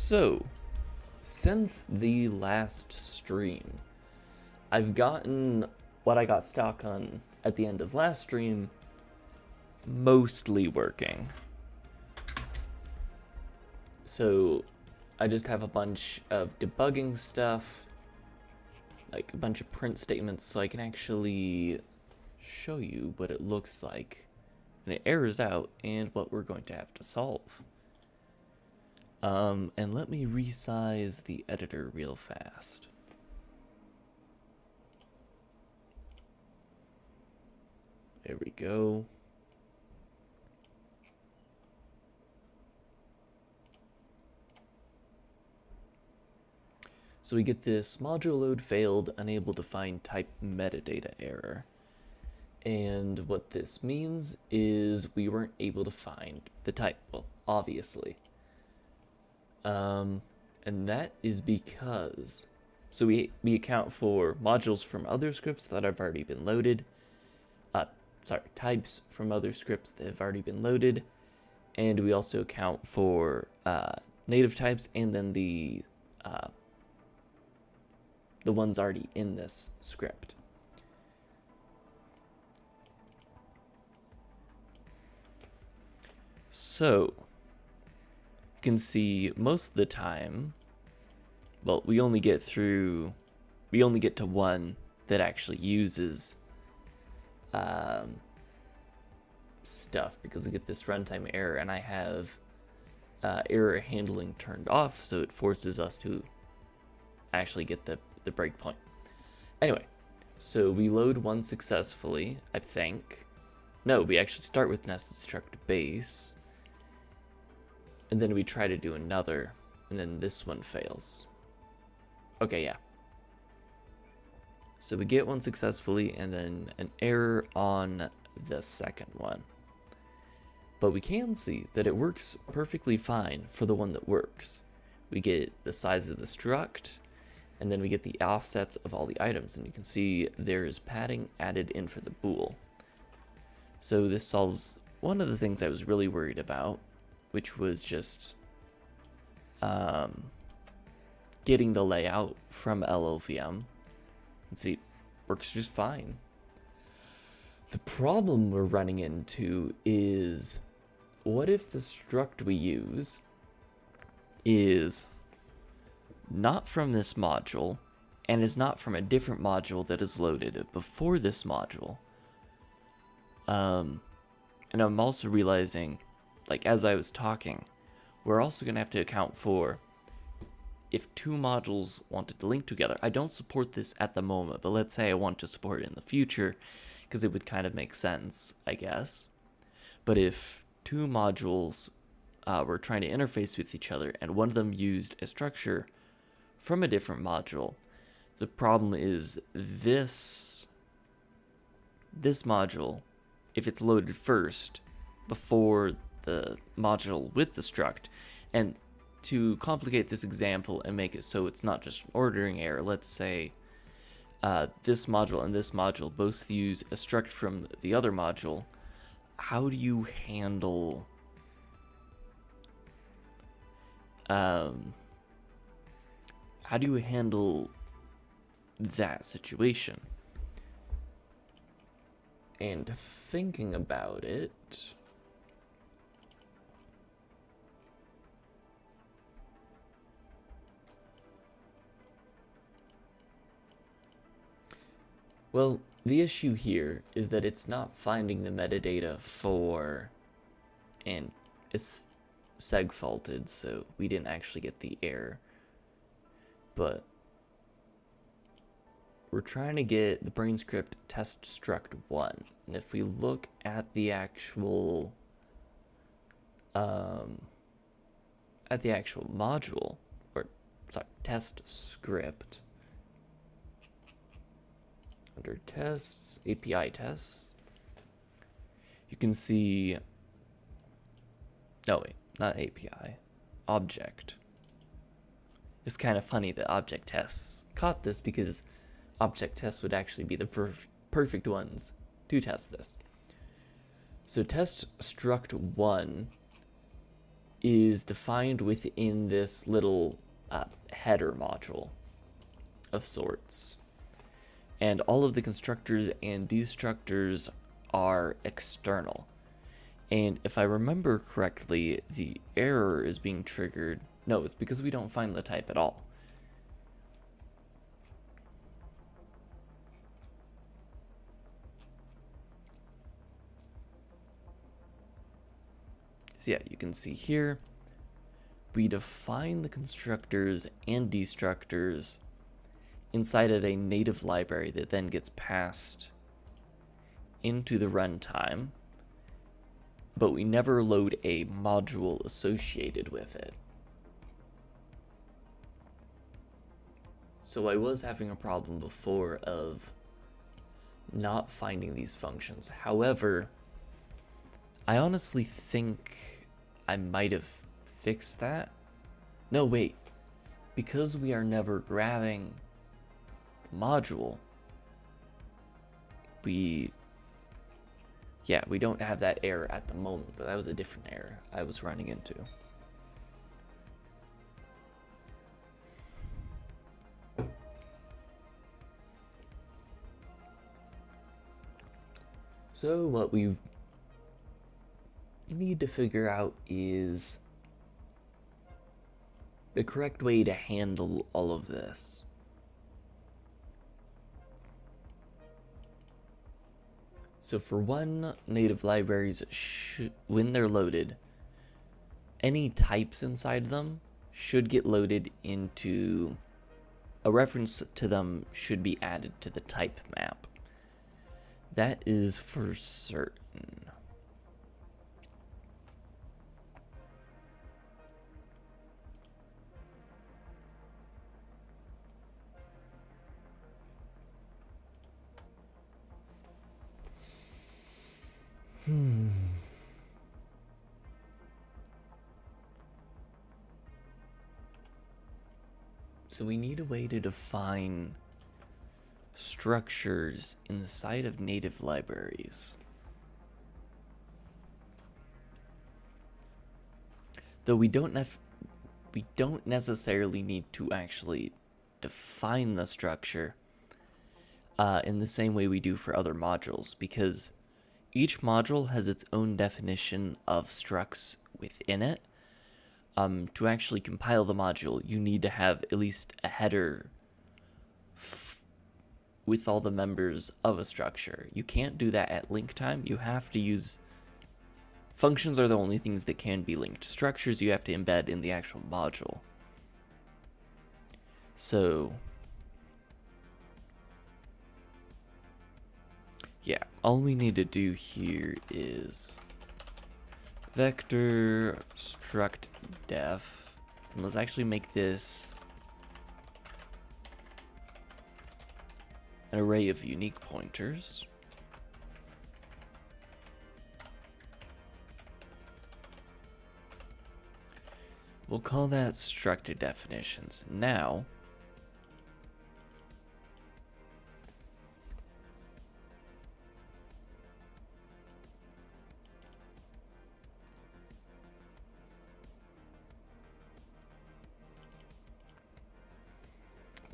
So, since the last stream, I've gotten what I got stuck on at the end of last stream mostly working. So, I just have a bunch of debugging stuff, like a bunch of print statements, so I can actually show you what it looks like when it errors out and what we're going to have to solve. And let me resize the editor real fast. There we go. So we get this module load failed, unable to find type metadata error. And what this means is we weren't able to find the type, well, obviously. And that is because, so we account for modules from other scripts that have already been loaded, types from other scripts that have already been loaded, and we also account for native types and then the ones already in this script. So, you can see most of the time, well, we only get to one that actually uses stuff, because we get this runtime error, and I have error handling turned off, so it forces us to actually get the breakpoint. Anyway, so we load one successfully, I think. No, we actually start with nested struct base, and then we try to do another, and then this one fails. Okay, yeah. So we get one successfully, and then an error on the second one. But we can see that it works perfectly fine for the one that works. We get the size of the struct, and then we get the offsets of all the items, and you can see there is padding added in for the bool. So this solves one of the things I was really worried about, which was just getting the layout from LLVM. And see, works just fine. The problem we're running into is, what if the struct we use is not from this module and is not from a different module that is loaded before this module? And I'm also realizing, like, as I was talking, we're also going to have to account for if two modules wanted to link together. I don't support this at the moment, but let's say I want to support it in the future, because it would kind of make sense, I guess. But if two modules were trying to interface with each other, and one of them used a structure from a different module, the problem is this module, if it's loaded first before the module with the struct, and to complicate this example and make it so it's not just an ordering error, let's say this module and this module both use a struct from the other module. How do you handle that situation? And thinking about it, well, the issue here is that it's not finding the metadata for, and it's segfaulted, so we didn't actually get the error. But we're trying to get the brain script test struct 1, and if we look at the actual module, or sorry, test script, under tests, API tests, you can see, no wait, not API, object. It's kind of funny that object tests caught this, because object tests would actually be the perfect ones to test this. So test struct 1 is defined within this little header module of sorts. And all of the constructors and destructors are external. And if I remember correctly, the error is being triggered. No, it's because we don't find the type at all. So yeah, you can see here, we define the constructors and destructors inside of a native library that then gets passed into the runtime, but we never load a module associated with it. So I was having a problem before of not finding these functions. However, I honestly think I might have fixed that. No, wait. Because we are never grabbing the module, we don't have that error at the moment, but that was a different error I was running into. So what we need to figure out is the correct way to handle all of this. So for one, native libraries, when they're loaded, any types inside them should get loaded into a reference to them should be added to the type map. That is for certain. So we need a way to define structures inside of native libraries. Though we don't necessarily need to actually define the structure in the same way we do for other modules, because each module has its own definition of structs within it. To actually compile the module, you need to have at least a header with all the members of a structure. You can't do that at link time. You have to use functions are the only things that can be linked. Structures you have to embed in the actual module. So yeah, all we need to do here is vector struct def, and let's actually make this an array of unique pointers. We'll call that structed definitions. Now,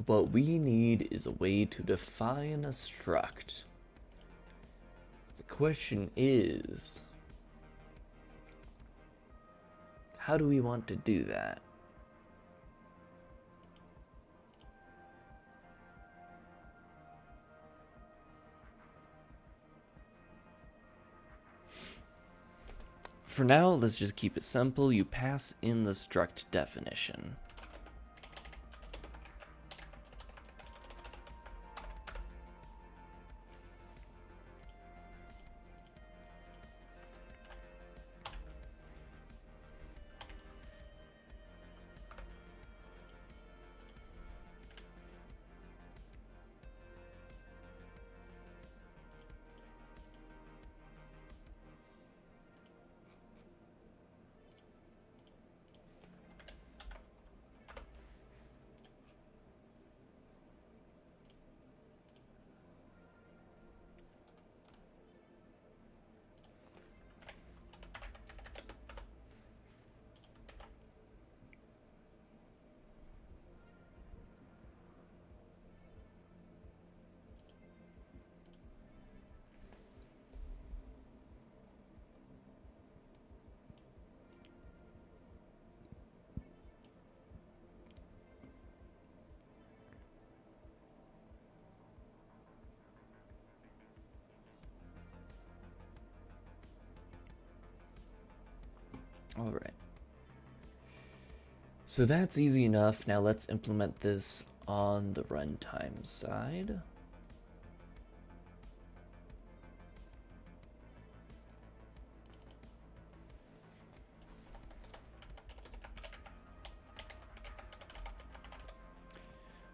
what we need is a way to define a struct. The question is, how do we want to do that? For now, let's just keep it simple. You pass in the struct definition. All right. So that's easy enough. Now let's implement this on the runtime side.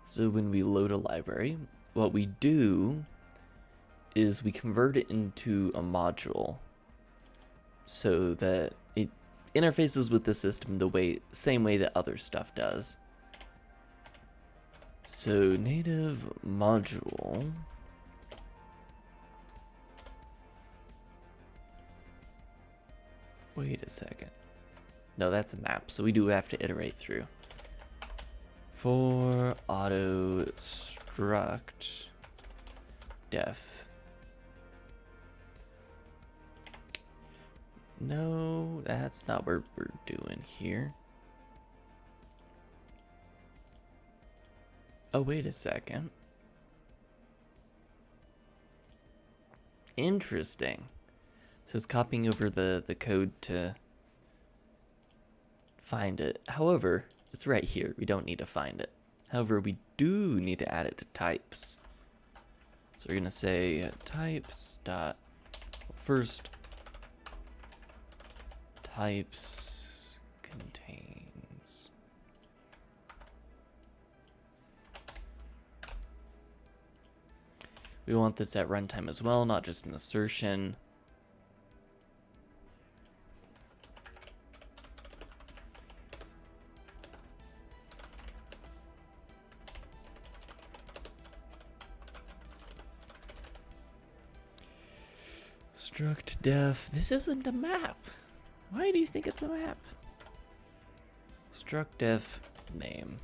So when we load a library, what we do is we convert it into a module so that it interfaces with the system the same way that other stuff does. So native module. Wait a second. No, that's a map, so we do have to iterate through. For auto struct def. No, that's not what we're doing here. Oh, wait a second. Interesting. So it's copying over the code to find it. However, it's right here. We don't need to find it. However, we do need to add it to types. So we're going to say types dot first types contains. We want this at runtime as well, not just an assertion. Struct def. This isn't a map. Why do you think it's a map? Struct def name.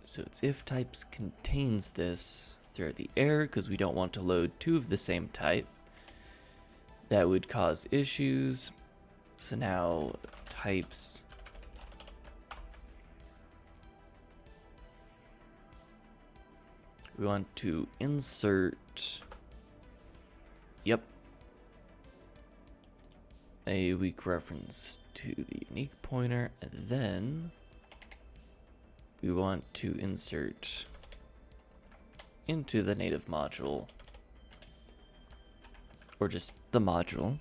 So it's if types contains this, throw the error because we don't want to load two of the same type. That would cause issues. So now types we want to insert a weak reference to the unique pointer, and then we want to insert into the native module, or just the module,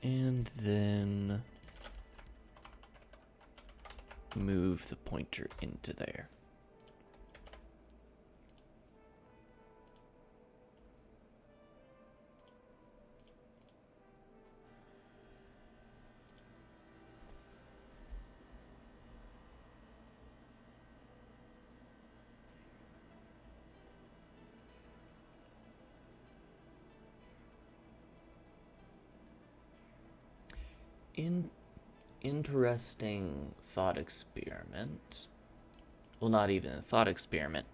and then move the pointer into there. Interesting thought experiment. Well, not even a thought experiment.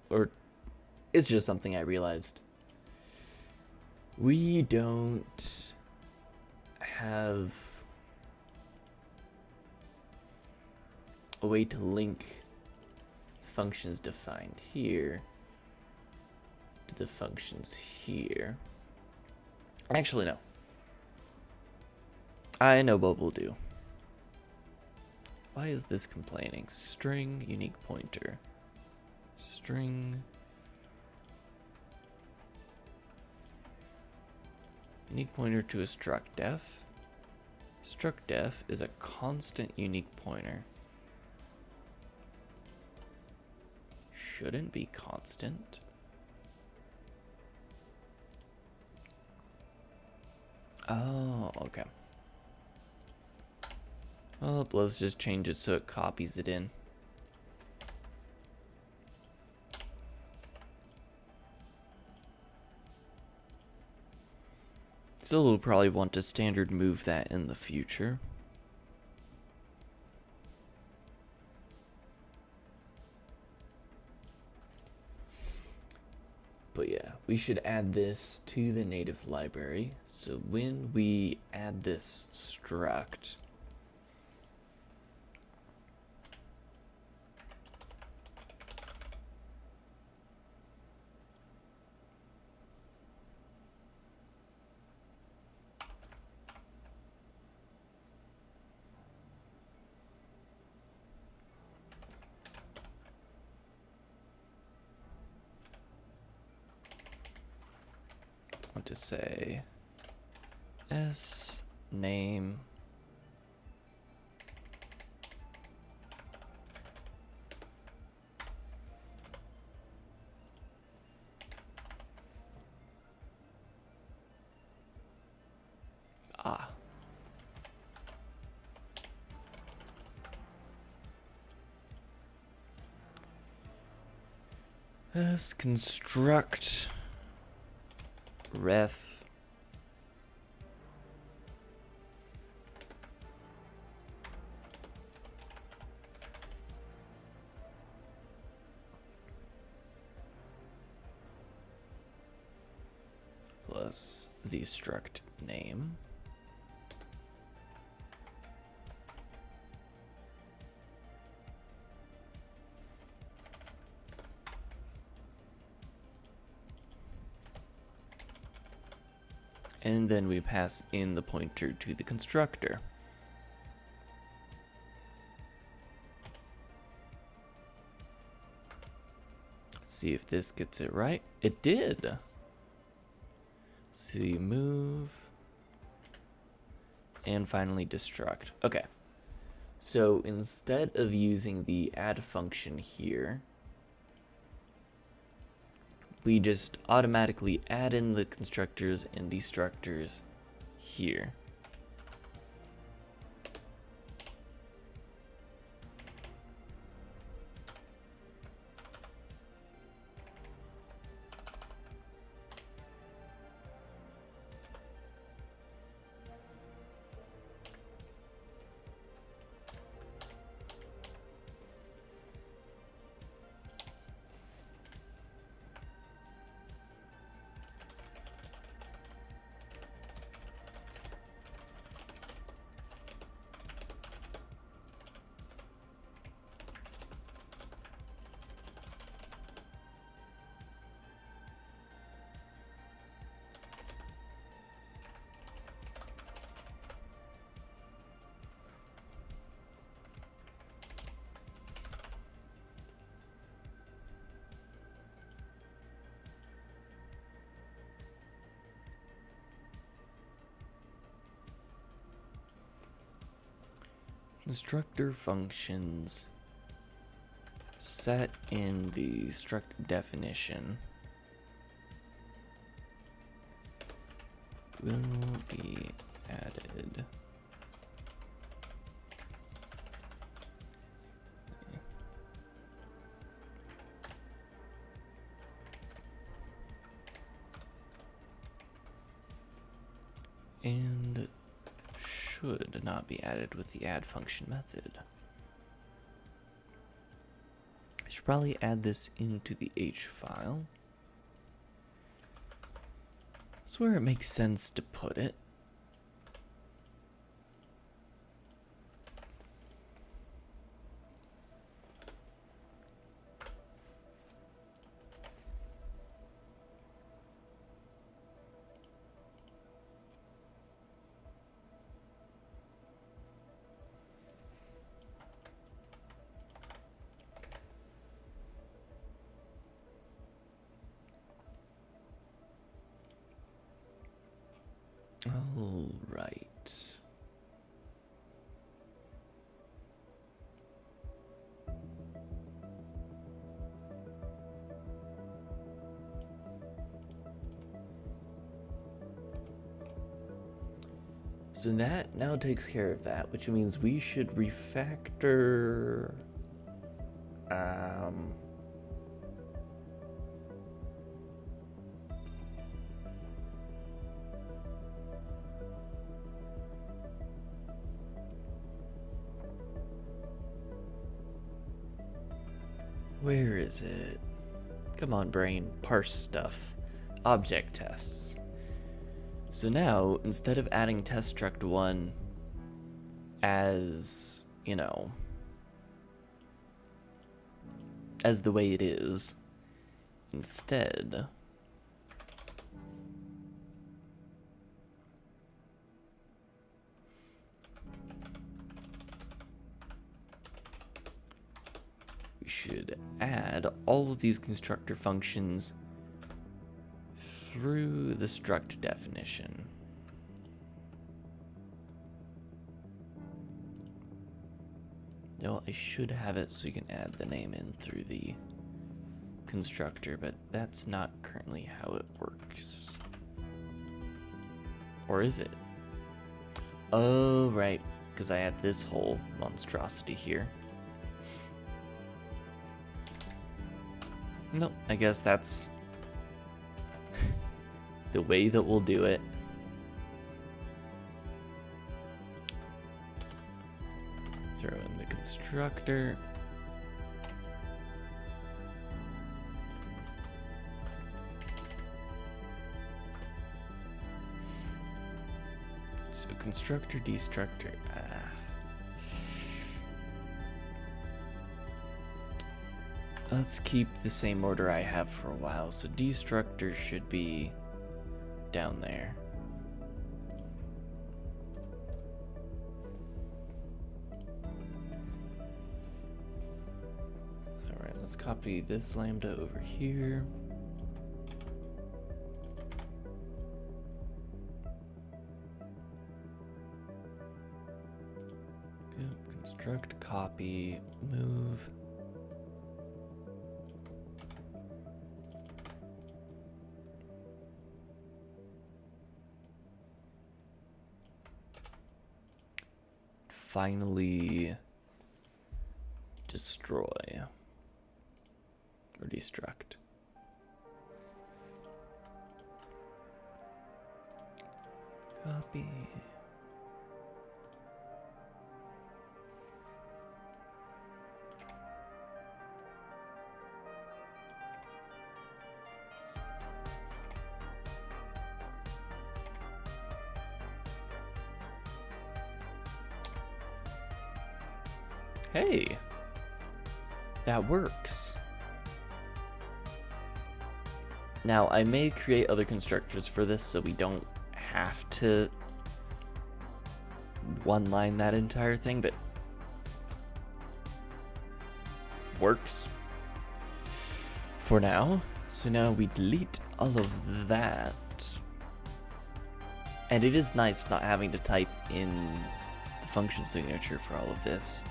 Or it's just something I realized. We don't have a way to link functions defined here to the functions here. Actually, no. I know what we'll do. Why is this complaining? String unique pointer. String unique pointer to a struct def. Struct def is a constant unique pointer. Shouldn't be constant. Oh, okay. Well, let's just change it so it copies it in. Still, we'll probably want to standard move that in the future. we should add this to the native library. So when we add this struct, I want to say s name s construct ref plus the struct name. And then we pass in the pointer to the constructor. Let's see if this gets it right. It did. See, move. And finally destruct. Okay. So instead of using the add function here, we just automatically add in the constructors and destructors here. Constructor functions set in the struct definition will be added. And should not be added with the add function method. I should probably add this into the H file. That's where it makes sense to put it. All right. So that now takes care of that, which means we should refactor where is it? Come on, brain, parse stuff. object tests. So now, instead of adding test struct 1 as, you know, as the way it is, instead, we should add all of these constructor functions through the struct definition. No, I should have it so you can add the name in through the constructor, but that's not currently how it works. Or is it? Oh, right, because I have this whole monstrosity here. Nope, I guess that's the way that we'll do it. Throw in the constructor. So constructor, destructor. Let's keep the same order I have for a while. So destructor should be down there. Alright, let's copy this lambda over here. Good. Construct, copy, move. Finally destroy or destruct. Copy. Hey, that works. Now, I may create other constructors for this so we don't have to one-line that entire thing, but works for now. So now we delete all of that. And it is nice not having to type in the function signature for all of this.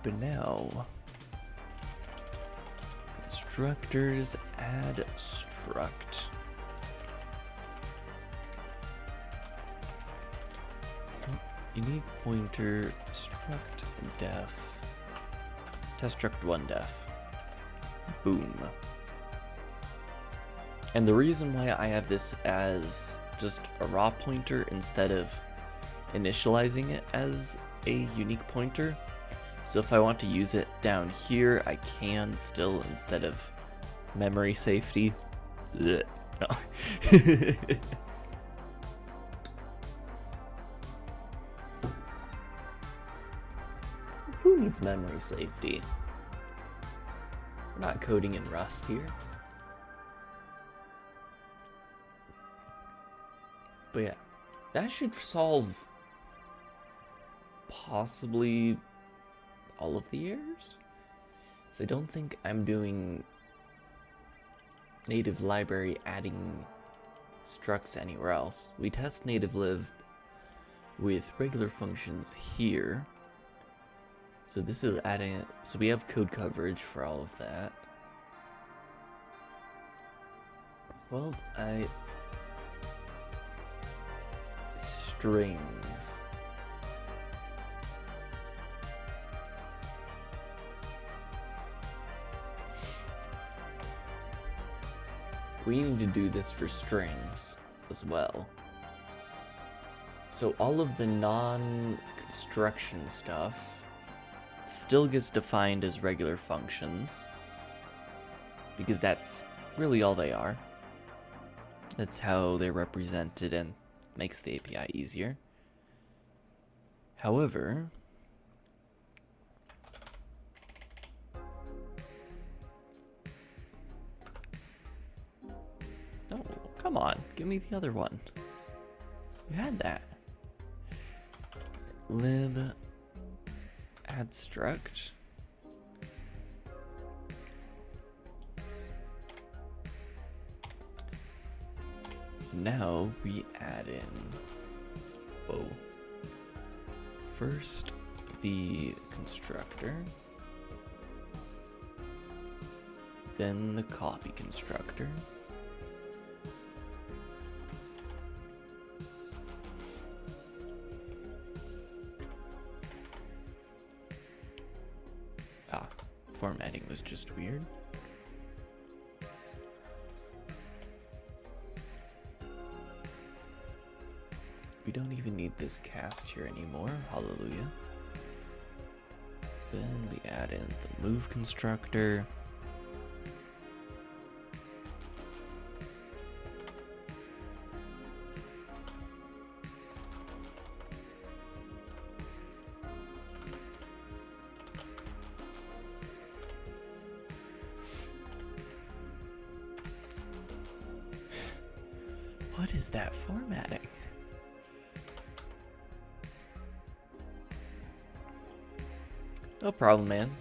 But now, constructors add struct. Unique pointer struct def. Test struct 1 def. Boom. And the reason why I have this as just a raw pointer instead of initializing it as a unique pointer. So if I want to use it down here, I can still, instead of memory safety. Ugh, no. Who needs memory safety? We're not coding in Rust here. But yeah, that should solve possibly all of the errors. So I don't think I'm doing native library adding structs anywhere else. We test native lib with regular functions here. So this is adding, so we have code coverage for all of that. Well, strings. We need to do this for strings as well. So all of the non-construction stuff still gets defined as regular functions, because that's really all they are. That's how they're represented and makes the API easier. However, no, come on, give me the other one. You had that. Lib add struct. Now we add in, first the constructor, then the copy constructor, formatting was just weird. We don't even need this cast here anymore, hallelujah. Then we add in the move constructor. What is that formatting? No problem, man.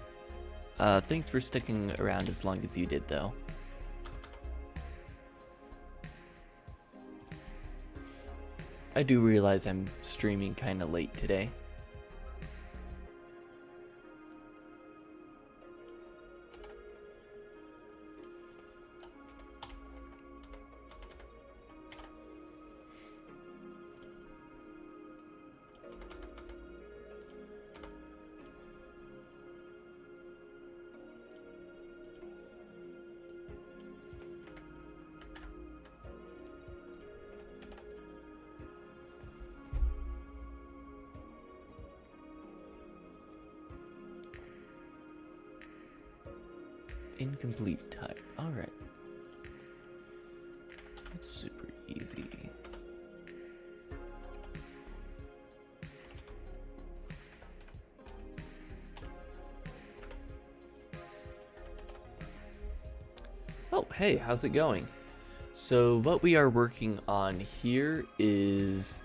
Thanks for sticking around as long as you did, though. I do realize I'm streaming kind of late today. Incomplete type. Alright. That's super easy. Oh, hey, how's it going? So what we are working on here is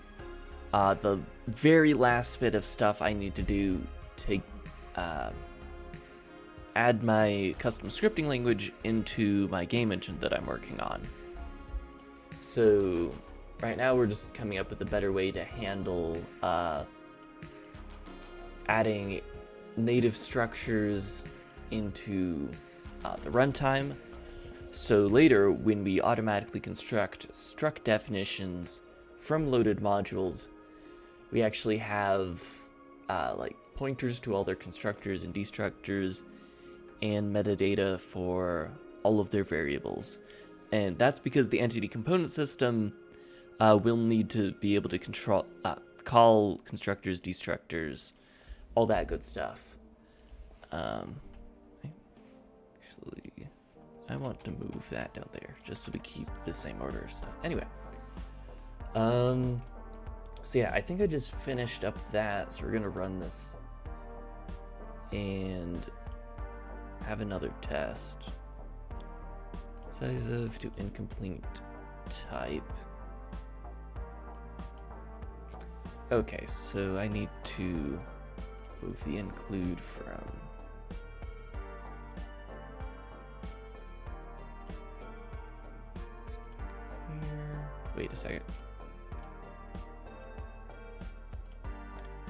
the very last bit of stuff I need to do to add my custom scripting language into my game engine that I'm working on. So right now we're just coming up with a better way to handle adding native structures into the runtime. So later, when we automatically construct struct definitions from loaded modules, we actually have like pointers to all their constructors and destructors and metadata for all of their variables. And that's because the entity component system will need to be able to call constructors, destructors, all that good stuff. Actually, I want to move that down there just so we keep the same order of stuff. Anyway, so yeah, I think I just finished up that, so we're gonna run this and have another test. Size of to incomplete type. Okay, so I need to move the include from here. Wait a second.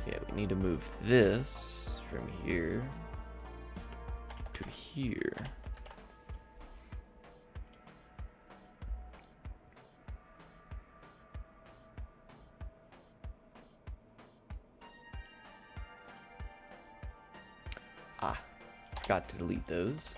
Yeah, we need to move this from here to here. Forgot to delete those.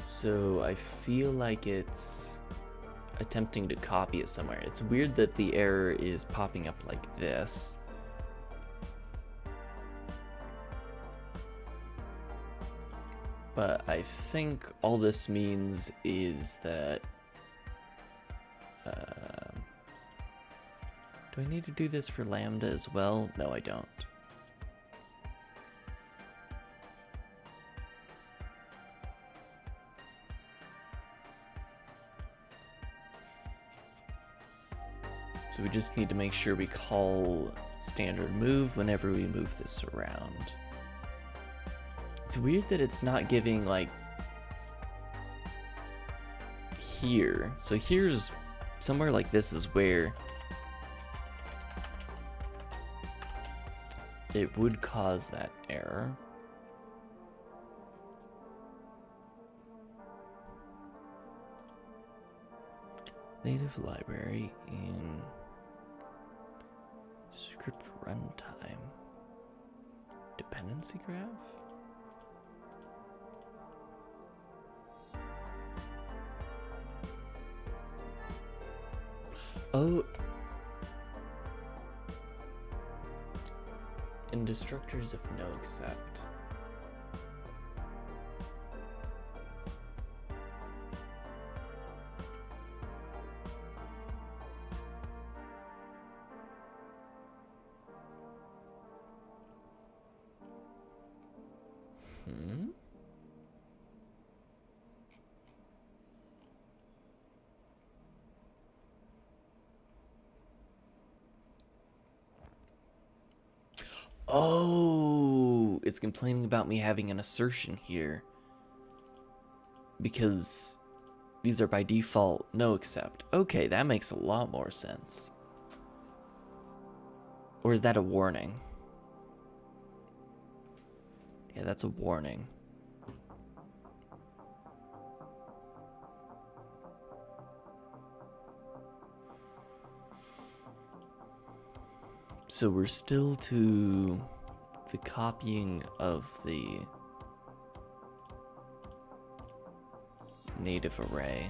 So I feel like it's attempting to copy it somewhere. It's weird that the error is popping up like this. But I think all this means is that... do I need to do this for Lambda as well? No, I don't. So we just need to make sure we call standard move whenever we move this around. It's weird that it's not giving, like, here. So here's somewhere like this is where it would cause that error. Native library in script runtime. Dependency graph? Oh. In destructors of no accept. Oh, it's complaining about me having an assertion here. Because these are by default no accept. Okay, that makes a lot more sense. Or is that a warning? Yeah, that's a warning. So we're still to the copying of the native array.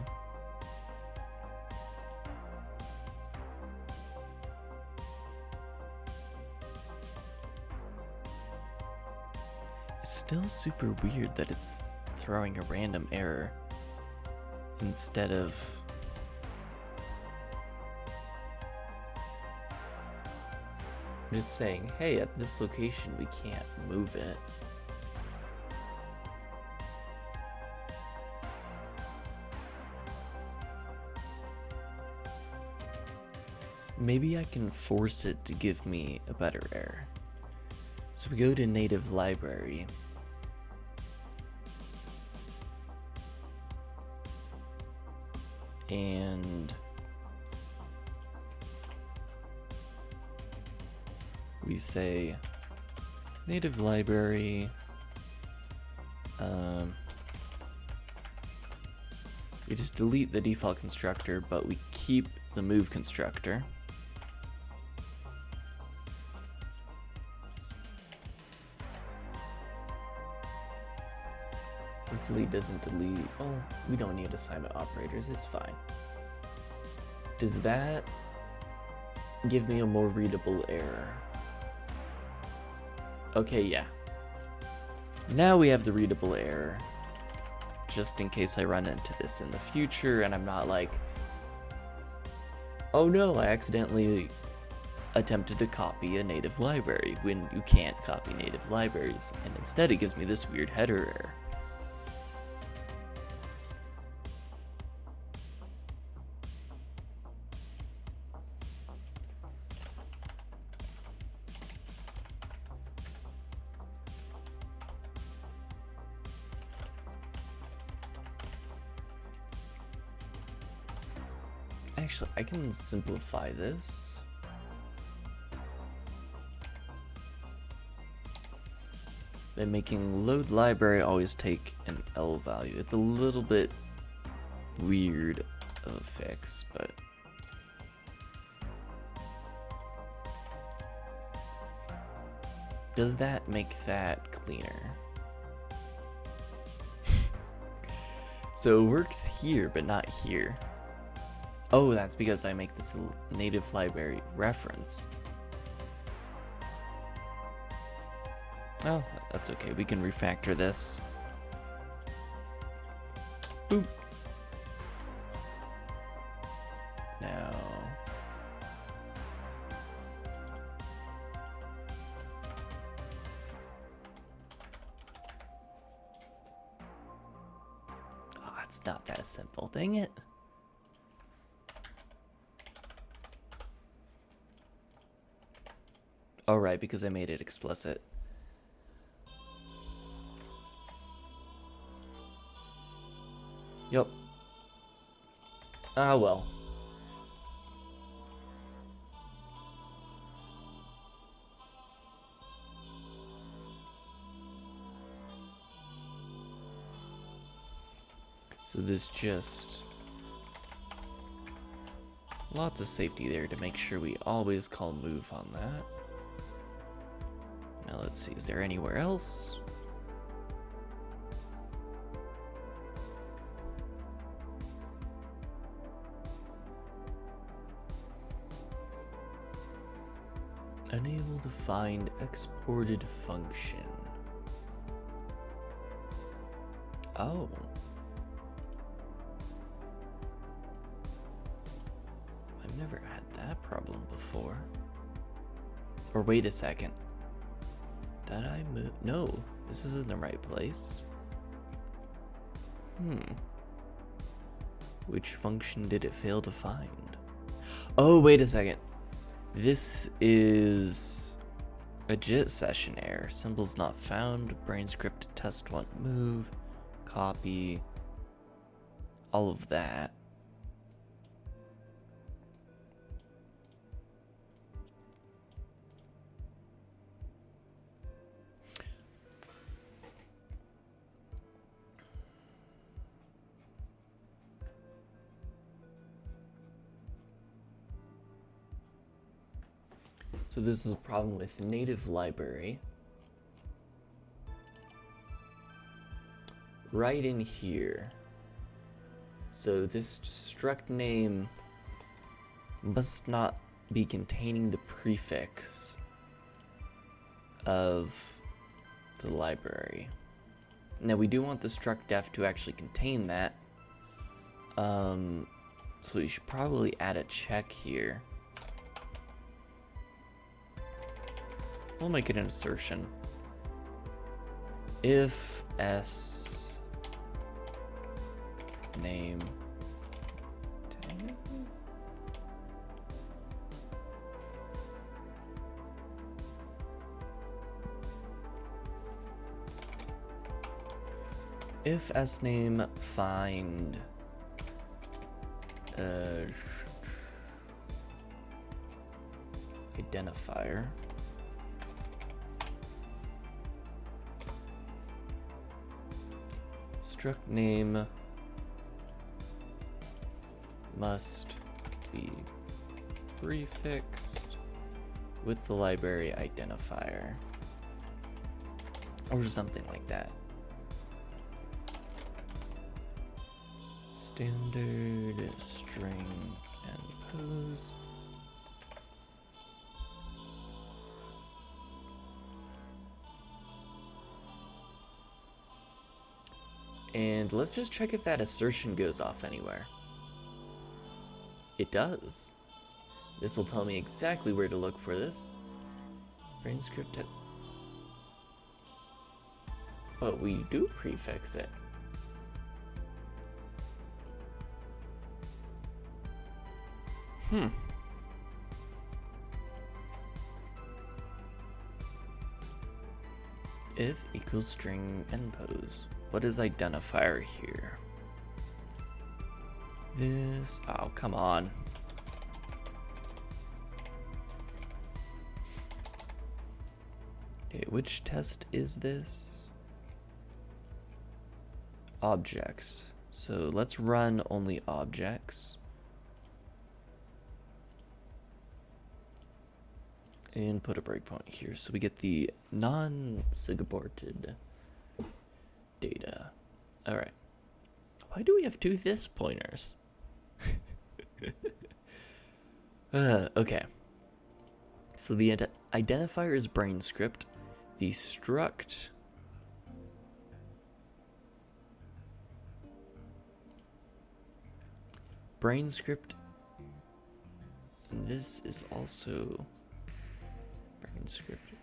It's still super weird that it's throwing a random error instead of just saying, hey, at this location we can't move it. Maybe I can force it to give me a better error. So we go to native library. And we say native library, we just delete the default constructor, but we keep the move constructor. Hopefully it doesn't delete. Oh, we don't need assignment operators, it's fine. Does that give me a more readable error? Okay, yeah. Now we have the readable error. Just in case I run into this in the future and I'm not like, oh no, I accidentally attempted to copy a native library when you can't copy native libraries, and instead it gives me this weird header error. Actually, I can simplify this. By making load library always take an L value. It's a little bit weird of a fix, but does that make that cleaner? So it works here, but not here. Oh, that's because I make this a native library reference. Oh, that's okay. We can refactor this. Boop. Now. Oh, it's not that simple. Dang it. Oh, right, because I made it explicit. Yup. Ah, well. So this just... lots of safety there to make sure we always call move on that. Now let's see, is there anywhere else? Unable to find exported function. Oh. I've never had that problem before. Or wait a second. Did I move? No, this isn't the right place. Which function did it fail to find? Oh, wait a second. This is a JIT session error. Symbols not found. Brain script test won't move. Copy. All of that. So this is a problem with native library. Right in here. So this struct name must not be containing the prefix of the library. Now we do want the struct def to actually contain that. So we should probably add a check here. We'll make it an assertion. If s name if s name find identifier struct name must be prefixed with the library identifier or something like that. Standard string and pose. And let's just check if that assertion goes off anywhere. It does. This will tell me exactly where to look for this. Brain script test. But we do prefix it. If equals string and pose. What is identifier here? This, oh, come on. Okay, which test is this? Objects. So let's run only objects. And put a breakpoint here so we get the non-sigborted data. Alright. Why do we have two this pointers? Okay. So the identifier is brain script. The struct brain script. And this is also brain script.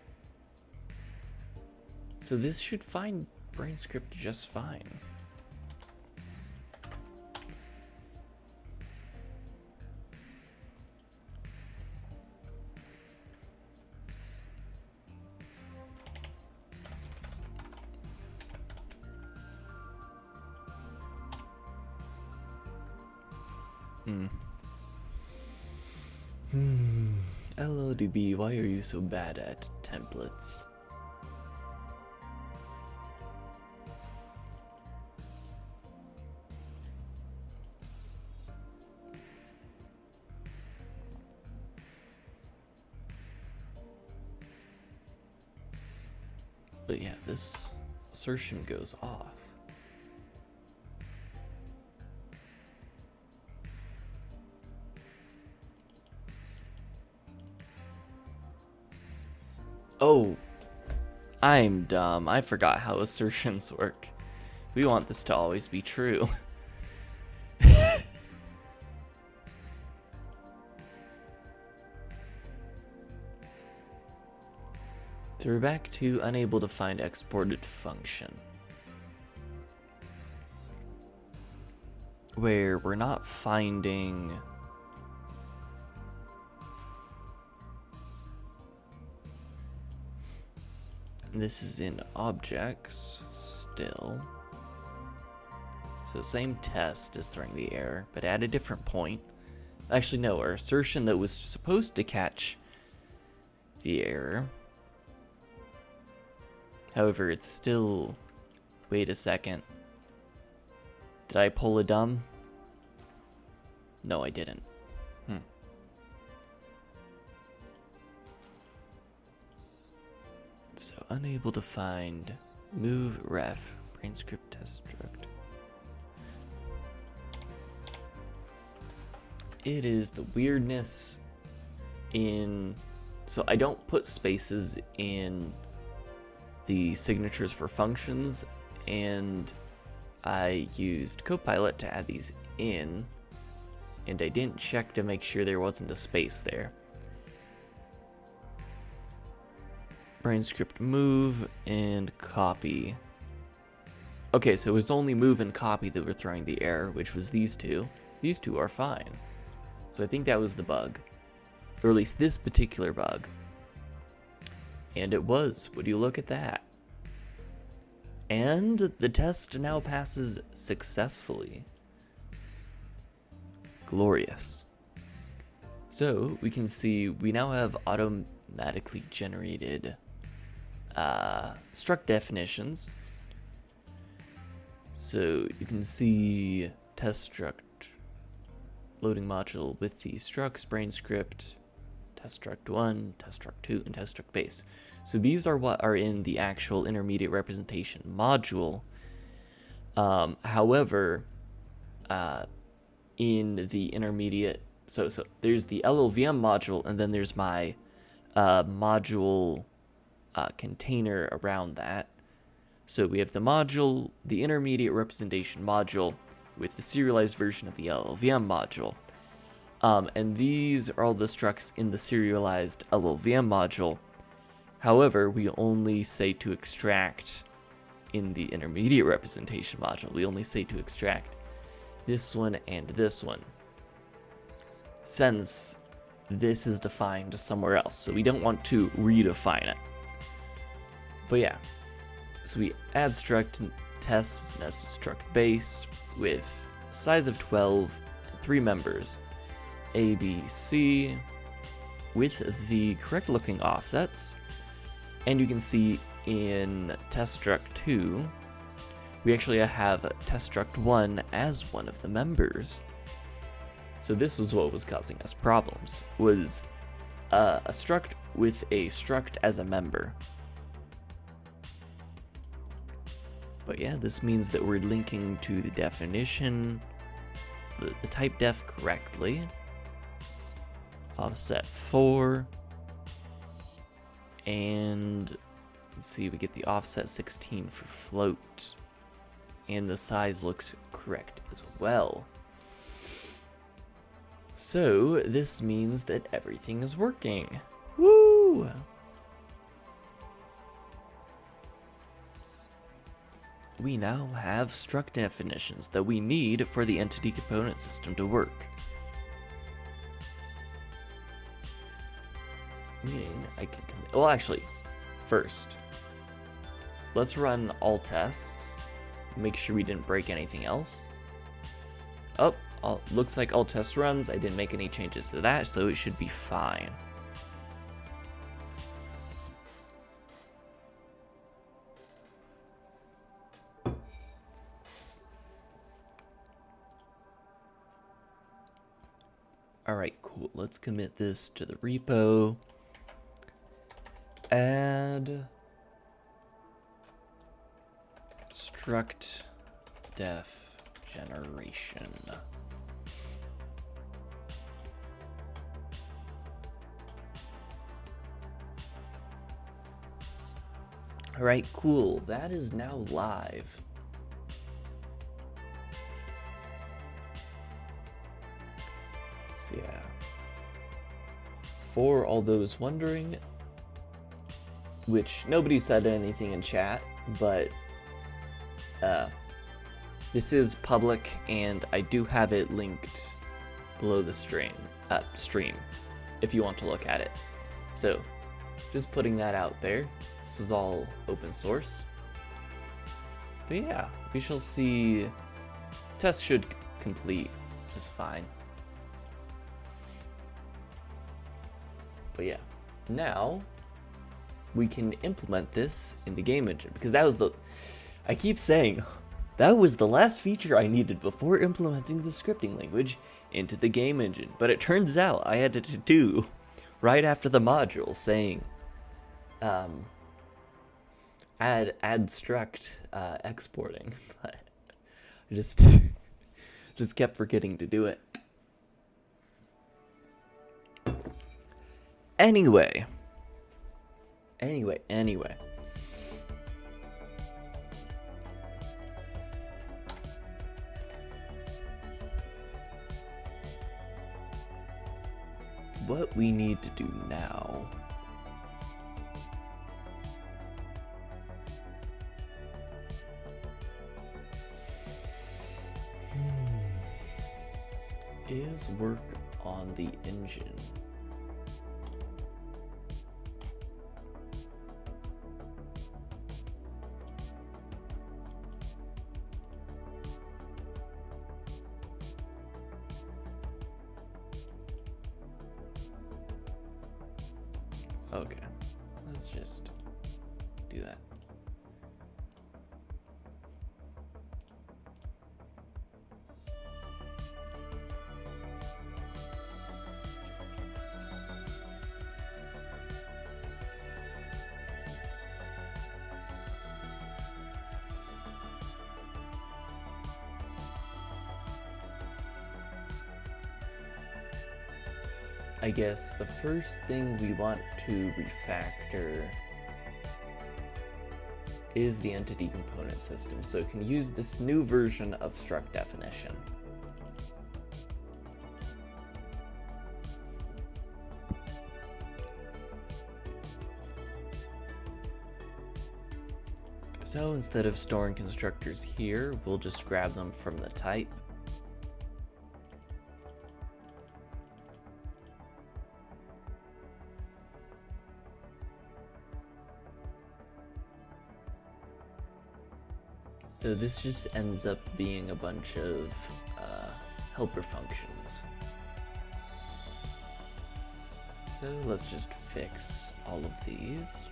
So this should find brain script just fine. LODB, why are you so bad at templates? But yeah, this assertion goes off. Oh, I'm dumb. I forgot how assertions work. We want this to always be true. So we're back to unable to find exported function, where we're not finding this is in objects still. So same test is throwing the error, but at a different point. Actually, no, our assertion that was supposed to catch the error. However, it's still... Wait a second. Did I pull a dumb? No, I didn't. So, unable to find move ref brain script test struct. It is the weirdness in... So I don't put spaces in the signatures for functions, and I used Copilot to add these in, and I didn't check to make sure there wasn't a space there. Brain script move and copy. Okay, so it was only move and copy that were throwing the error, which was these two. These two are fine. So I think that was the bug. Or at least this particular bug. And it was. Would you look at that? And the test now passes successfully. Glorious. So we can see we now have automatically generated struct definitions. So you can see test struct loading module with the structs, brain script, test struct 1, test struct 2, and test struct base. So these are what are in the actual intermediate representation module. However, in the intermediate, so there's the LLVM module, and then there's my module container around that. So we have the module, the intermediate representation module, with the serialized version of the LLVM module. And these are all the structs in the serialized LLVM module. However, we only say to extract in the intermediate representation module. We only say to extract this one and this one, since this is defined somewhere else. So we don't want to redefine it. But yeah, so we add struct tests as a struct base with size of 12 and 3 members, A, B, C, with the correct looking offsets. And you can see in test struct 2, we actually have test struct 1 as one of the members. So this was what was causing us problems, was a struct with a struct as a member. But yeah, this means that we're linking to the definition, the type def correctly. Offset 4. And let's see, we get the offset 16 for float. And the size looks correct as well. So this means that everything is working. Woo! We now have struct definitions that we need for the entity component system to work. Meaning I can well, actually, first, let's run all tests. Make sure we didn't break anything else. Oh, looks like all test runs. I didn't make any changes to that, so it should be fine. Alright, cool. Let's commit this to the repo. Add struct def generation. Alright, cool. That is now live. So yeah. For all those wondering, which nobody said anything in chat, but this is public and I do have it linked below the stream if you want to look at it. So just putting that out there. This is all open source. But yeah, we shall see. Test should complete just fine. But yeah, now we can implement this in the game engine, because that was I keep saying, that was the last feature I needed before implementing the scripting language into the game engine. But it turns out I had to do right after the module saying, add struct exporting. But I just kept forgetting to do it. Anyway. What we need to do now is work on the engine. Okay, let's just do that. I guess the first thing we want to refactor is the entity component system, so it can use this new version of struct definition. So instead of storing constructors here, we'll just grab them from the type. So this just ends up being a bunch of helper functions. So let's just fix all of these.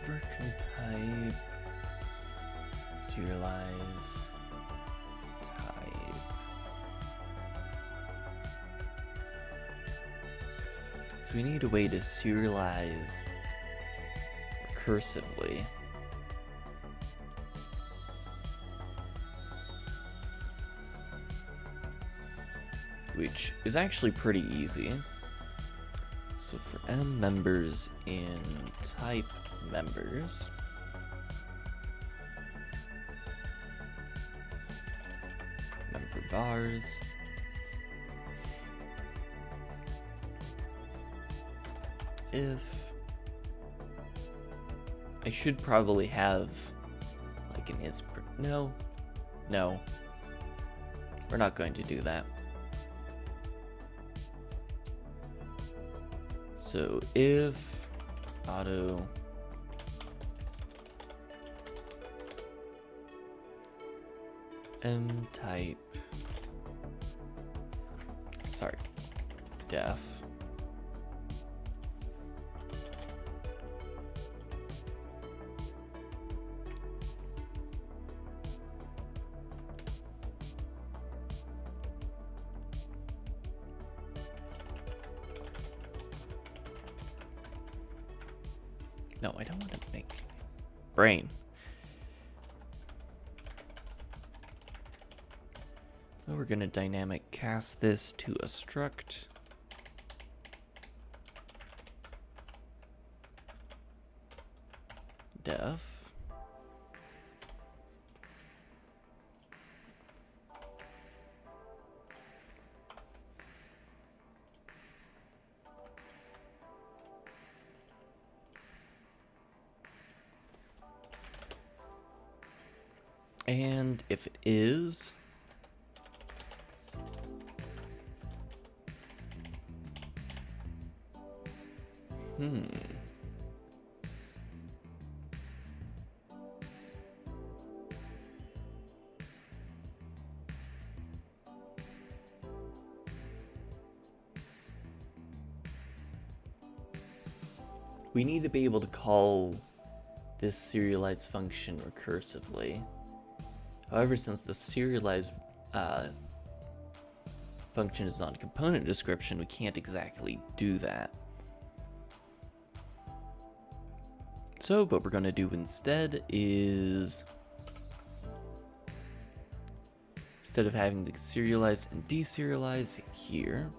virtual type, serialize type. So we need a way to serialize recursively. Which is actually pretty easy. So for m members in type members, member vars, if I should probably have like an is no, we're not going to do that. So if auto m type, sorry, def no, I don't want to make brain. So we're going to dynamic cast this to a struct. Def. And if it is, we need to be able to call this serialize function recursively. However, since the serialize function is on component description, we can't exactly do that. So what we're going to do instead is, instead of having the serialize and deserialize here,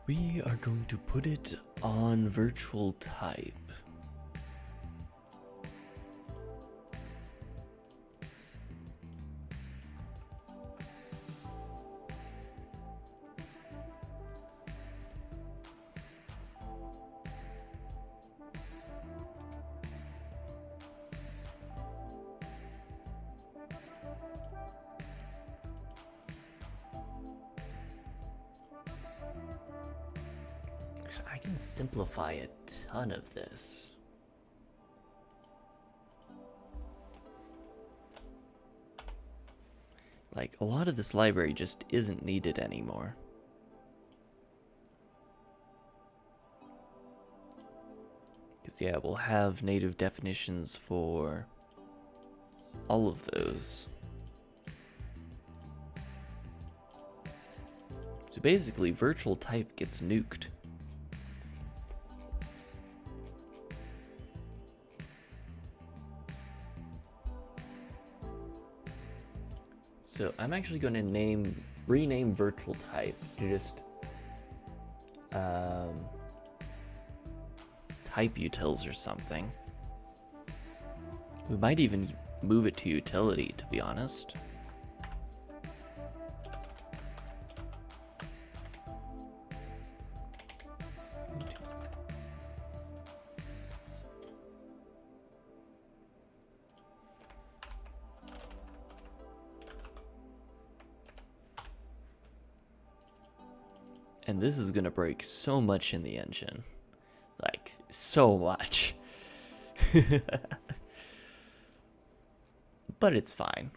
we are going to put it on virtual type. I can simplify a ton of this. Like, a lot of this library just isn't needed anymore. Because, yeah, we'll have native definitions for all of those. So basically, virtual type gets nuked. So I'm actually going to rename virtual type to just type utils or something. We might even move it to utility, to be honest. And this is gonna break so much in the engine. Like, so much. But it's fine.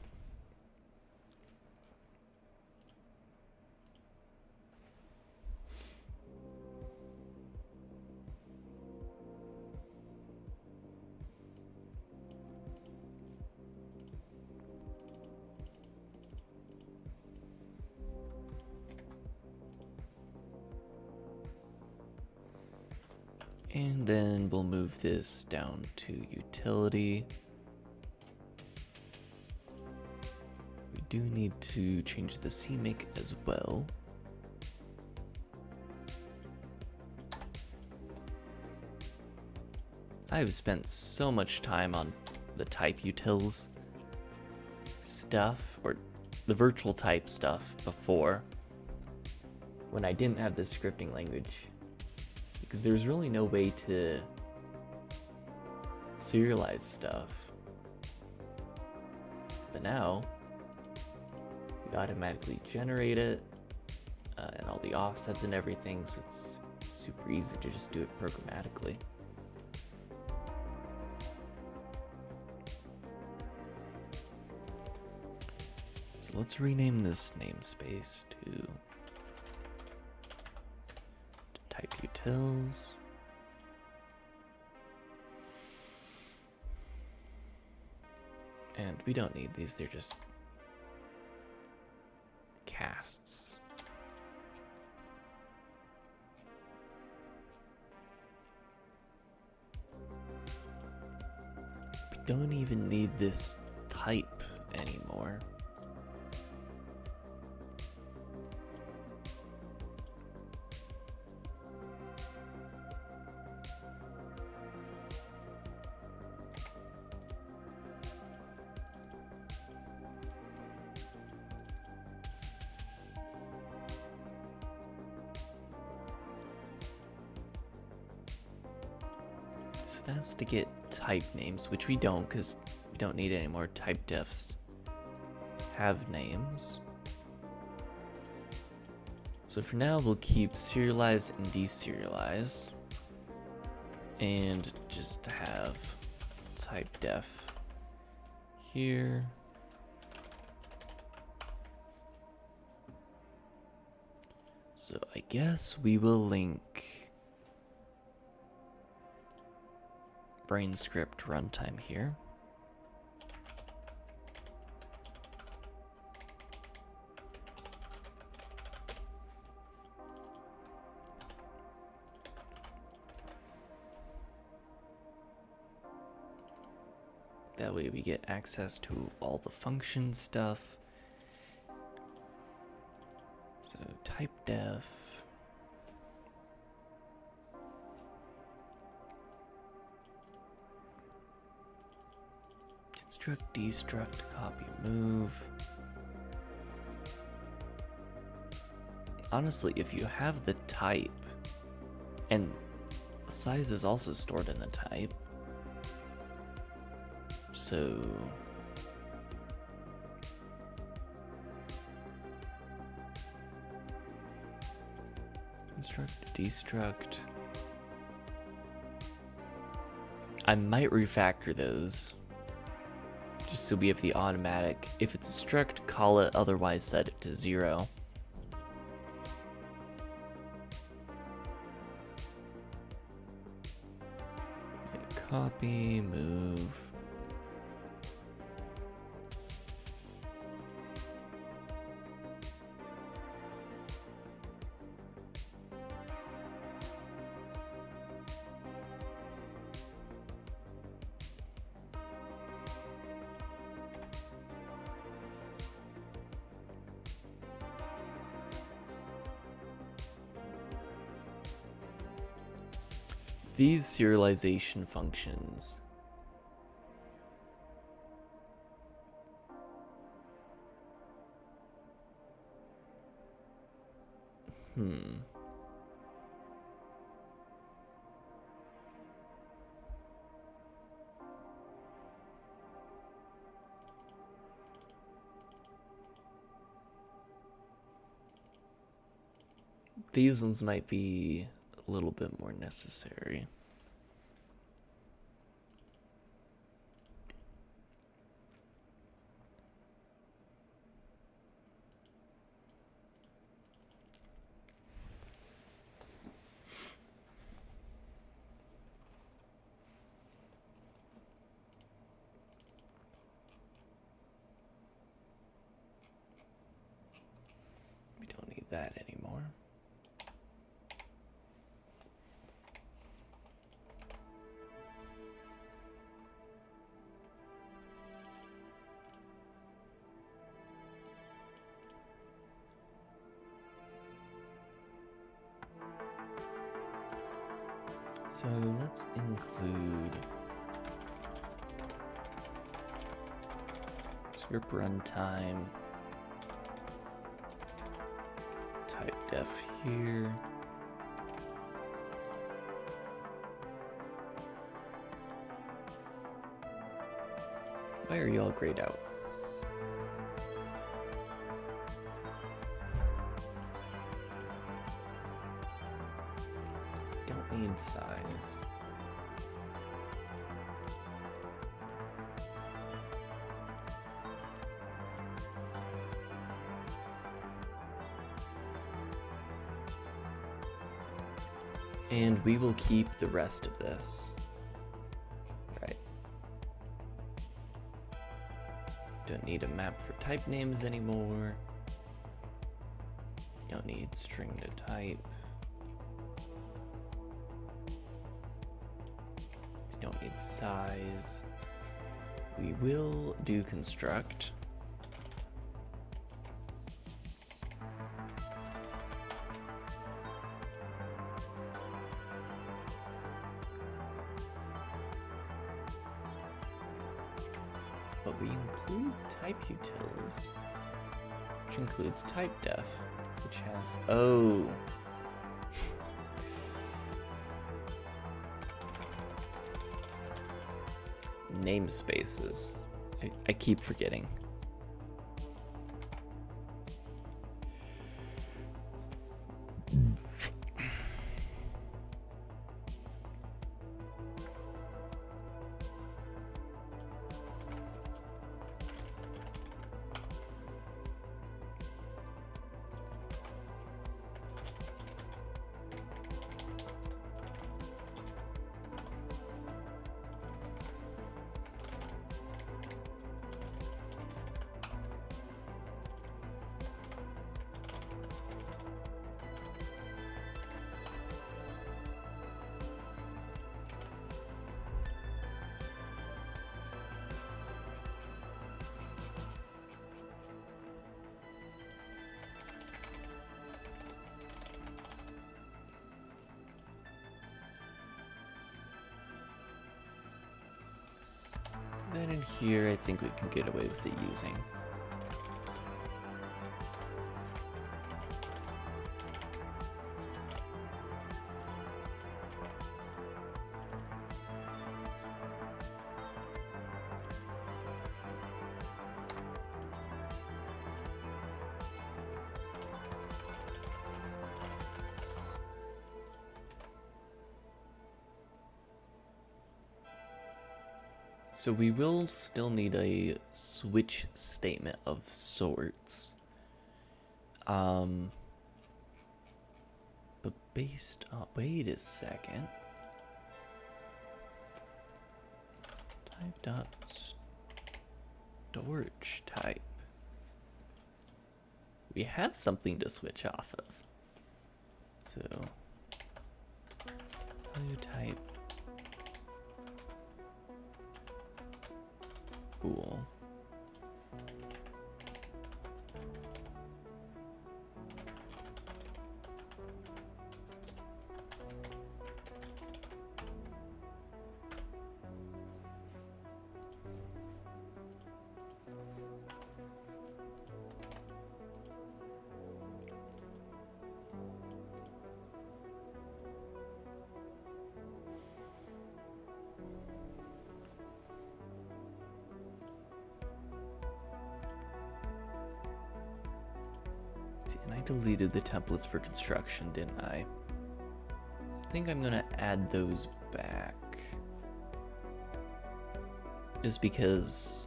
And then we'll move this down to utility. We do need to change the CMake as well. I've spent so much time on the type utils stuff, or the virtual type stuff before, when I didn't have this scripting language, because there's really no way to serialize stuff. But now, we automatically generate it, and all the offsets and everything, so it's super easy to just do it programmatically. So let's rename this namespace to type utils. And we don't need these, they're just casts. We don't even need this type anymore. So that's to get type names, which we don't, because we don't need any more type defs. Have names. So for now, we'll keep serialize and deserialize, and just have type def here. So I guess we will link BraneScript runtime here. That way we get access to all the function stuff. So type def. Construct, destruct, copy, move. Honestly, if you have the type, and the size is also stored in the type, so construct, destruct. I might refactor those, just so we have the automatic. If it's a struct, call it, otherwise set it to 0. Copy, move. These serialization functions these ones might be a little bit more necessary. We don't need that anymore. So let's include script runtime, type def here. Why are you all grayed out? Don't need size. And we will keep the rest of this. Right. Don't need a map for type names anymore. Don't need string to type. Don't need size. We will do construct. But we include type utils, which includes type def, which has, oh. Namespaces. I keep forgetting. Then in here, I think we can get away with it using. So we will still need a switch statement of sorts. But based on, wait a second. Type dot storage type. We have something to switch off of. So value type bool. And I deleted the templates for construction, didn't I? I think I'm gonna add those back. Just because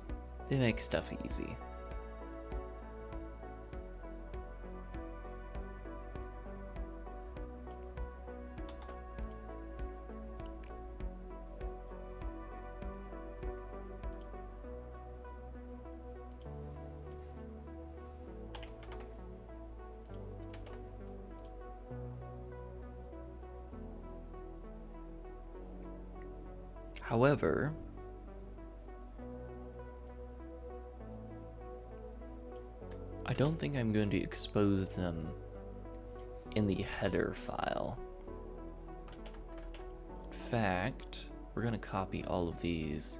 they make stuff easy. However, I don't think I'm going to expose them in the header file. In fact, we're going to copy all of these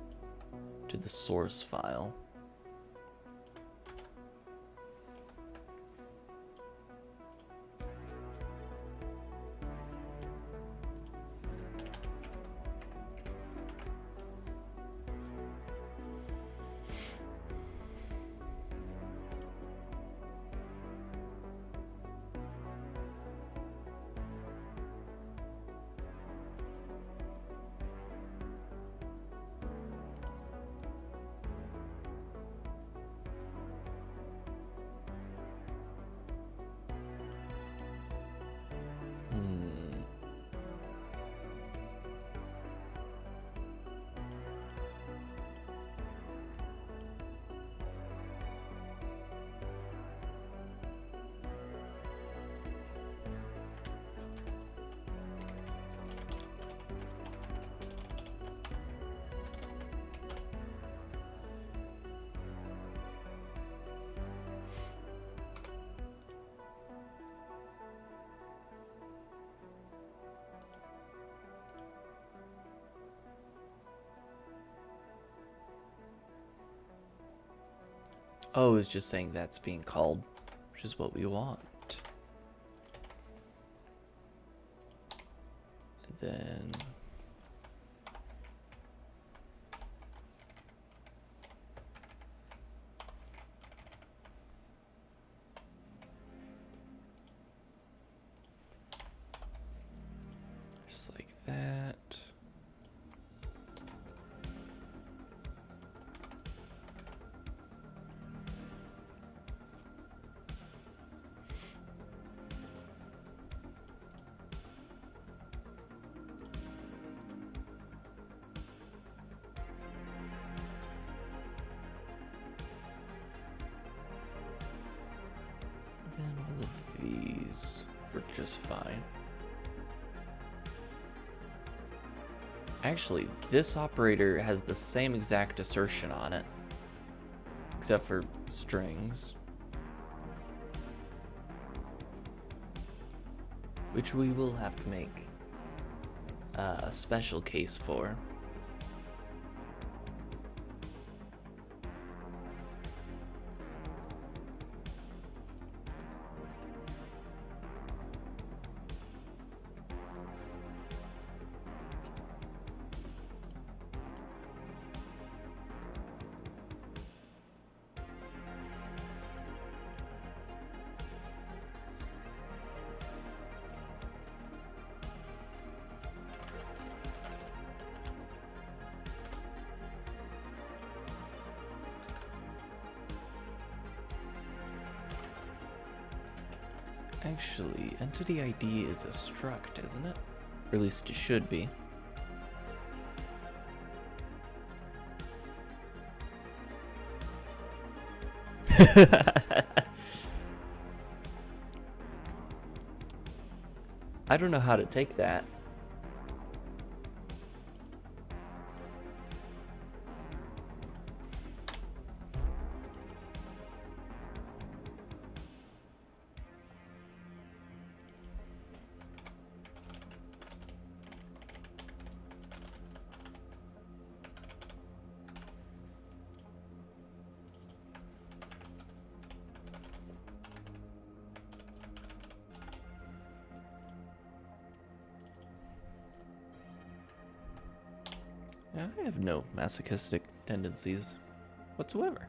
to the source file. Oh, it's just saying that's being called, which is what we want. And then just like that. Then all of these work just fine. Actually, this operator has the same exact assertion on it, except for strings, which we will have to make a special case for. Actually, entity ID is a struct, isn't it? Or at least it should be. I don't know how to take that. I have no masochistic tendencies whatsoever.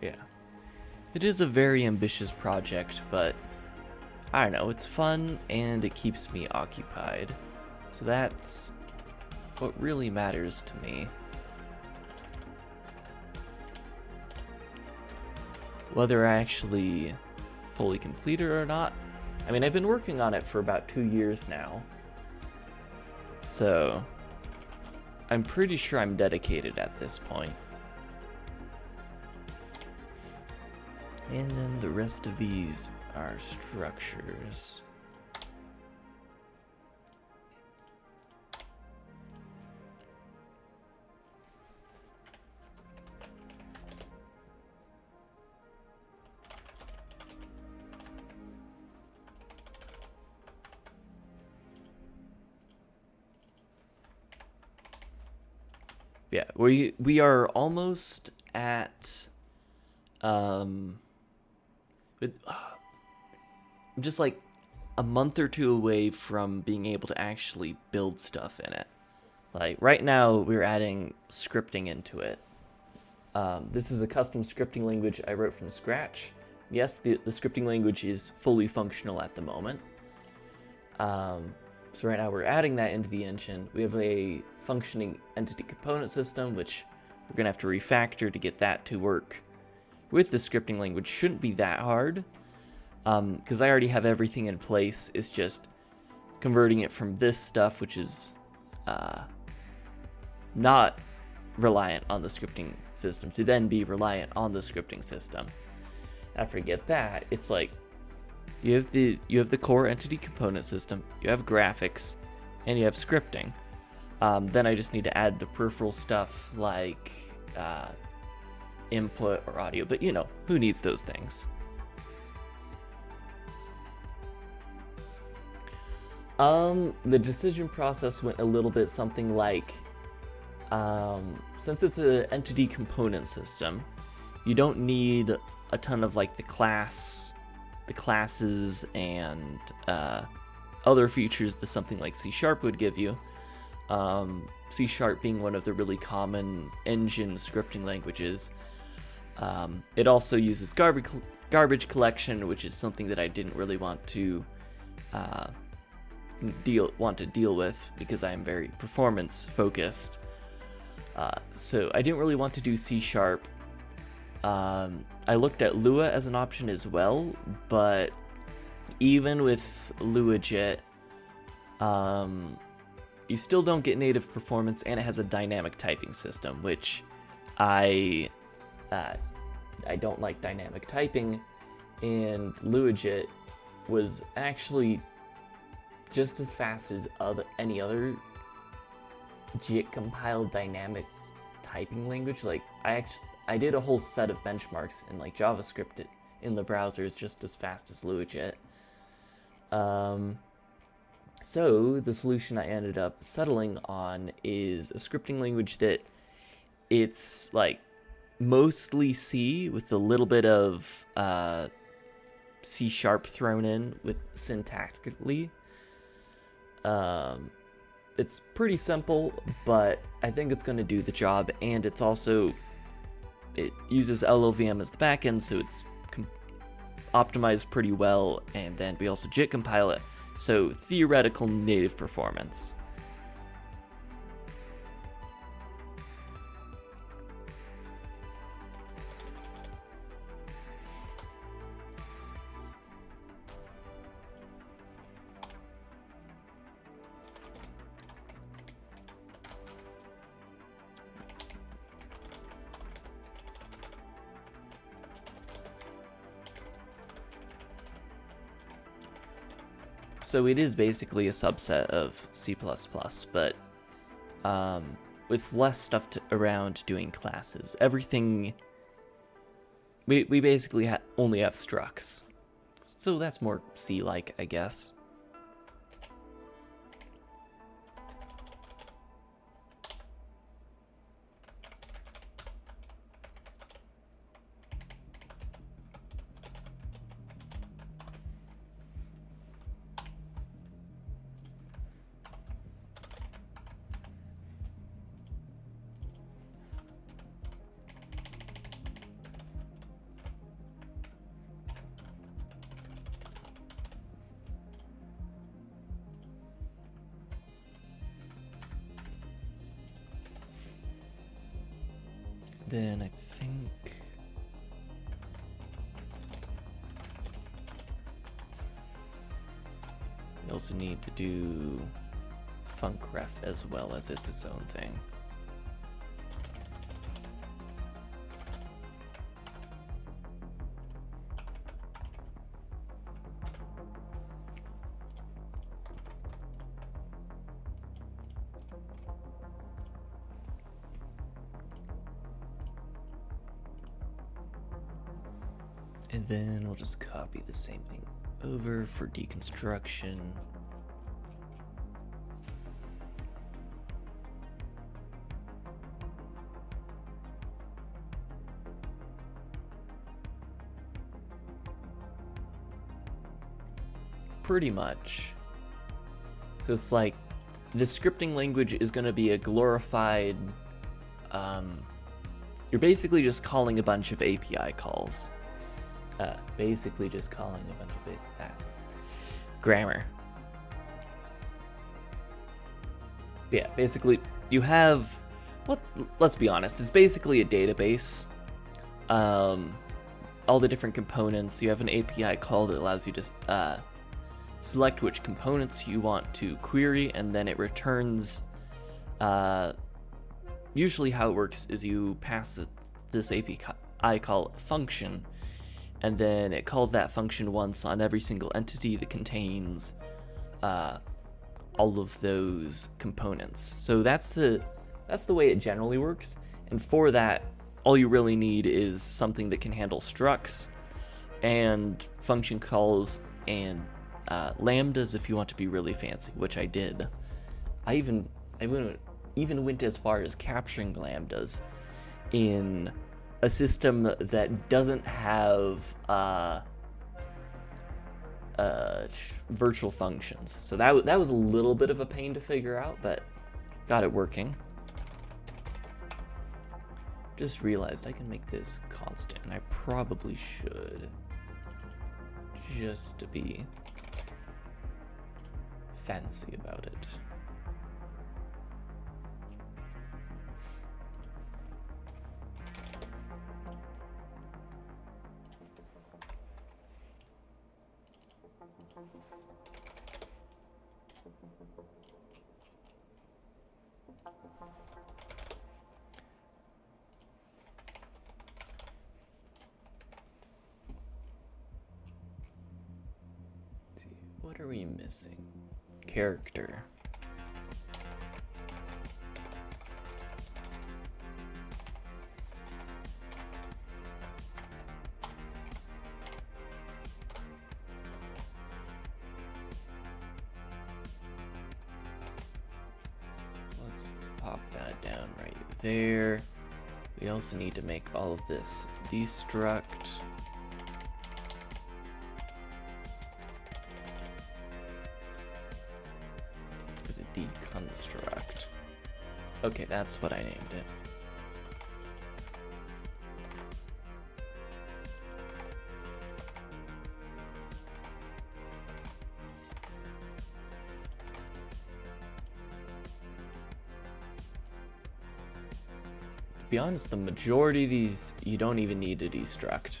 Yeah. It is a very ambitious project, but I don't know, it's fun and it keeps me occupied. So that's what really matters to me. Whether I actually fully complete it or not. I mean, I've been working on it for about 2 years now. So I'm pretty sure I'm dedicated at this point. And then the rest of these our structures. Yeah, we are almost at I'm just like a month or two away from being able to actually build stuff in it. Like right now we're adding scripting into it. This is a custom scripting language I wrote from scratch. Yes, the scripting language is fully functional at the moment. So right now we're adding that into the engine. We have a functioning entity component system, which we're going to have to refactor to get that to work with the scripting language. Shouldn't be that hard, because I already have everything in place. It's just converting it from this stuff, which is not reliant on the scripting system, to then be reliant on the scripting system. After I get that, it's like you have the core entity component system, you have graphics, and you have scripting. Then I just need to add the peripheral stuff like input or audio, but you know, who needs those things? The decision process went a little bit something like, since it's an entity component system, you don't need a ton of like the classes and other features that something like C# would give you. C# being one of the really common engine scripting languages. It also uses garbage collection, which is something that I didn't really want to deal with because I am very performance focused. So I didn't really want to do C#. I looked at Lua as an option as well, but even with LuaJIT, you still don't get native performance, and it has a dynamic typing system, which I don't like dynamic typing, and LuaJIT was actually just as fast as any other JIT compiled dynamic typing language. Like I did a whole set of benchmarks, and like JavaScript in the browser is just as fast as LuaJIT. So the solution I ended up settling on is a scripting language that it's like mostly C with a little bit of C# thrown in with syntactically. It's pretty simple, but I think it's going to do the job, and it uses LLVM as the backend, so it's optimized pretty well, and then we also JIT compile it, so theoretical native performance. So it is basically a subset of C++, but with less stuff around doing classes. Everything, we basically only have structs. So that's more C-like, I guess. Then I think we also need to do funcref as well, as it's its own thing. And then we'll just copy the same thing over for deconstruction. Pretty much. So it's like the scripting language is going to be a glorified, you're basically just calling a bunch of API calls. Basically just calling a bunch of basic grammar. Yeah, basically you have, well, let's be honest, it's basically a database. All the different components, you have an API call that allows you to select which components you want to query, and then it returns, usually how it works is you pass this API call function, and then it calls that function once on every single entity that contains all of those components. So that's the way it generally works, and for that, all you really need is something that can handle structs and function calls and lambdas if you want to be really fancy, which I did. I even went as far as capturing lambdas in a system that doesn't have virtual functions. So that was a little bit of a pain to figure out, but got it working. Just realized I can make this constant, and I probably should, just to be fancy about it. What are we missing? Character. Let's pop that down right there. We also need to make all of this destruct. A deconstruct. Okay, that's what I named it. To be honest, the majority of these you don't even need to destruct.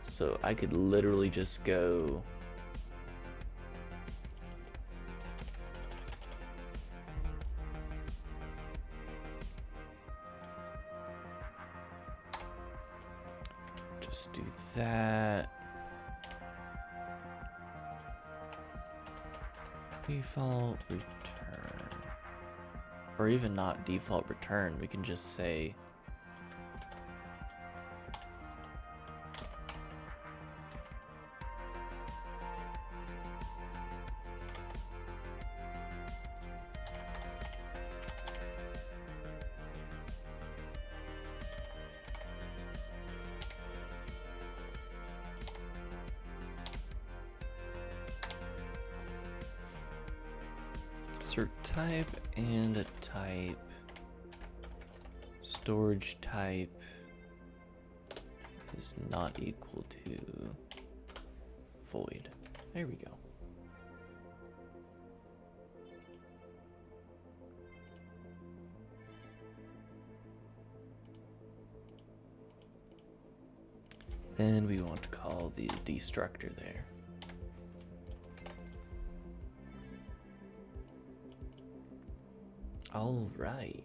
So I could literally just go do that. Default return. Or even not default return, we can just say insert type and a type, storage type is not equal to void. There we go. Then we want to call the destructor there. All right.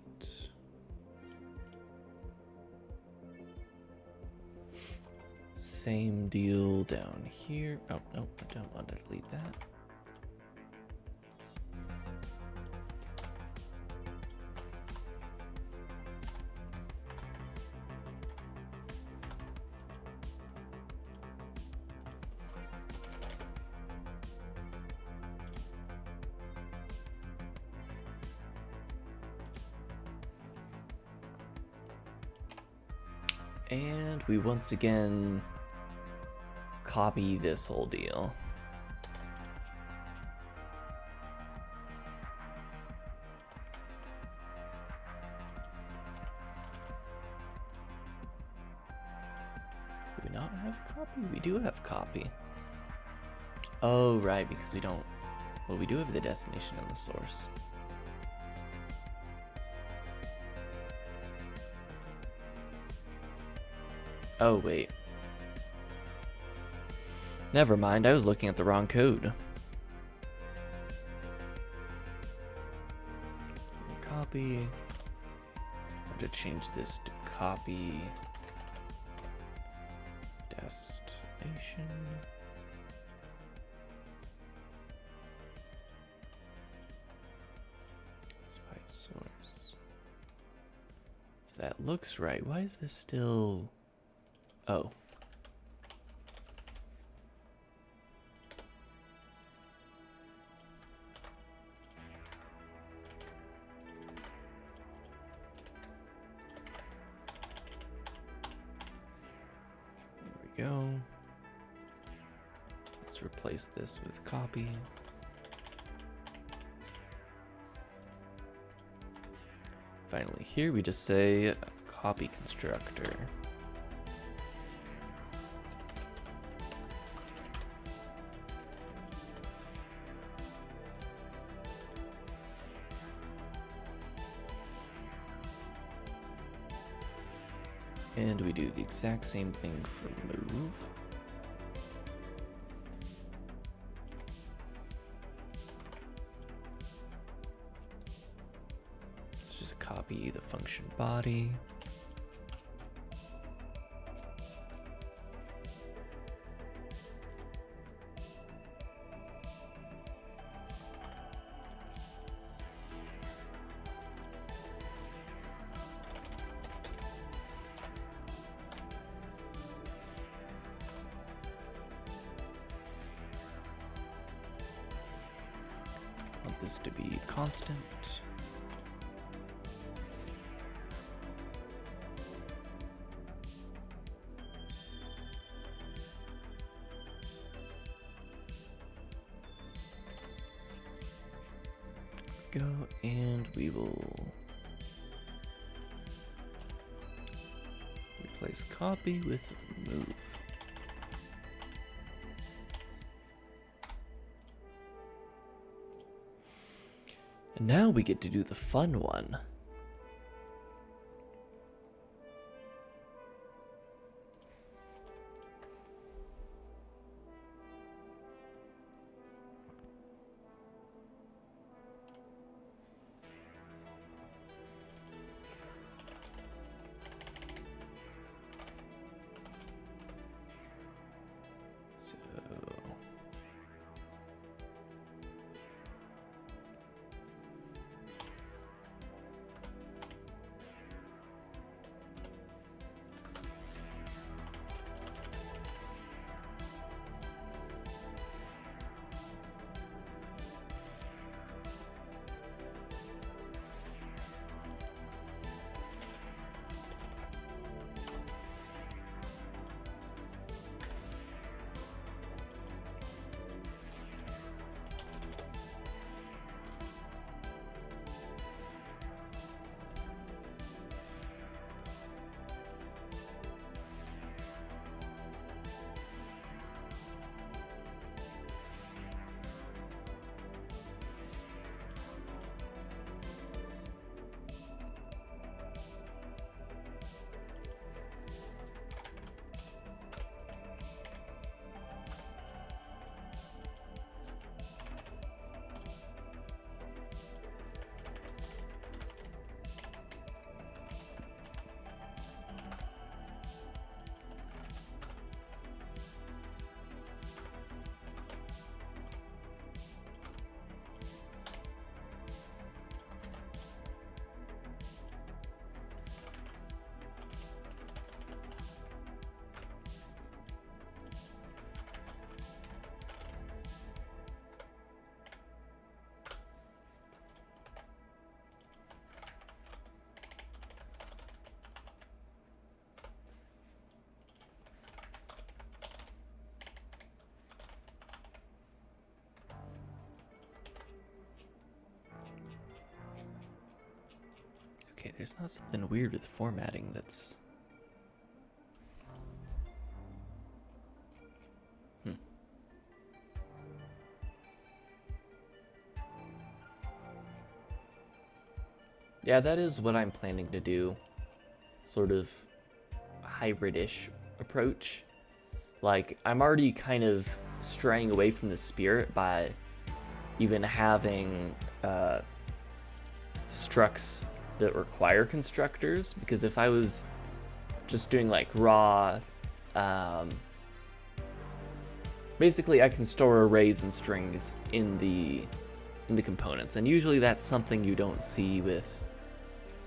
Same deal down here. Oh, no, I don't want to delete that. And we once again copy this whole deal. Do we not have copy? We do have copy. Oh, right, because we don't... Well, we do have the destination and the source. Oh, wait. Never mind, I was looking at the wrong code. Copy. I have to change this to copy destination. Spy source. If that looks right, why is this still... Oh. There we go. Let's replace this with copy. Finally, here we just say copy constructor. And we do the exact same thing for move. Let's just copy the function body. Want this to be constant. Go, and we will replace copy with move. And now we get to do the fun one. Okay, there's not something weird with formatting that's... Yeah, that is what I'm planning to do. Sort of hybrid-ish approach. Like, I'm already kind of straying away from the spirit by even having structs that require constructors, because if I was just doing like raw, basically I can store arrays and strings in the components, and usually that's something you don't see with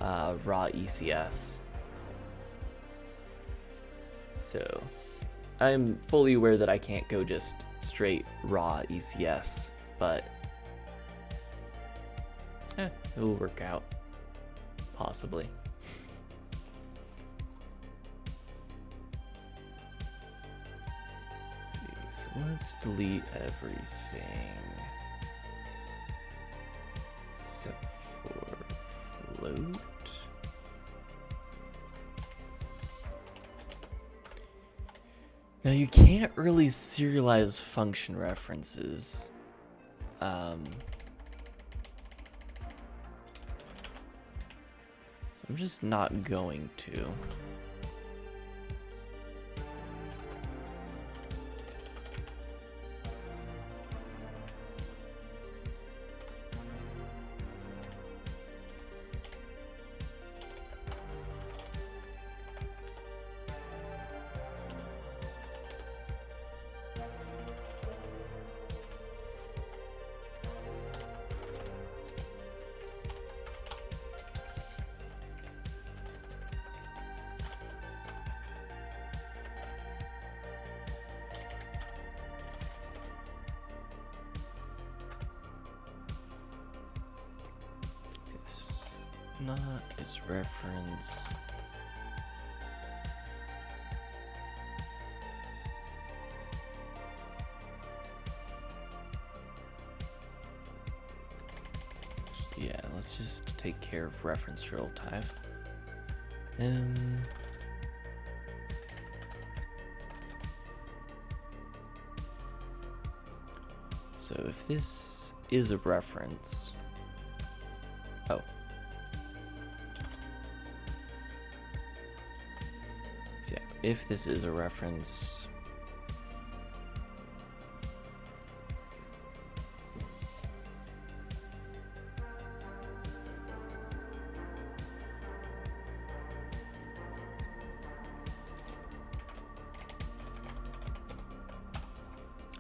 raw ECS. So I'm fully aware that I can't go just straight raw ECS, but it will work out, possibly. Let's see, so let's delete everything except for float. Now you can't really serialize function references. So I'm just not going to. Not as reference. Yeah, let's just take care of reference drill type. So if this is a reference, oh. So yeah, if this is a reference,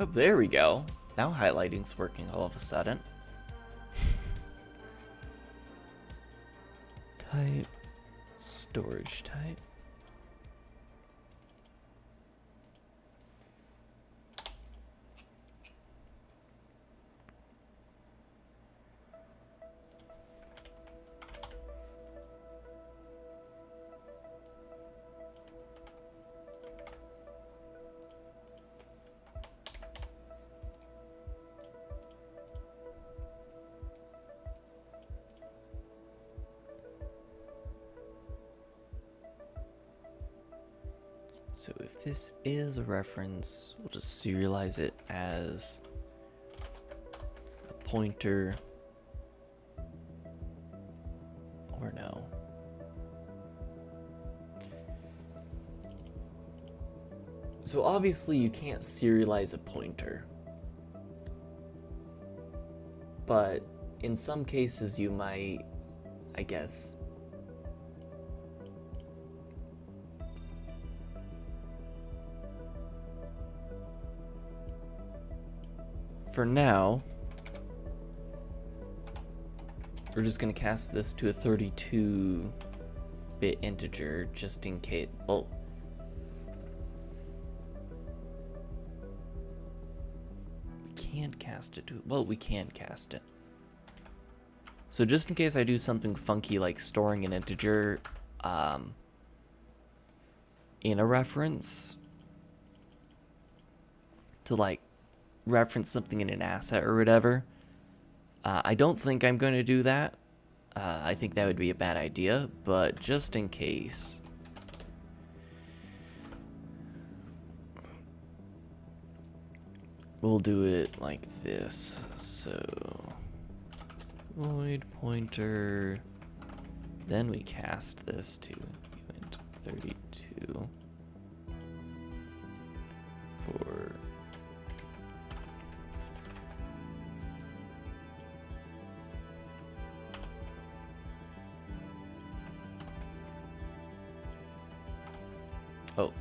oh, there we go. Now highlighting's working all of a sudden. Type, storage type. So if this is a reference, we'll just serialize it as a pointer, or no. So obviously you can't serialize a pointer, but in some cases you might, I guess. For now, we're just going to cast this to a 32-bit integer just in case. Well, we can't cast it to, well, we can cast it. So just in case I do something funky like storing an integer in a reference to like reference something in an asset or whatever. I don't think I'm going to do that, I think that would be a bad idea, but just in case. We'll do it like this. So, void pointer. Then we cast this to event 32 for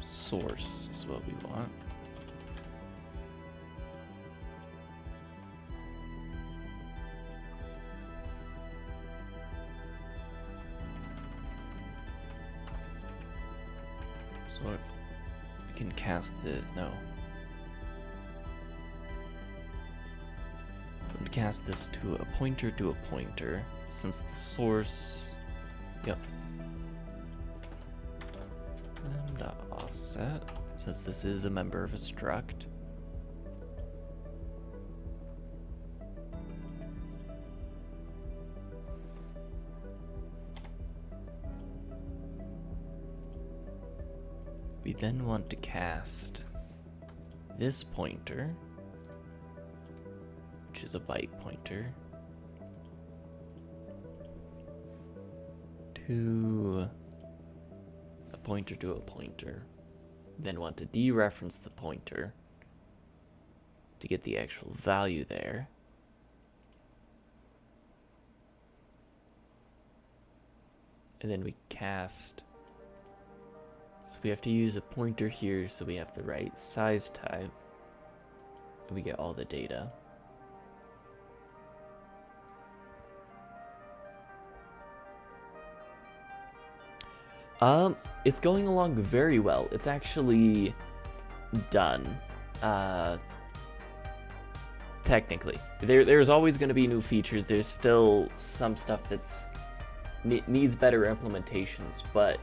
source is what we want. So we can cast the we can cast this to a pointer since the source. Yep. And offset, since this is a member of a struct. We then want to cast this pointer, which is a byte pointer, to a pointer. Then want to dereference the pointer to get the actual value there. And then we cast. So we have to use a pointer here so we have the right size type. And we get all the data. It's going along very well. It's actually done. Technically. There's always going to be new features. There's still some stuff that's needs better implementations, but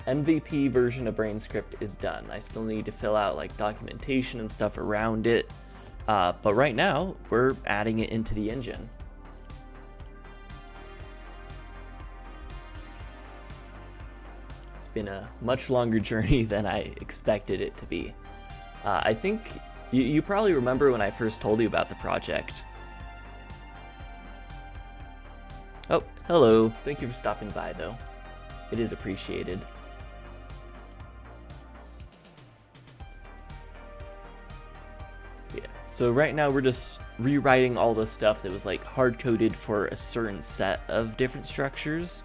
MVP version of BraneScript is done. I still need to fill out like documentation and stuff around it, but right now we're adding it into the engine. It's been a much longer journey than I expected it to be. I think you probably remember when I first told you about the project. Oh, hello. Thank you for stopping by though. It is appreciated. So right now we're just rewriting all the stuff that was like hard-coded for a certain set of different structures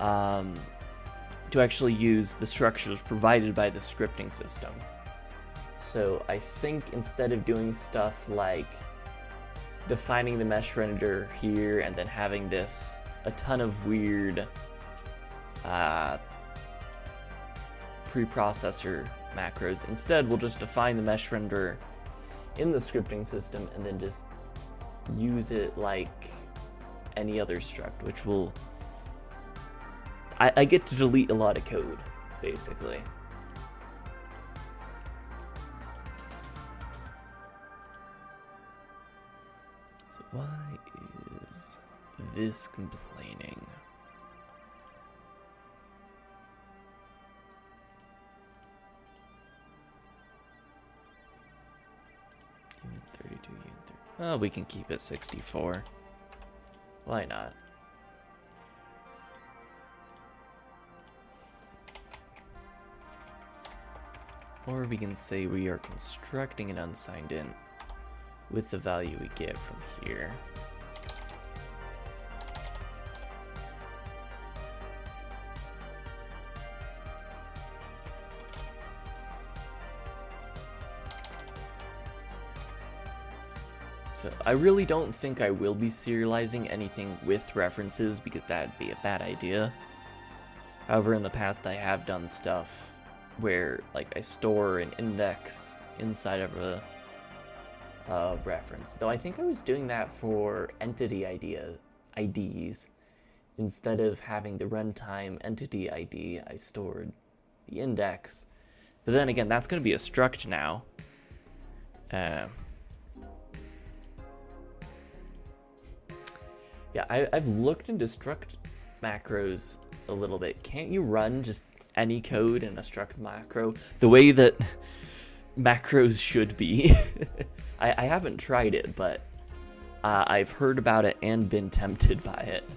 to actually use the structures provided by the scripting system. So I think instead of doing stuff like defining the mesh renderer here and then having a ton of weird preprocessor macros, instead we'll just define the mesh renderer in the scripting system and then just use it like any other struct, which will I get to delete a lot of code basically. So why is this complaining? Unit 32, unit 30. Oh, we can keep it 64. Why not? Or we can say we are constructing an unsigned int with the value we get from here. So I really don't think I will be serializing anything with references because that'd be a bad idea. However, in the past I have done stuff where like I store an index inside of a reference. Though I think I was doing that for entity IDs. Instead of having the runtime entity ID, I stored the index. But then again, that's going to be a struct now. Yeah, I've looked into struct macros a little bit. Can't you run just any code in a struct macro the way that macros should be? I haven't tried it, but I've heard about it and been tempted by it.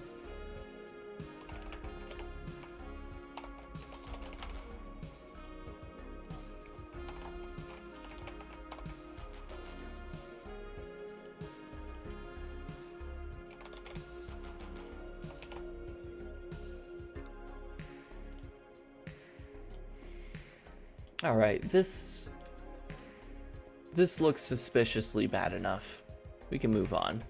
All right, this looks suspiciously bad enough. We can move on.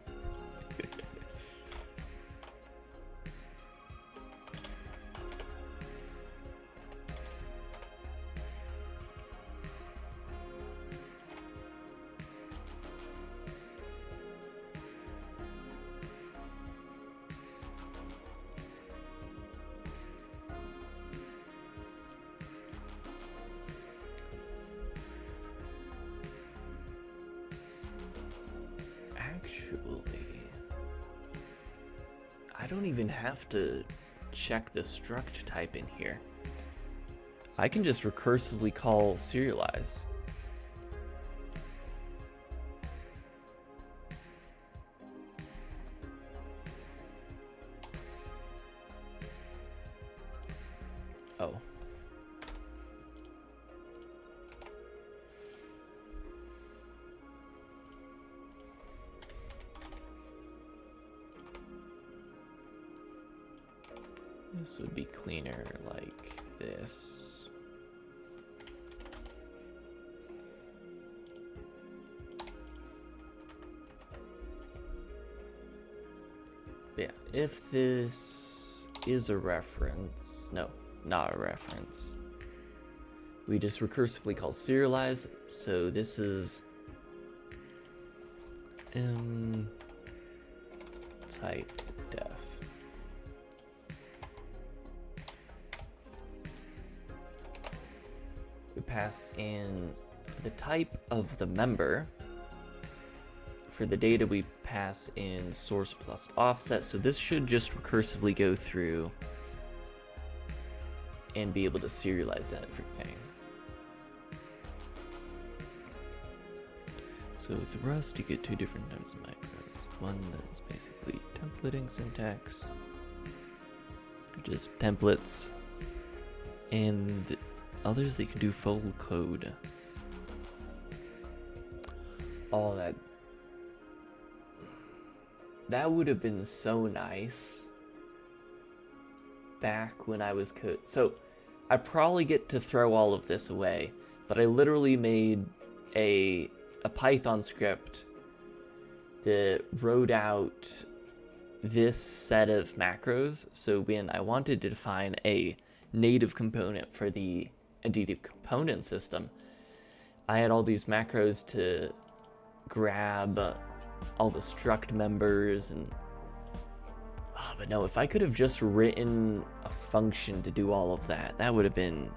Actually, I don't even have to check the struct type in here. I can just recursively call serialize. Oh. This would be cleaner like this. Yeah, if this is a reference, no, not a reference. We just recursively call serialize, so this is type def. We pass in the type of the member. For the data, we pass in source plus offset, so this should just recursively go through and be able to serialize everything. So with Rust, you get two different types of macros. One that's basically templating syntax, just templates, and others that can do full code. Oh, that would have been so nice back when I was code. So I probably get to throw all of this away, but I literally made a Python script that wrote out this set of macros. So when I wanted to define a native component for the native component system, I had all these macros to grab all the struct members and but no, if I could have just written a function to do all of that, that would have been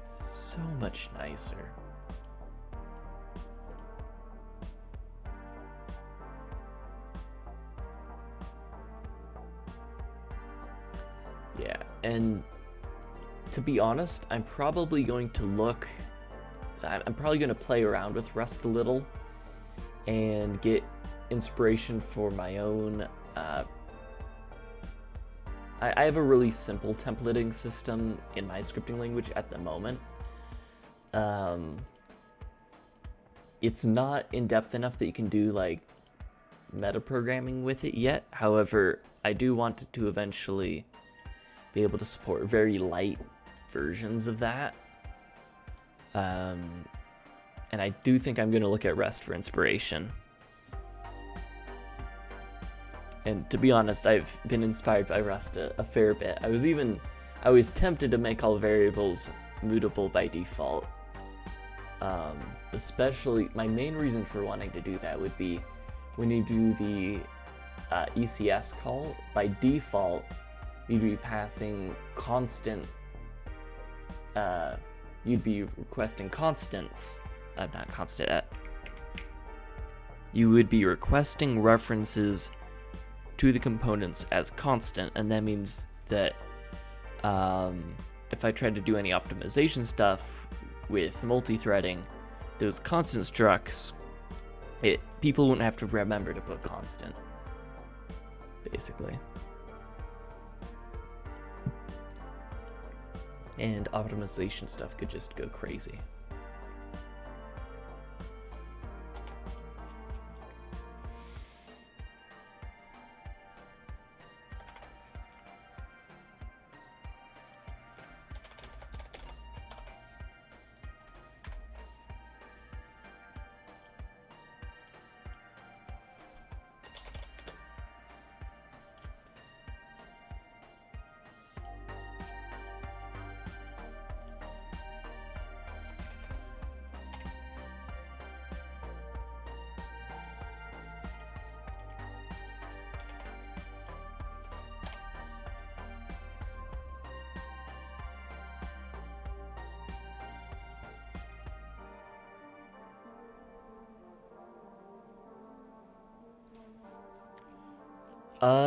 so much nicer. Yeah, and to be honest, I'm probably going to play around with Rust a little and get inspiration for my own. I have a really simple templating system in my scripting language at the moment. It's not in depth enough that you can do like metaprogramming with it yet. However, I do want it to eventually be able to support very light versions of that. And I do think I'm going to look at Rust for inspiration. And to be honest, I've been inspired by Rust a fair bit. I was tempted to make all variables mutable by default. Especially, my main reason for wanting to do that would be when you do the ECS call, by default, you'd be passing constant, you'd be requesting constants, not constant, you would be requesting references to the components as constant, and that means that if I try to do any optimization stuff with multi-threading, those constant structs, people wouldn't have to remember to put constant, basically. And optimization stuff could just go crazy.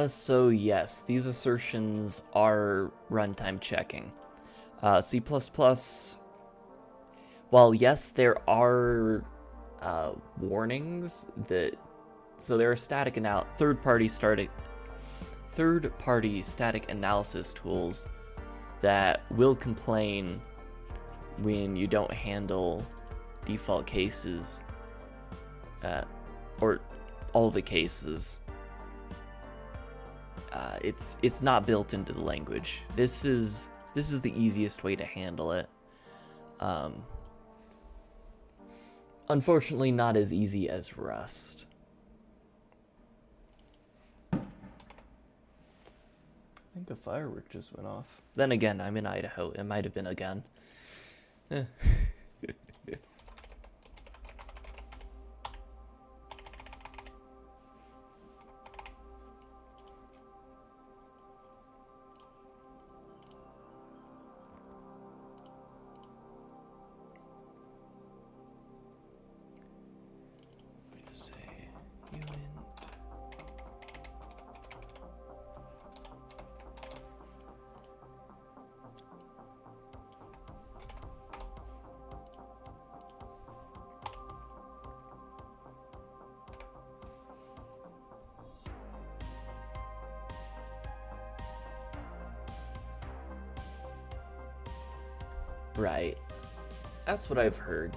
So yes, these assertions are runtime checking. C++, while yes, there are warnings that, so there are third-party static analysis tools that will complain when you don't handle default cases, or all the cases. It's not built into the language. This is the easiest way to handle it. Unfortunately, not as easy as Rust. I think a firework just went off. Then again, I'm in Idaho. It might have been a gun. Right. That's what I've heard.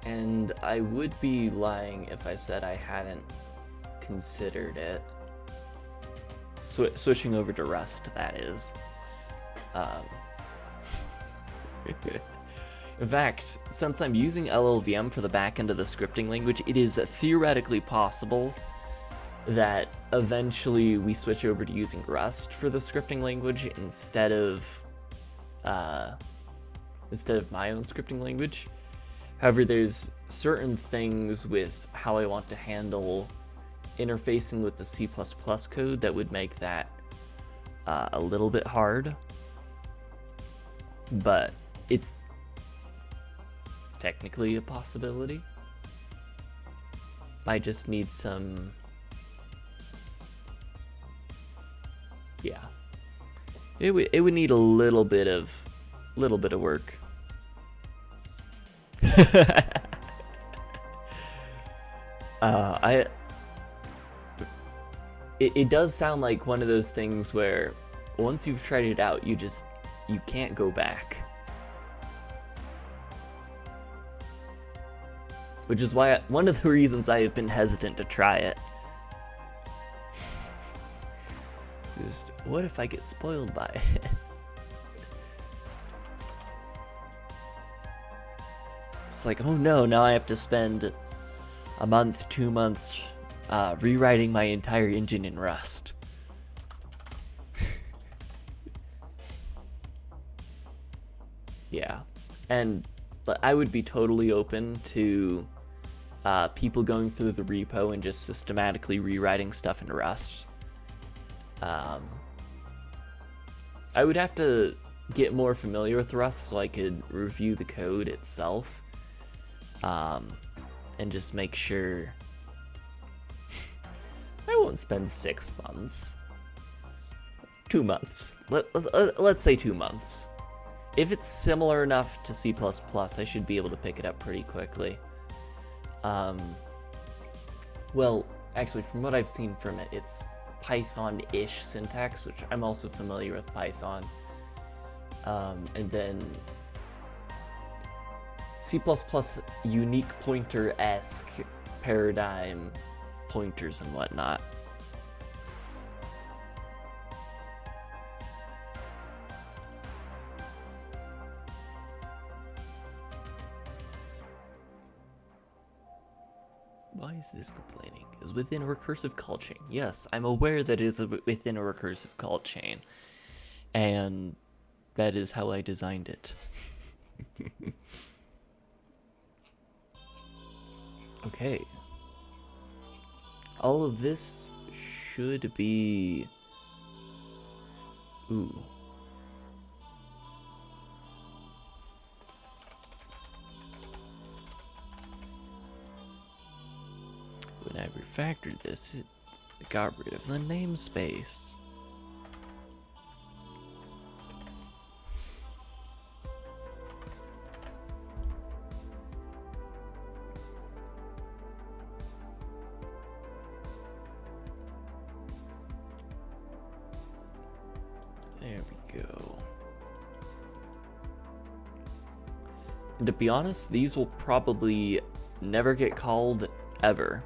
And I would be lying if I said I hadn't considered it. Switching over to Rust, that is. In fact, since I'm using LLVM for the back end of the scripting language, it is theoretically possible that eventually we switch over to using Rust for the scripting language instead of my own scripting language. However, there's certain things with how I want to handle interfacing with the C++ code that would make that a little bit hard. But it's technically a possibility. I just need some... yeah. It would need a little bit of work. It does sound like one of those things where once you've tried it out, you can't go back. Which is why one of the reasons I have been hesitant to try it. Just, what if I get spoiled by it? It's like, oh no, now I have to spend a month, 2 months rewriting my entire engine in Rust. Yeah, but I would be totally open to people going through the repo and just systematically rewriting stuff in Rust. I would have to get more familiar with Rust so I could review the code itself. And just make sure I won't spend 6 months. 2 months. Let's say 2 months. If it's similar enough to C++, I should be able to pick it up pretty quickly. Well, actually, from what I've seen from it, it's Python-ish syntax, which I'm also familiar with Python. And then C++ unique pointer-esque paradigm pointers and whatnot. Why is this complaining? Is within a recursive call chain. Yes, I'm aware that it is within a recursive call chain. And that is how I designed it. Okay. All of this should be... Ooh. When I refactored this, it got rid of the namespace. There we go. And to be honest, these will probably never get called ever,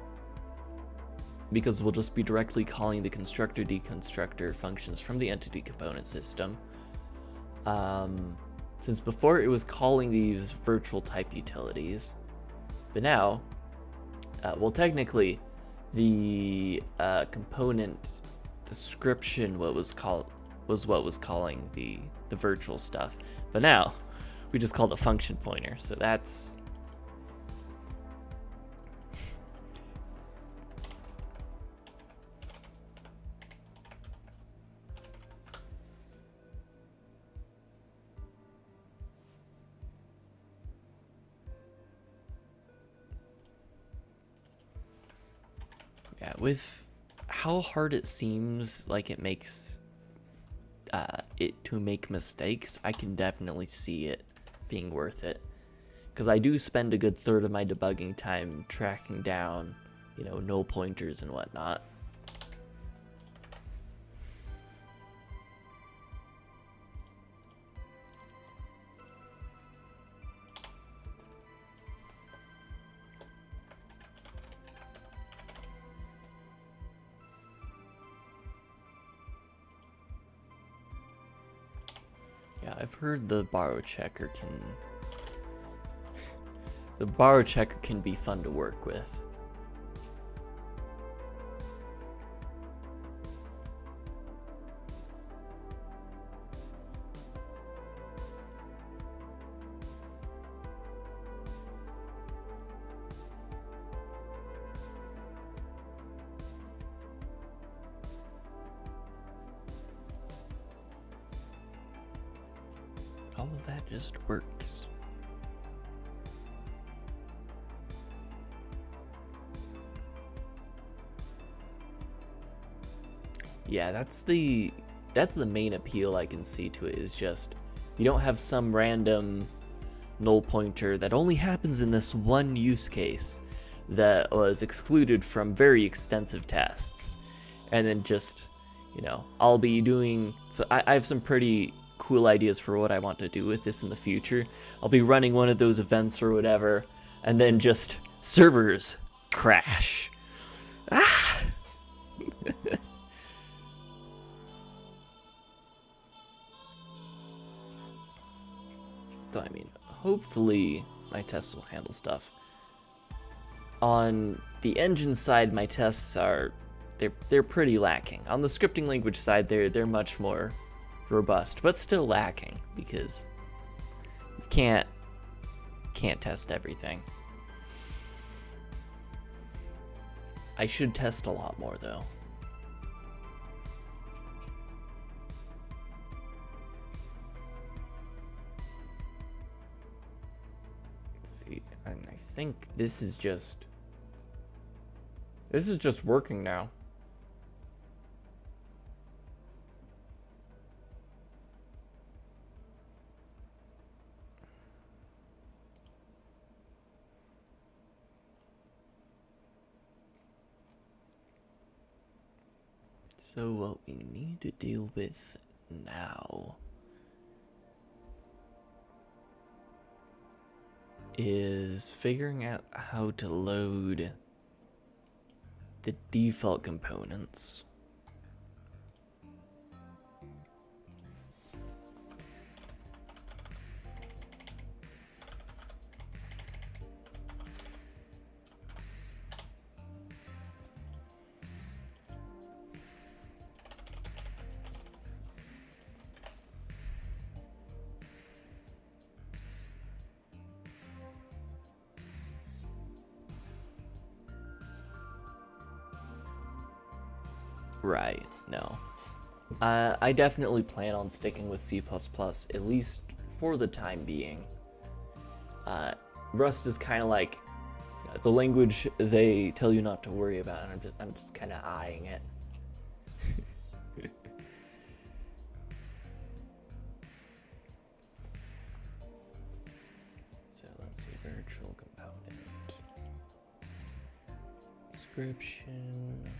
because we'll just be directly calling the constructor-deconstructor functions from the entity component system. Since before it was calling these virtual type utilities, but now, well, technically, the component description was what was calling the virtual stuff, but now we just call it a function pointer. So that's with how hard it seems like it makes it to make mistakes, I can definitely see it being worth it, because I do spend a good third of my debugging time tracking down, you know, null pointers and whatnot. Yeah, I've heard the borrow checker can be fun to work with. All of that just works. Yeah, that's the main appeal I can see to it, is just you don't have some random null pointer that only happens in this one use case that was excluded from very extensive tests, and then just, you know, I'll be doing, so I have some pretty cool ideas for what I want to do with this in the future. I'll be running one of those events or whatever, and then just servers crash. Ah! Though, I mean, hopefully my tests will handle stuff. On the engine side, my tests are, they're pretty lacking. On the scripting language side, they're much more robust, but still lacking, because you can't test everything. I should test a lot more, though. Let's see, and I think this is just working now. So what we need to deal with now is figuring out how to load the default components. Right, no. I definitely plan on sticking with C++, at least for the time being. Rust is kind of like the language they tell you not to worry about, and I'm just kind of eyeing it. So let's see, virtual component. Description.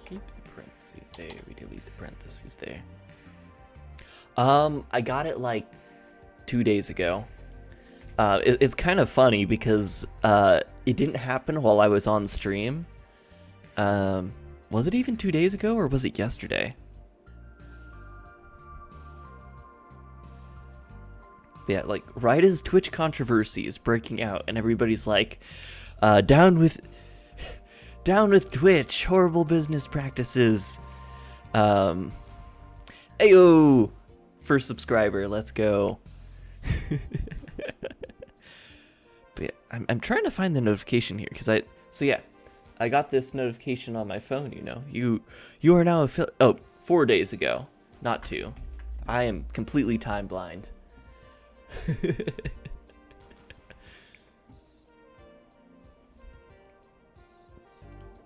Keep the parentheses there. We delete the parentheses there. I got it like 2 days ago. It's kind of funny because it didn't happen while I was on stream. Was it even 2 days ago or was it yesterday? Yeah, like right as Twitch controversy is breaking out and everybody's like, down with Twitch, horrible business practices. Ayo, first subscriber, let's go. But yeah, I'm trying to find the notification here because I got this notification on my phone. You are now 4 days ago, not 2. I am completely time blind.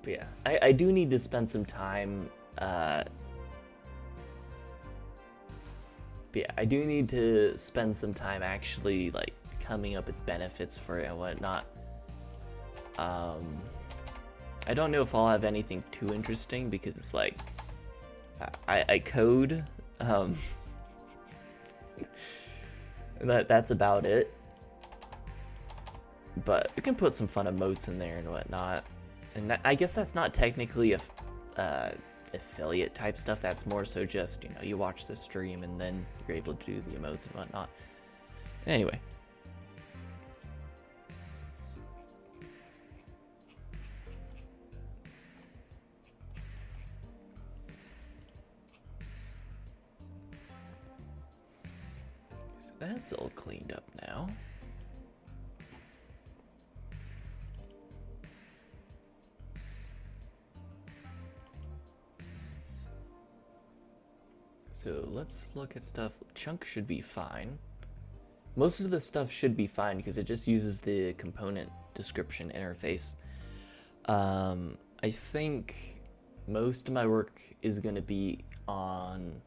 But yeah, I do need to spend some time. But yeah, I do need to spend some time actually like coming up with benefits for it and whatnot. I don't know if I'll have anything too interesting because it's like I code. That's about it. But we can put some fun emotes in there and whatnot. And I guess that's not technically affiliate type stuff. That's more so just, you watch the stream and then you're able to do the emotes and whatnot. Anyway. So that's all cleaned up now. So let's look at stuff. Chunk should be fine. Most of the stuff should be fine because it just uses the component description interface. I think most of my work is going to be on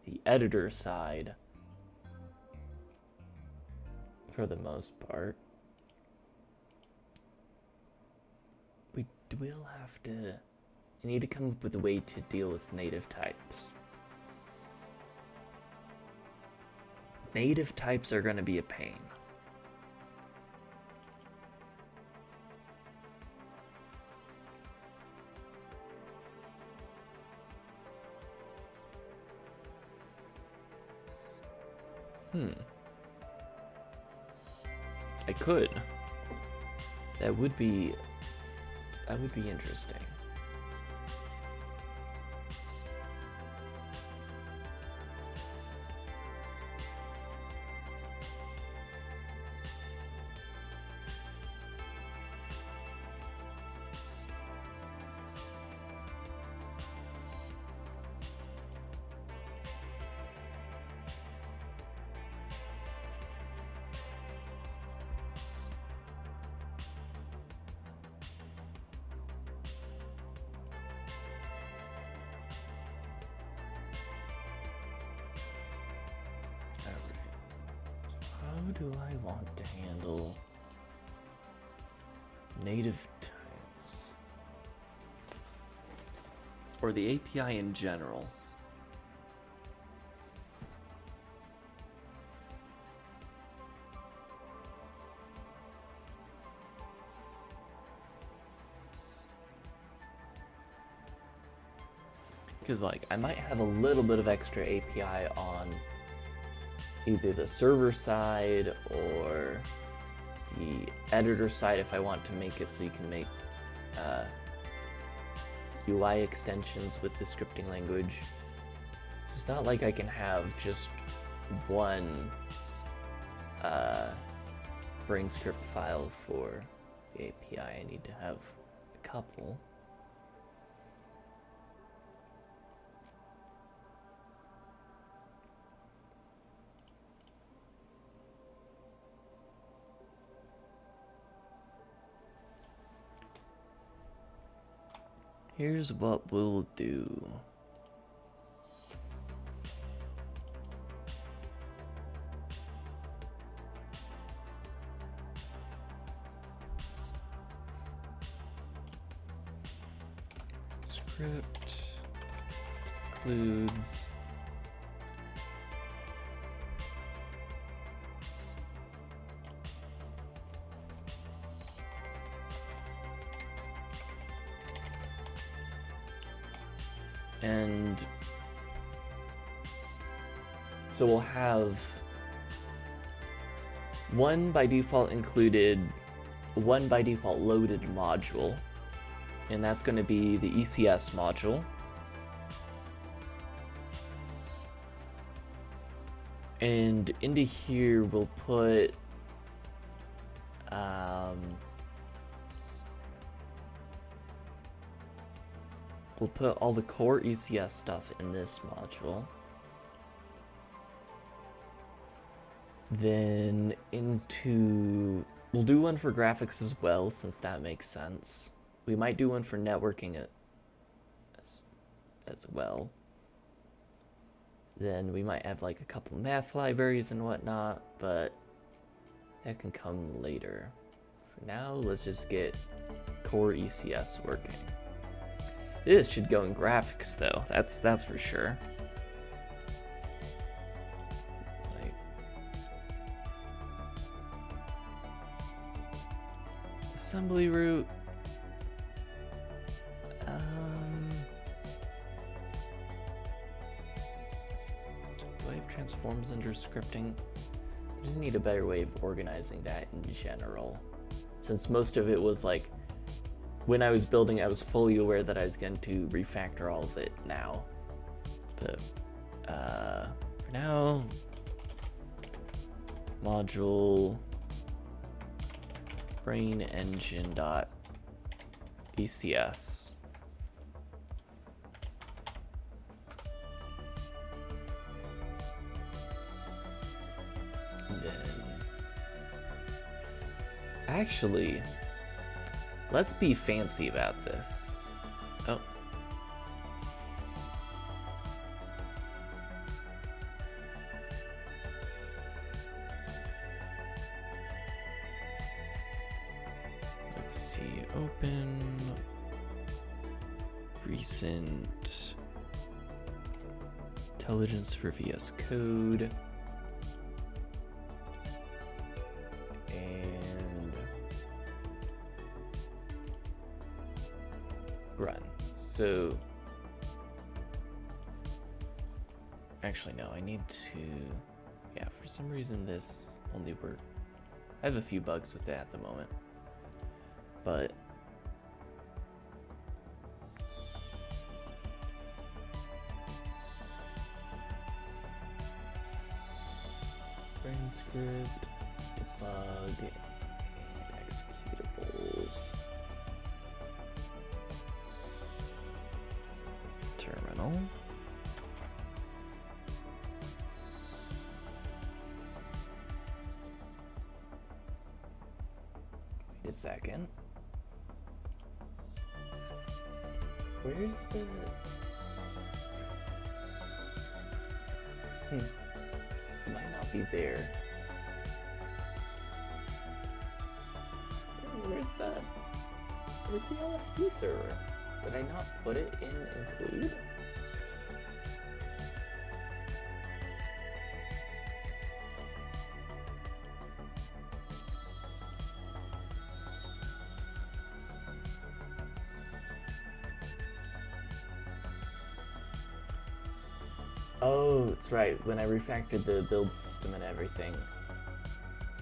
the editor side for the most part. We will have to... I need to come up with a way to deal with native types. Native types are going to be a pain. I could. That would be interesting. how do I want to handle native types? Or the API in general? Because like I might have a little bit of extra API on either the server side or the editor side if I want to make it so you can make UI extensions with the scripting language. So it's not like I can have just one brain script file for the API. I need to have a couple. Here's what we'll do. Script includes and so we'll have one by default included, one by default loaded module, and that's going to be the ECS module. And into here we'll put all the core ECS stuff in this module. Then we'll do one for graphics as well, since that makes sense. We might do one for networking as well. Then we might have like a couple math libraries and whatnot, but that can come later. For now, let's just get core ECS working. This should go in graphics though, that's for sure. Like, assembly root. Do I have transforms under scripting? I just need a better way of organizing that in general. Since most of it was like, when I was building, I was fully aware that I was going to refactor all of it now. But for now, module BraneEngine.ecs. And then, actually, let's be fancy about this. Oh. Let's see, open recent intelligence for VS Code. Run. So, actually no, I need to, yeah, for some reason this only worked. I have a few bugs with that at the moment, but brain script, debug, and executables. Terminal. Wait a second. Where's the... It might not be there. Where's the LSP server? Did I not put it in include? Oh, that's right. When I refactored the build system and everything,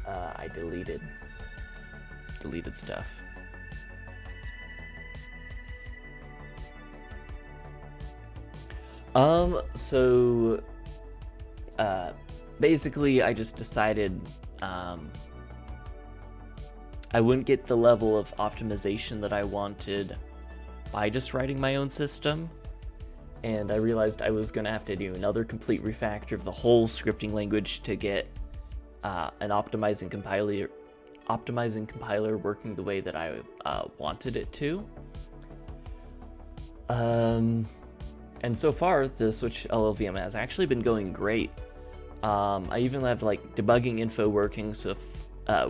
I deleted stuff. So basically I just decided I wouldn't get the level of optimization that I wanted by just writing my own system, and I realized I was gonna have to do another complete refactor of the whole scripting language to get an optimizing compiler working the way that I wanted it to. And so far, the Switch LLVM has actually been going great. I even have like debugging info working, so if,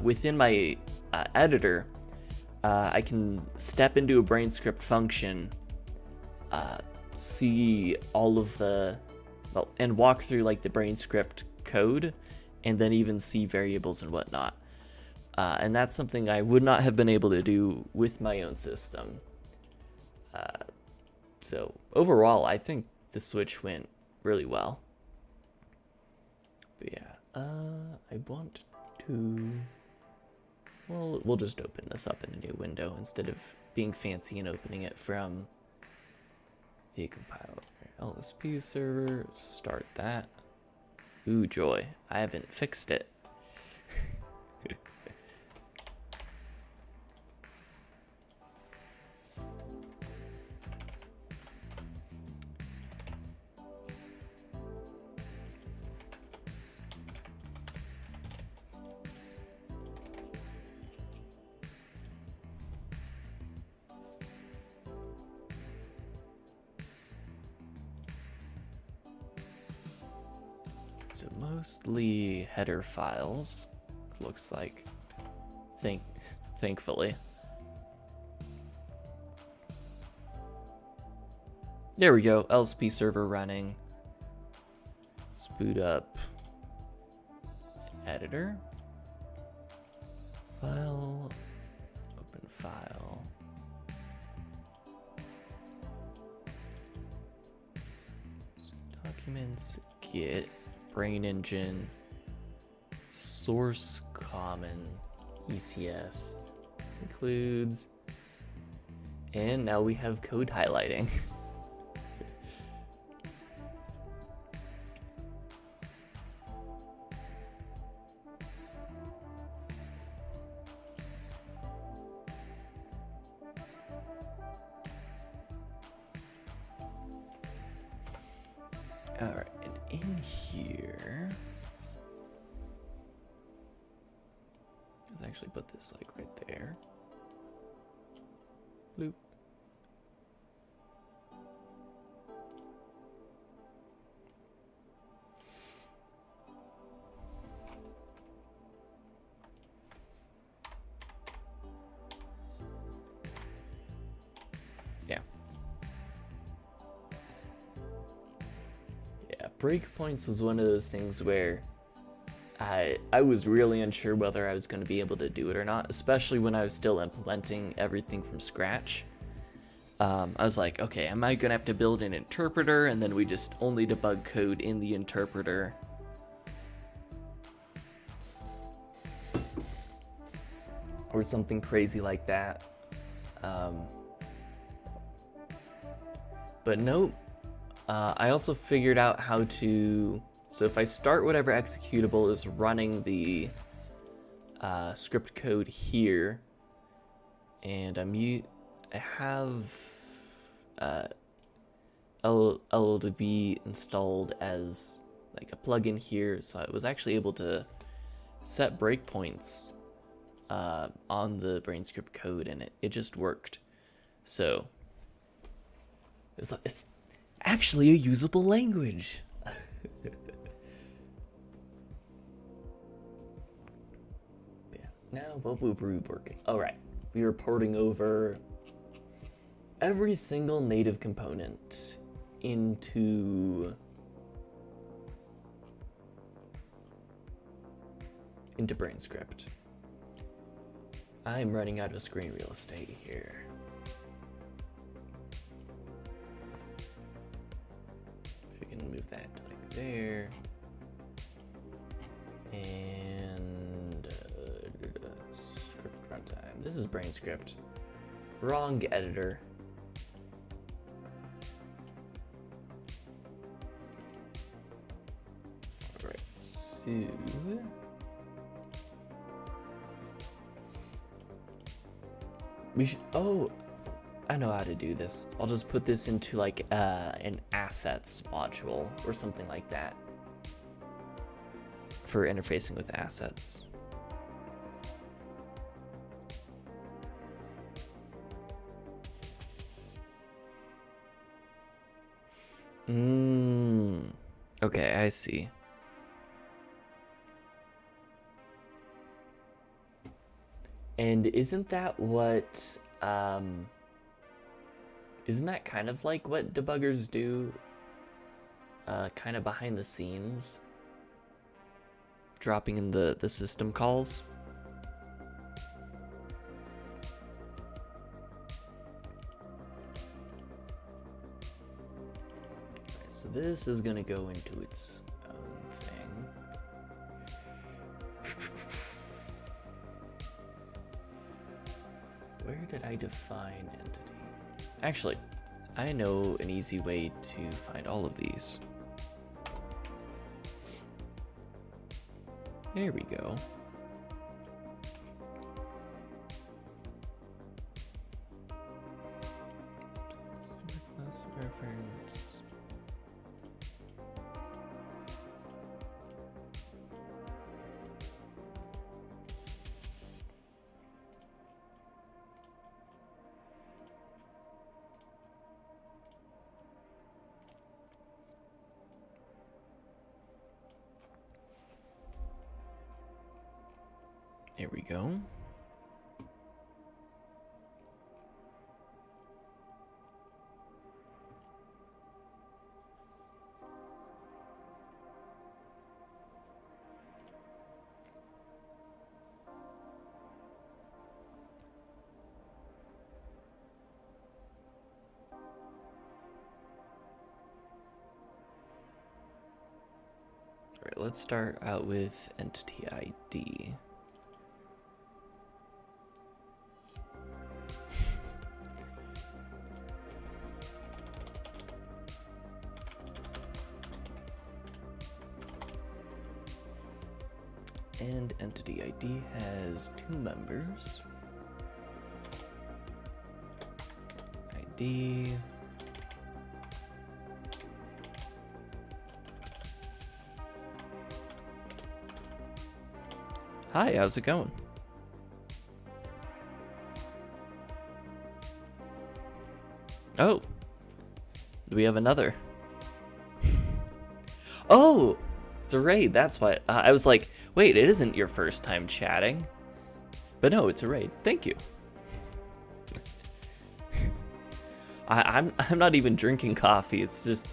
within my editor, I can step into a BraneScript function, see all of the, well, and walk through like the BraneScript code, and then even see variables and whatnot. And that's something I would not have been able to do with my own system. So overall, I think the Switch went really well. But yeah, I want to, well, we'll just open this up in a new window instead of being fancy and opening it from the compiler. LSP server, start that. Ooh, joy, I haven't fixed it. So mostly header files, looks like, thankfully. There we go, LSP server running. Let's boot up editor. File, open file. Documents, git. BraneEngine, source common, ECS includes, and now we have code highlighting. All right, and in here, let's actually put this like right there. Bloop. Yeah. Yeah, breakpoints was one of those things where I was really unsure whether I was going to be able to do it or not, especially when I was still implementing everything from scratch. I was like, okay, am I going to have to build an interpreter and then we just only debug code in the interpreter? Or something crazy like that. But nope. I also figured out how to, so if I start whatever executable is running the script code here, and I have LLDB installed as like a plugin here, so I was actually able to set breakpoints on the BraneScript code, and it just worked. So it's actually a usable language. Yeah. Now what will we be working? All right. we are porting over every single native component into BraneScript. I'm running out of screen real estate here. We can move that to like there. And script runtime. This is BraneScript. Wrong editor. Alright, so we should, oh, I know how to do this. I'll just put this into like an assets module or something like that for interfacing with assets. Okay, I see. And isn't that what, isn't that kind of like what debuggers do, kind of behind the scenes? Dropping in the system calls? Alright, so this is gonna go into its own thing. Where did I define entity? Actually, I know an easy way to find all of these. There we go. Reference. There we go. All right, let's start out with entity ID. And entity ID has 2 members. ID. Hi, how's it going? Oh, do we have another? Oh, it's a raid. That's what I was like. Wait, it isn't your first time chatting. But no, it's a raid. Thank you. I'm not even drinking coffee. It's just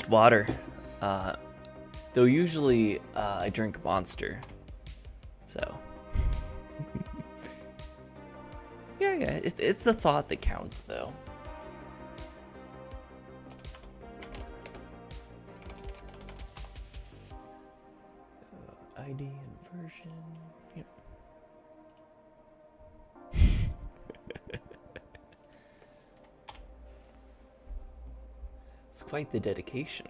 water. Though usually I drink Monster. So yeah, it's the thought that counts, though. ID and version. Yep. It's quite the dedication.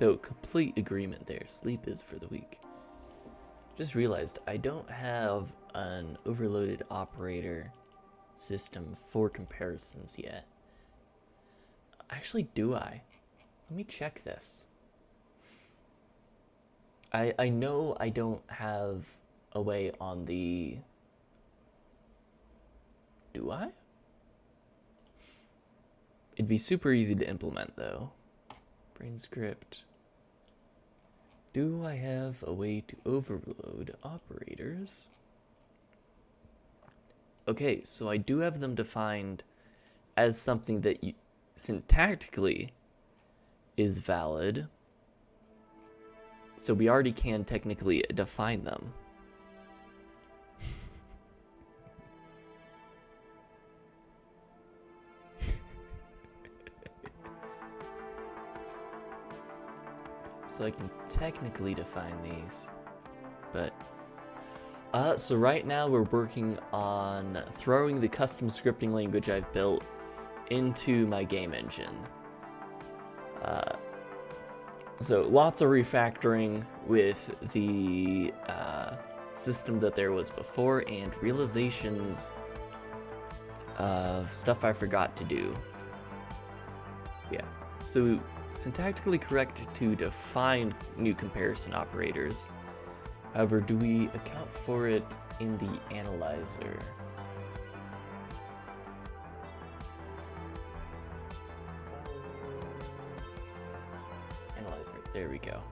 Though complete agreement there. Sleep is for the weak. Just realized I don't have an overloaded operator system for comparisons yet. Actually, do I? Let me check this. I know I don't have a way on the... Do I? It'd be super easy to implement, though. BraneScript. Do I have a way to overload operators? Okay, so I do have them defined as something that syntactically is valid. So we already can technically define them. So I can technically define these, but so right now we're working on throwing the custom scripting language I've built into my game engine. So lots of refactoring with the system that there was before, and realizations of stuff I forgot to do. Yeah, so syntactically correct to define new comparison operators. However, do we account for it in the analyzer? Analyzer, there we go.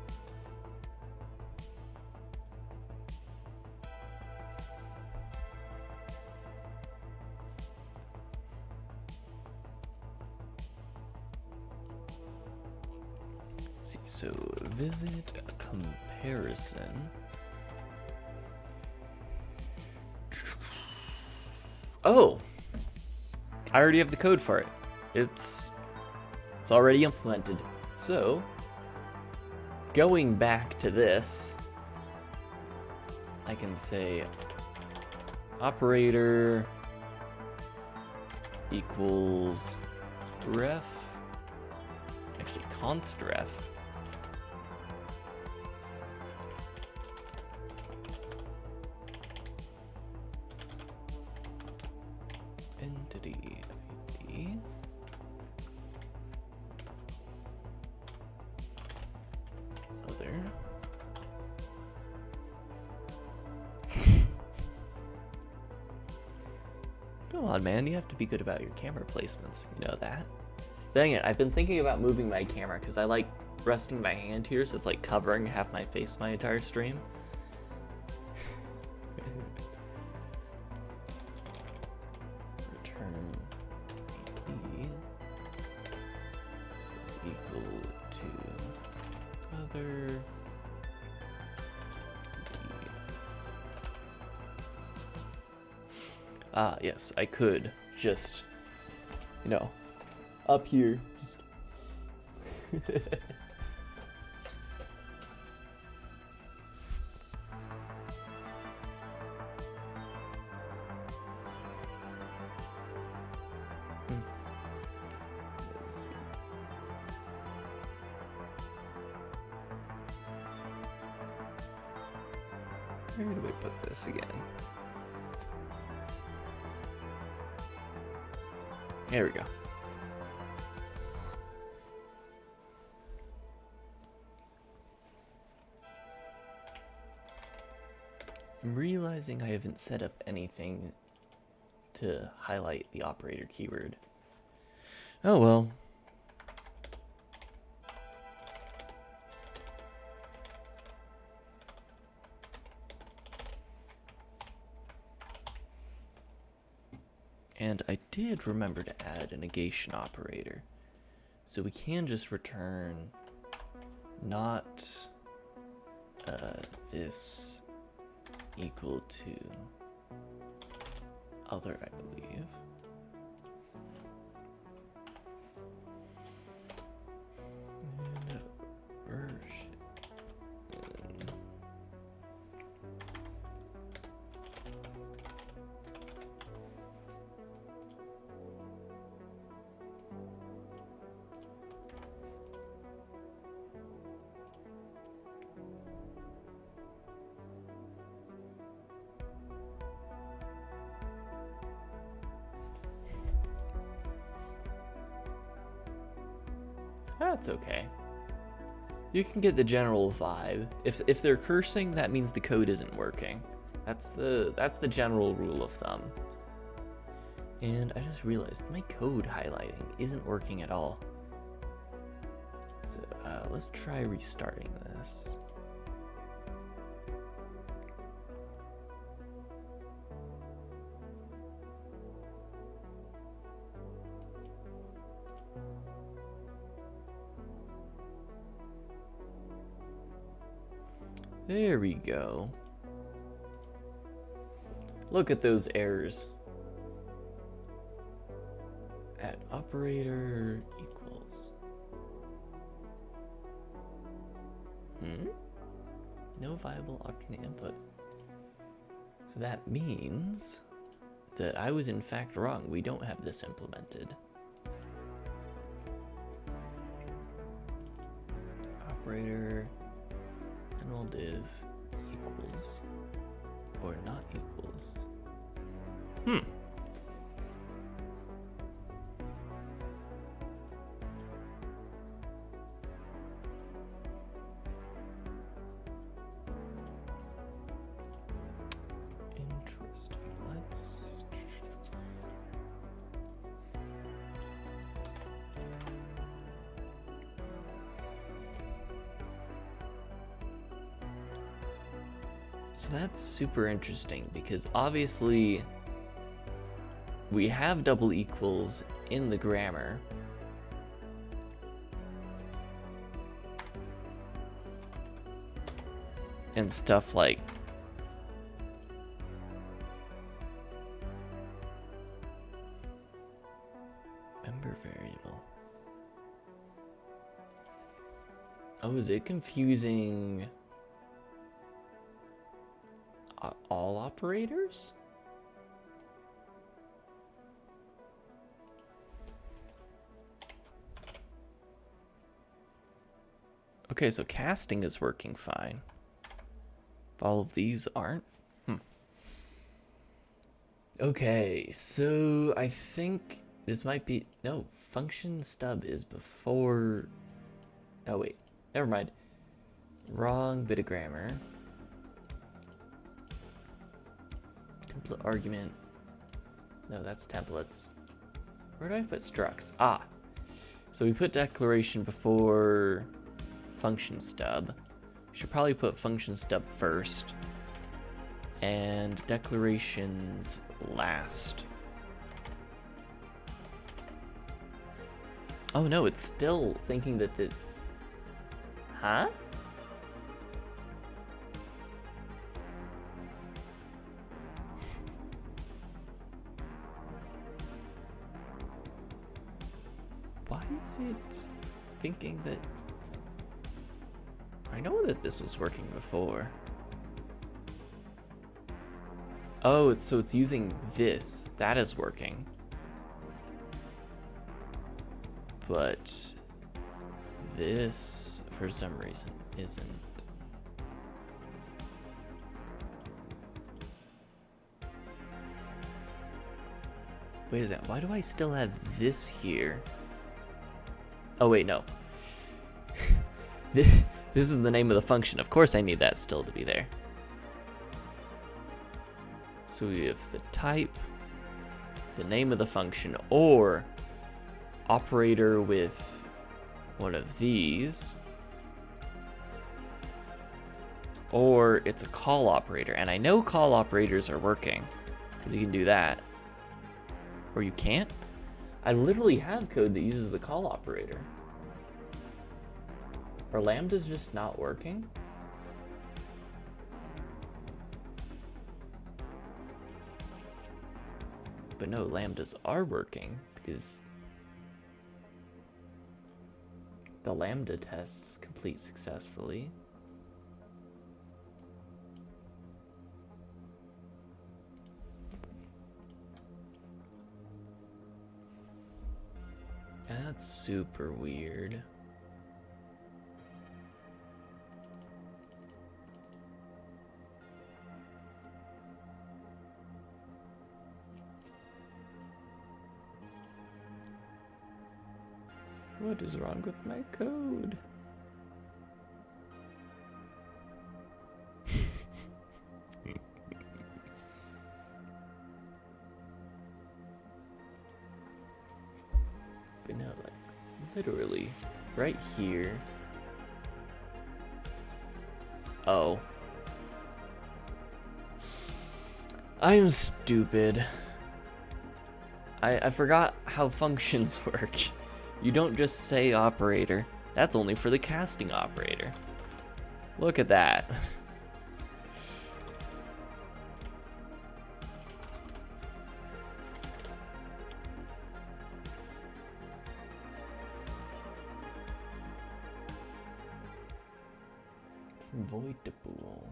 Let's see, so visit comparison. Oh, I already have the code for it. It's already implemented. So, going back to this, I can say operator equals ref, actually const ref. Entity ID. Other. Come on, man, you have to be good about your camera placements. You know that. Dang it, I've been thinking about moving my camera because I like resting my hand here, so it's like covering half my face my entire stream. Return ID is equal to other. Ah, yes, I could just, you know, up here, just. Let's see. Where do we put this again? There we go. I'm realizing I haven't set up anything to highlight the operator keyword. Oh well. And I did remember to add a negation operator. So we can just return not this equal to other, I believe. And version. That's okay. You can get the general vibe. If they're cursing, that means the code isn't working. That's the general rule of thumb. And I just realized my code highlighting isn't working at all. So let's try restarting this. There we go. Look at those errors. Add operator equals. No viable alternate input. So that means that I was in fact wrong. We don't have this implemented. Operator general div equals or not equals. Interesting. Let's So that's super interesting because obviously we have double equals in the grammar. And stuff like member variable. Oh, is it confusing all operators? Okay, so casting is working fine. But all of these aren't. Okay, so I think this might be... No, function stub is before... Oh, wait. Never mind. Wrong bit of grammar. Template argument. No, that's templates. Where do I put structs? Ah. So we put declaration before function stub. We should probably put function stub first. And declarations last. Oh no, it's still thinking that the... Huh? Why is it thinking that... I know that this was working before. Oh, so it's using this. That is working. But this, for some reason, isn't. Wait a second, why do I still have this here? Oh wait, no. This is the name of the function. Of course I need that still to be there. So we have the type, the name of the function, or operator with one of these, or it's a call operator. And I know call operators are working because you can do that, or you can't. I literally have code that uses the call operator. Are lambdas just not working? But no, lambdas are working because the lambda tests complete successfully. That's super weird. What is wrong with my code? But no, like, literally, right here. Oh. I'm stupid. I forgot how functions work. You don't just say operator. That's only for the casting operator. Look at that. Voidable.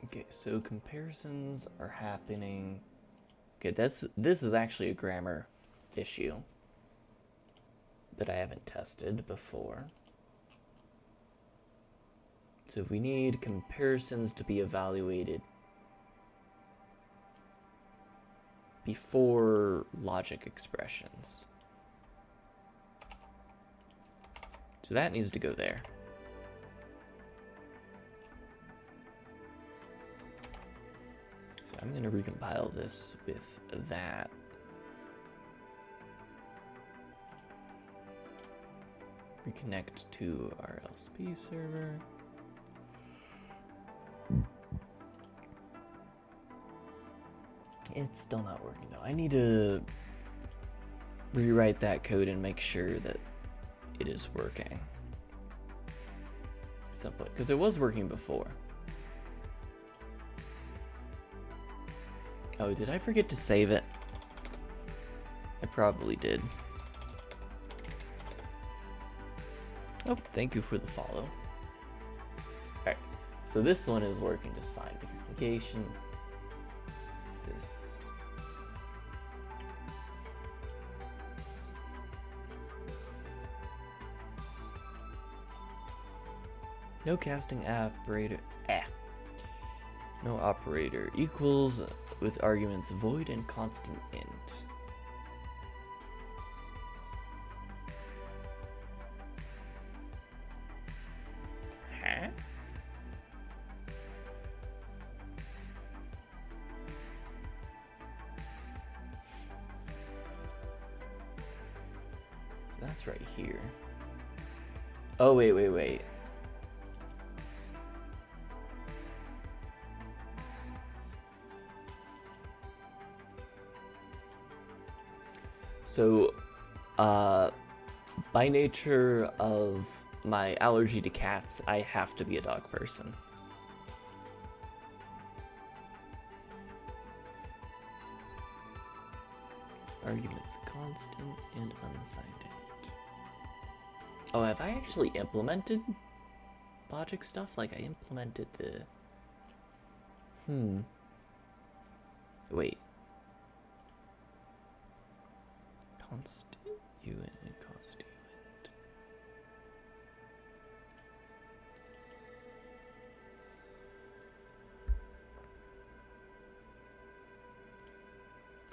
Okay, so comparisons are happening. Okay, this is actually a grammar issue that I haven't tested before. So we need comparisons to be evaluated before logic expressions. So that needs to go there. So I'm going to recompile this with that. Reconnect to our LSP server. It's still not working though. I need to rewrite that code and make sure that it is working at some point, because it was working before. Oh, did I forget to save it? I probably did. Oh, thank you for the follow. Alright, so this one is working just fine because negation is this. No casting operator. No operator equals with arguments void and constant int. Huh? That's right here. Oh, wait. So, by nature of my allergy to cats, I have to be a dog person. Arguments constant and unsigned int. Oh, have I actually implemented logic stuff? Like I implemented the... Wait. Constituent and constituent.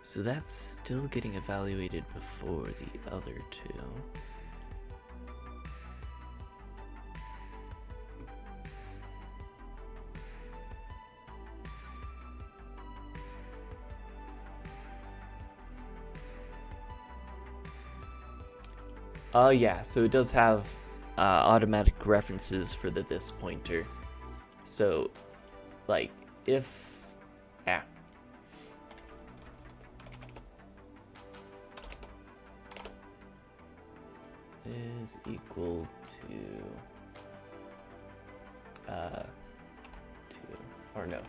So that's still getting evaluated before the other two. Yeah, so it does have automatic references for the this pointer. So, like, if... is equal to... or no. So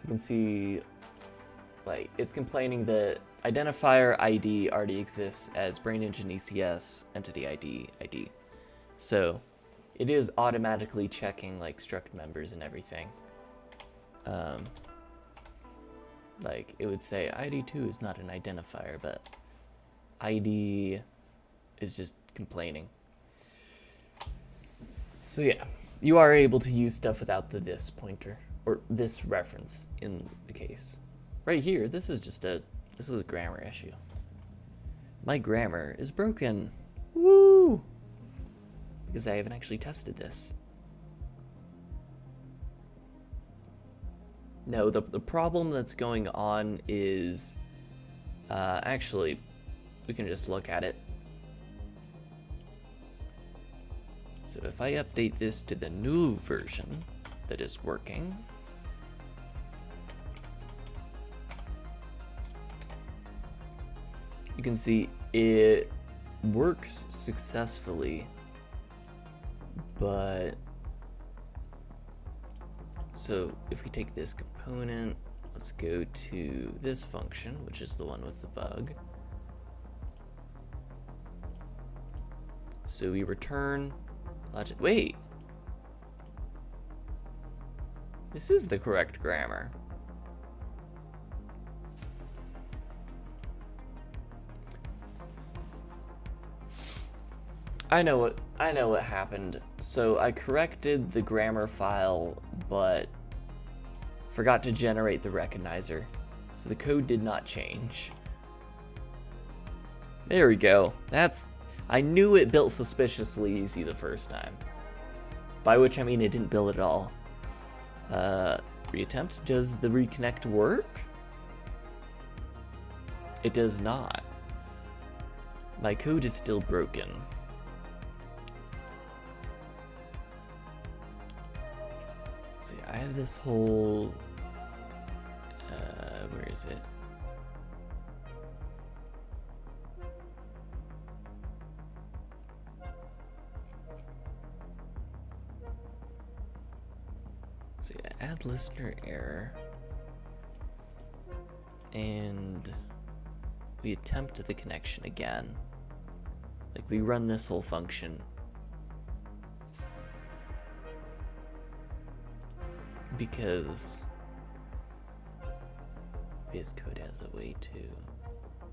you can see, like, it's complaining that identifier ID already exists as BraneEngine ECS entity ID. So it is automatically checking like struct members and everything. Like it would say ID2 is not an identifier, but ID is just complaining. So yeah, you are able to use stuff without the this pointer or this reference in the case. Right here, this is a grammar issue. My grammar is broken. Woo! Because I haven't actually tested this. No, the problem that's going on is... actually, we can just look at it. So if I update this to the new version that is working... you can see it works successfully, but so if we take this component let's go to this function, which is the one with the bug. So we return logic. Wait. This is the correct grammar. I know what happened. So I corrected the grammar file, but forgot to generate the recognizer. So the code did not change. There we go. I knew it built suspiciously easy the first time. By which I mean it didn't build at all. Reattempt. Does the reconnect work? It does not. My code is still broken. See, I have this whole, where is it? See, I add listener error, and we attempt the connection again. Like, we run this whole function. Because VS Code has a way to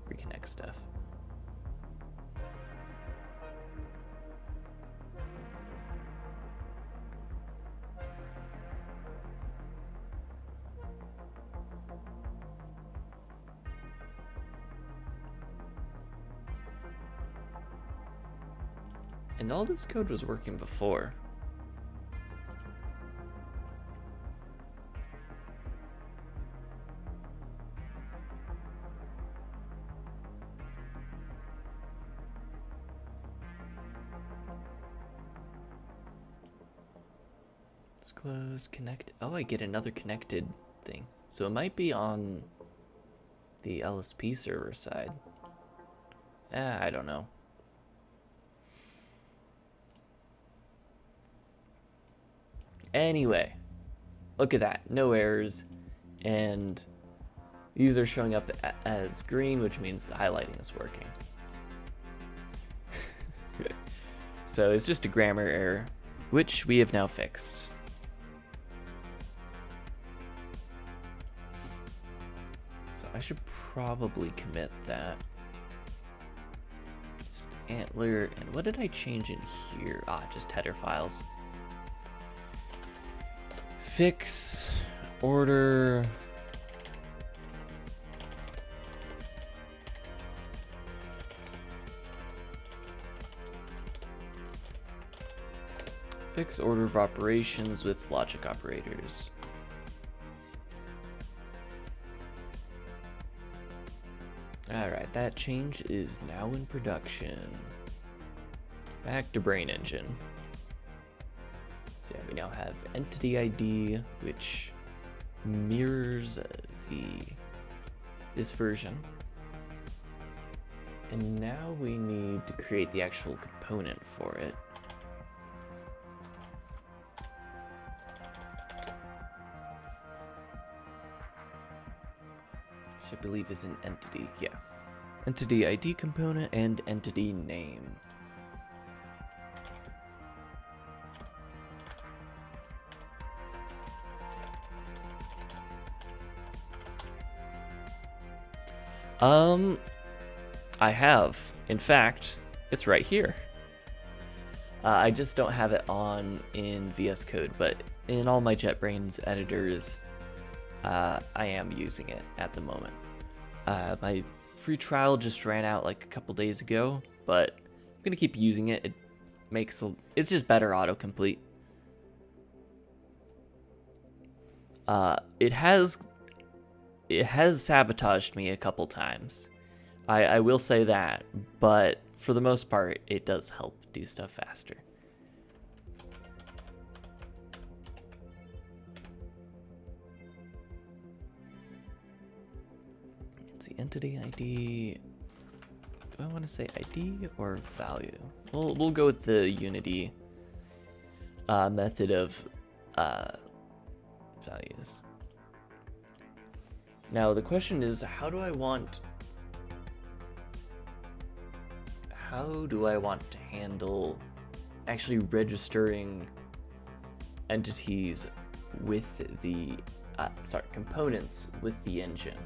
reconnect stuff. And all this code was working before. Close, connect. Oh, I get another connected thing. So it might be on the LSP server side. I don't know. Anyway, look at that. No errors. And these are showing up as green, which means the highlighting is working. So it's just a grammar error, which we have now fixed. I should probably commit that. Just Antler, and what did I change in here? Just header files. Fix, order. Fix order of operations with logic operators. Alright, that change is now in production. Back to BraneEngine. So we now have entity ID, which mirrors this version. And now we need to create the actual component for it. Which I believe is an entity, yeah. Entity ID component and entity name. I have. In fact, it's right here. I just don't have it on in VS Code, but in all my JetBrains editors, I am using it at the moment. My free trial just ran out like a couple days ago, but I'm gonna keep using it. It's just better autocomplete. It has sabotaged me a couple times. I will say that, but for the most part, it does help do stuff faster. Let's see, entity ID. Do I want to say ID or value? We'll go with the Unity method of values. Now the question is, how do I want to handle actually registering entities with the components with the engine?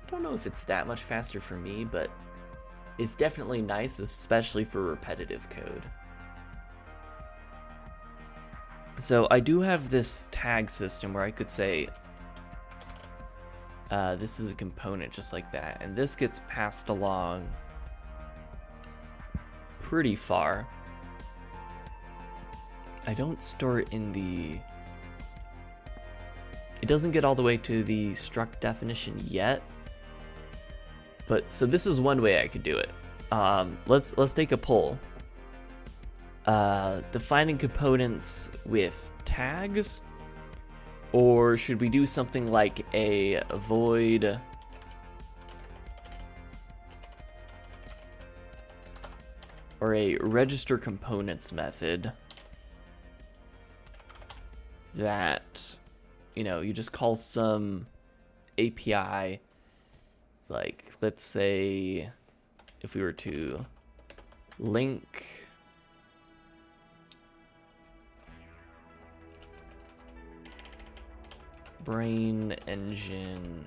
I don't know if it's that much faster for me, but it's definitely nice, especially for repetitive code. So I do have this tag system where I could say this is a component just like that, and this gets passed along pretty far. I don't store it in the... It doesn't get all the way to the struct definition yet, but so this is one way I could do it. Let's take a poll. Defining components with tags, or should we do something like a void or a register components method that, you know, you just call some API, like let's say if we were to link BraneEngine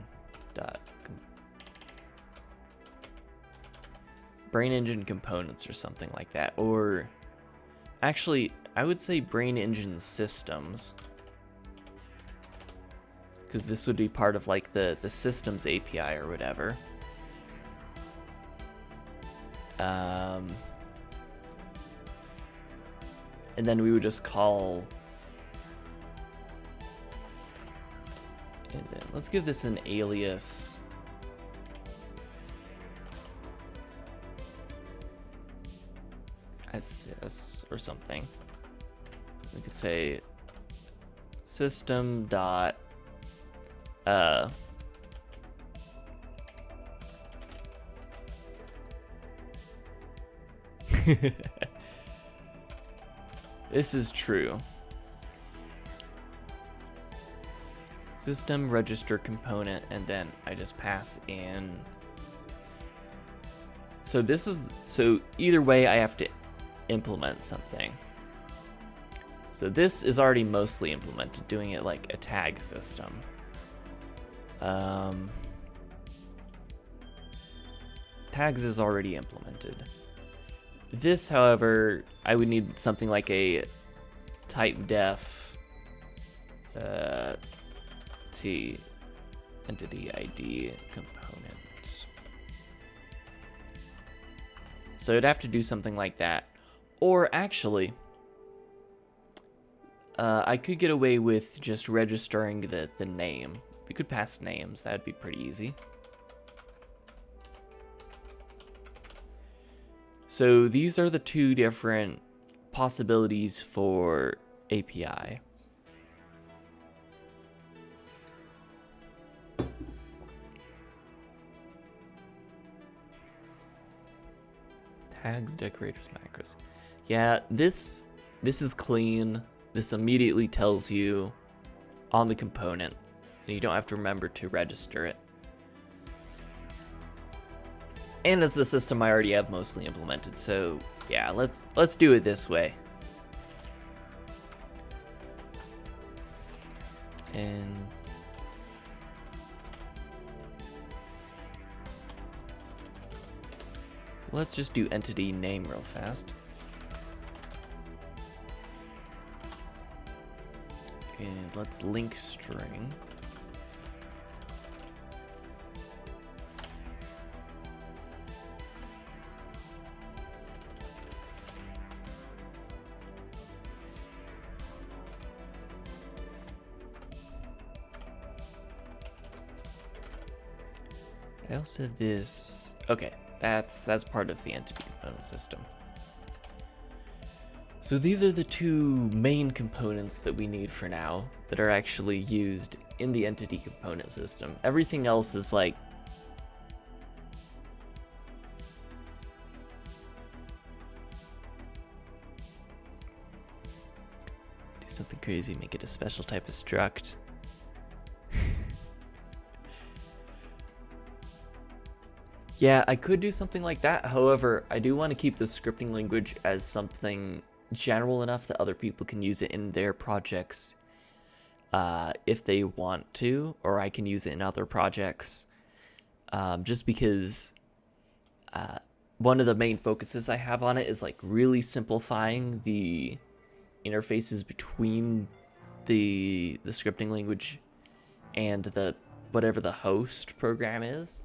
components or something like that, or actually I would say BraneEngine systems, because this would be part of like the systems API or whatever. And then we would just call, and then let's give this an alias. As or something. We could say system dot this is true. System register component, and then I just pass in. So this is, so either way I have to implement something. So this is already mostly implemented, doing it like a tag system. Tags is already implemented. This, however, I would need something like a type def T entity ID component. So it'd have to do something like that. Or actually, I could get away with just registering the name. We could pass names, that'd be pretty easy. So these are the two different possibilities for API. Tags, decorators, macros. Yeah, this is clean. This immediately tells you on the component, and you don't have to remember to register it. And as the system I already have mostly implemented, so yeah, let's do it this way. And let's just do entity name real fast. And let's link string. I also have this. Okay, that's part of the entity component system. So these are the two main components that we need for now that are actually used in the entity component system. Everything else is like something crazy, make it a special type of struct. Yeah, I could do something like that. However, I do want to keep the scripting language as something general enough that other people can use it in their projects if they want to, or I can use it in other projects. Just because one of the main focuses I have on it is like really simplifying the interfaces between the scripting language and the whatever the host program is.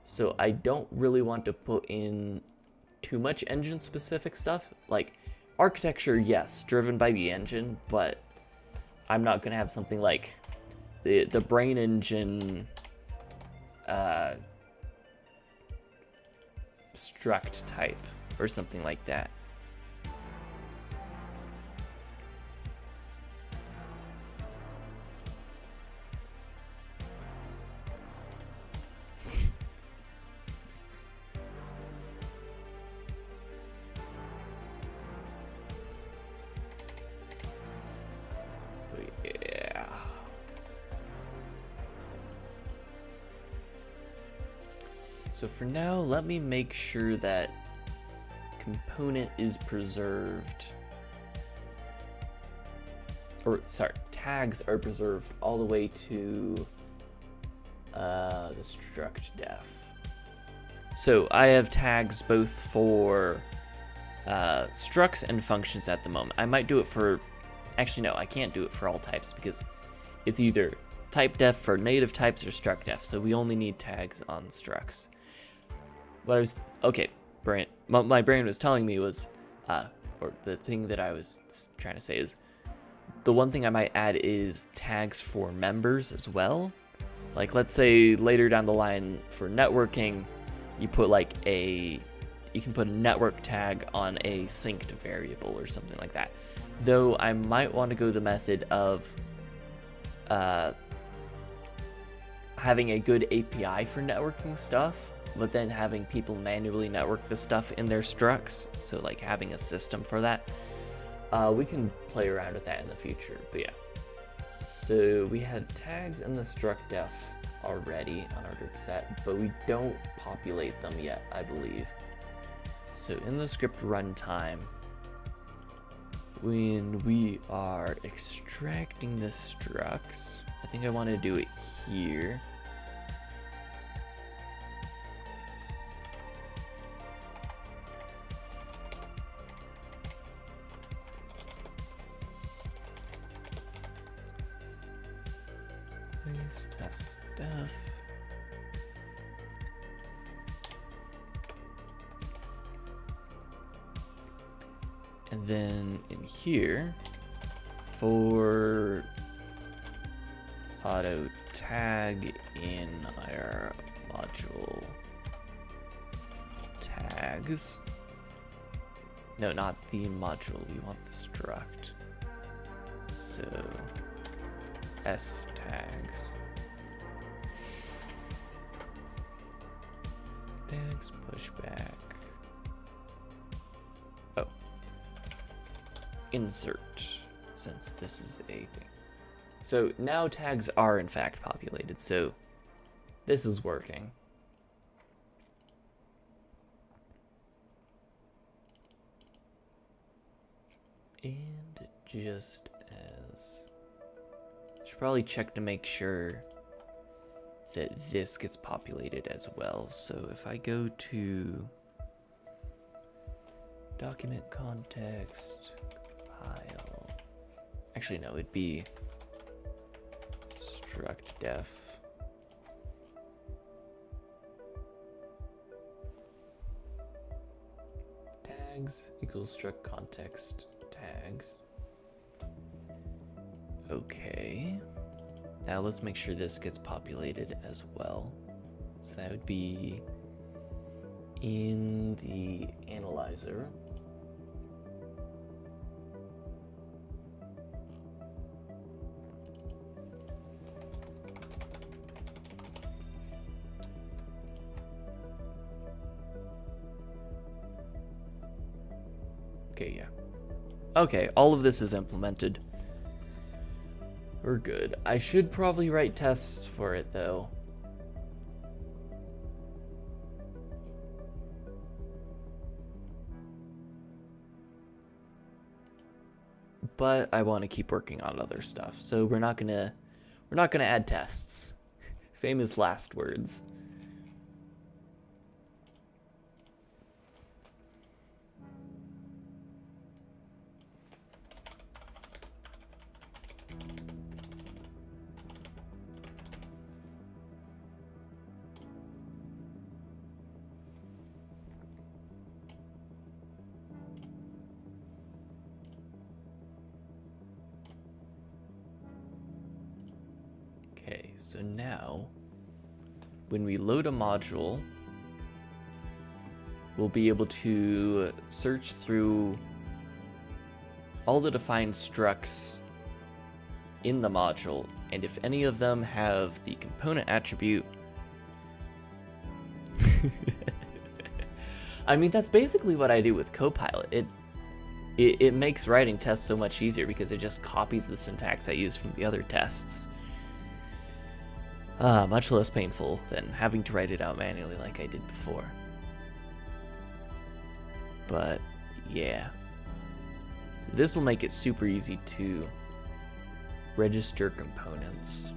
So I don't really want to put in too much engine specific stuff. Like architecture, yes, driven by the engine, but I'm not gonna have something like the BraneEngine struct type or something like that. So for now, let me make sure that component is preserved. Or, sorry, tags are preserved all the way to the struct def. So I have tags both for structs and functions at the moment. I might do it for, actually no, I can't do it for all types because it's either type def for native types or struct def. So we only need tags on structs. My brain was telling me was, or the thing that I was trying to say is, the one thing I might add is tags for members as well. Like, let's say later down the line for networking, you put like you can put a network tag on a synced variable or something like that. Though I might want to go the method of having a good API for networking stuff, but then having people manually network the stuff in their structs. So like having a system for that. We can play around with that in the future, but yeah. So we have tags in the struct def already on our dirt set, but we don't populate them yet, I believe. So in the script runtime, when we are extracting the structs, I think I want to do it here. Stuff. And then in here, for auto tag in our module tags. No, not the module, we want the struct. So S tags. Tags pushback. Oh. Insert, since this is a thing. So now tags are in fact populated, so this is working. And just as... should probably check to make sure that this gets populated as well. So if I go to document context, compile, actually no, it'd be struct def. Tags equals struct context tags. Okay. Now let's make sure this gets populated as well. So that would be in the analyzer. Okay, yeah. Okay, all of this is implemented. We're good. I should probably write tests for it, though. But I want to keep working on other stuff, so we're not gonna add tests. Famous last words. Okay, so now, when we load a module, we'll be able to search through all the defined structs in the module, and if any of them have the component attribute, I mean, that's basically what I do with Copilot. It makes writing tests so much easier because it just copies the syntax I use from the other tests. Much less painful than having to write it out manually like I did before. But, yeah. So this will make it super easy to register components.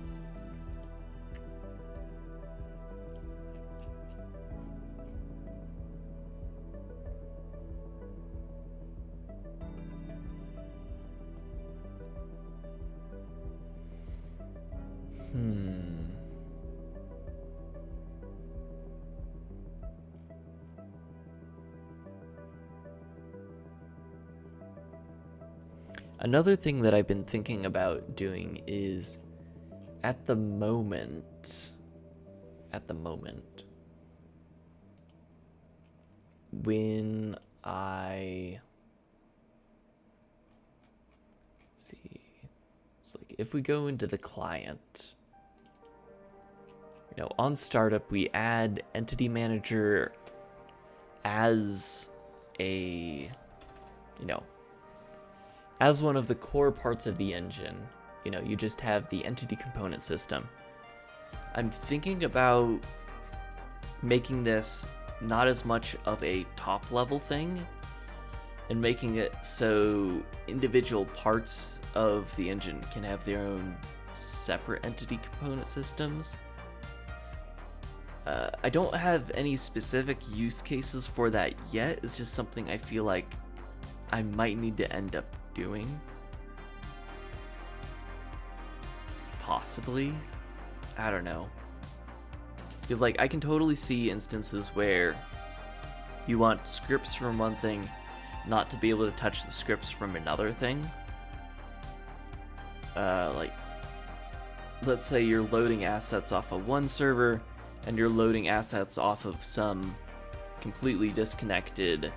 Another thing that I've been thinking about doing is, at the moment, when it's like if we go into the client, on startup we add entity manager as as one of the core parts of the engine. You just have the entity component system. I'm thinking about making this not as much of a top level thing and making it so individual parts of the engine can have their own separate entity component systems. I don't have any specific use cases for that yet. It's just something I feel like I might need to end up doing. Possibly. I don't know. Because I can totally see instances where you want scripts from one thing not to be able to touch the scripts from another thing. Let's say you're loading assets off of one server and you're loading assets off of some completely disconnected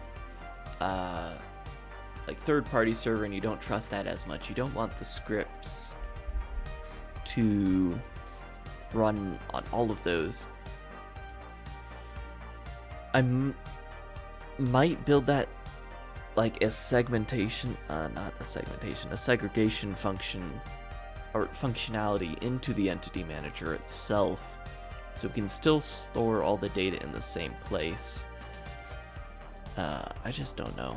third-party server, and you don't trust that as much. You don't want the scripts to run on all of those. I might build that a segregation function or functionality into the entity manager itself, so we can still store all the data in the same place. I just don't know.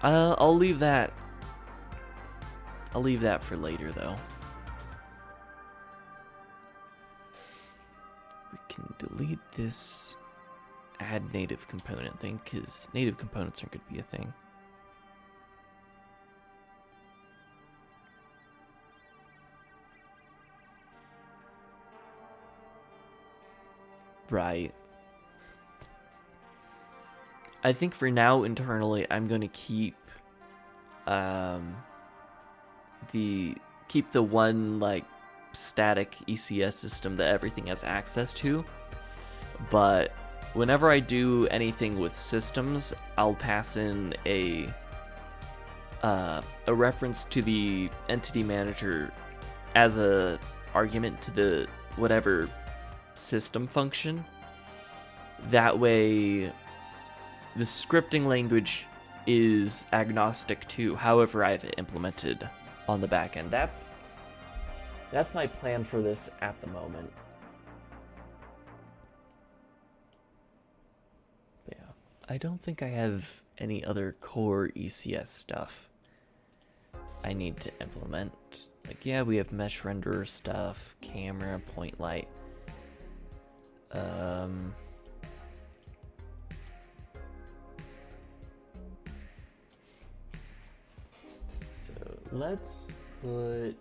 I'll leave that for later, though. We can delete this add native component thing, because native components aren't going to be a thing. Right. I think for now, internally, I'm going to keep the one static ECS system that everything has access to. But whenever I do anything with systems, I'll pass in a reference to the entity manager as a argument to the whatever system function. That way, the scripting language is agnostic to however I've implemented on the back end. That's my plan for this at the moment. But yeah, I don't think I have any other core ECS stuff I need to implement. Like, yeah, we have mesh renderer stuff, camera, point light. So let's put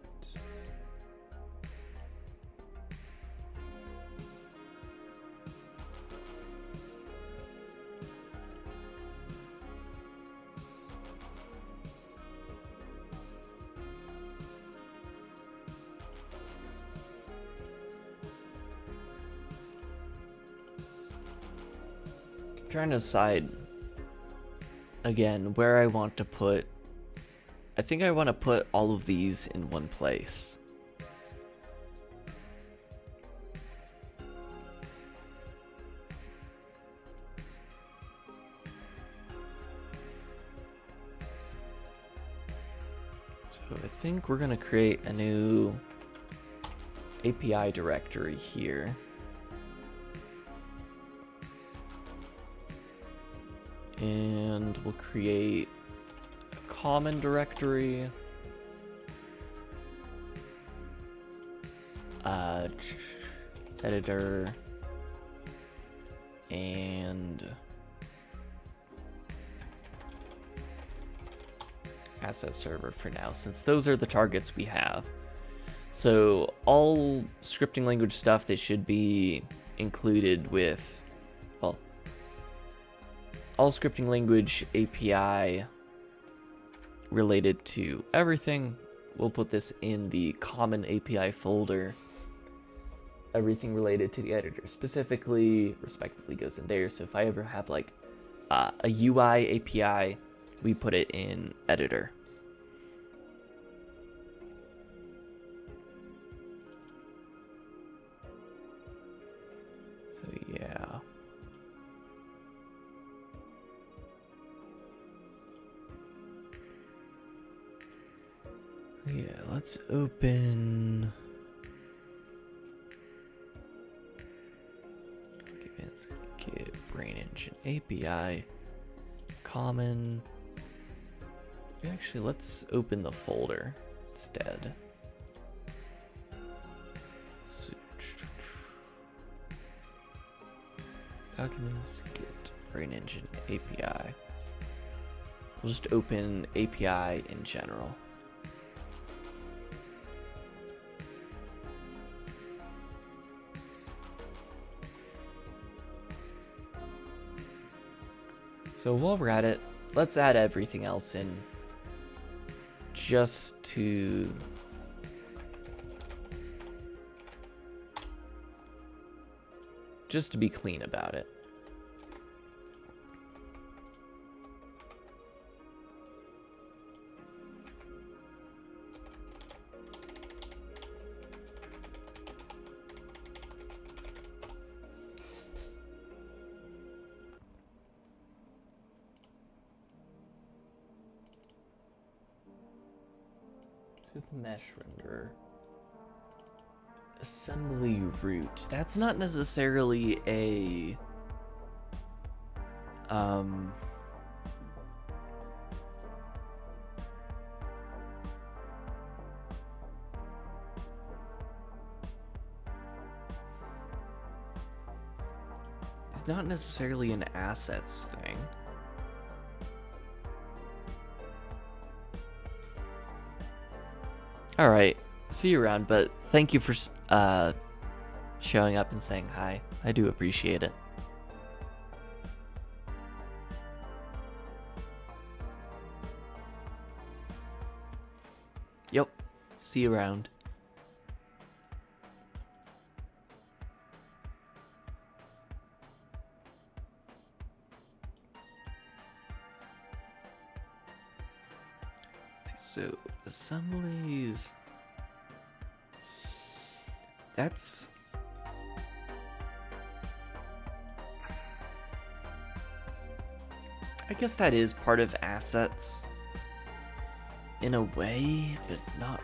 trying to decide again where I want to put. I think I want to put all of these in one place. So I think we're going to create a new API directory here. And we'll create a common directory. Editor. And asset server for now, since those are the targets we have. So all scripting language stuff, they should be included with, well, all scripting language API related to everything. We'll put this in the common API folder. Everything related to the editor specifically, respectively, goes in there. So if I ever have like a UI API, we put it in editor. So yeah. Yeah, let's open get BraneEngine API common. Actually, let's open the folder instead. So, documents, get BraneEngine API. We'll just open API in general. So while we're at it, let's add everything else in just to be clean about it. To the mesh renderer. Assembly root. That's not necessarily a it's not necessarily an assets thing. All right, see you around, but thank you for showing up and saying hi. I do appreciate it. Yep, see you around. So, assemblies. That's I guess that is part of assets in a way, but not.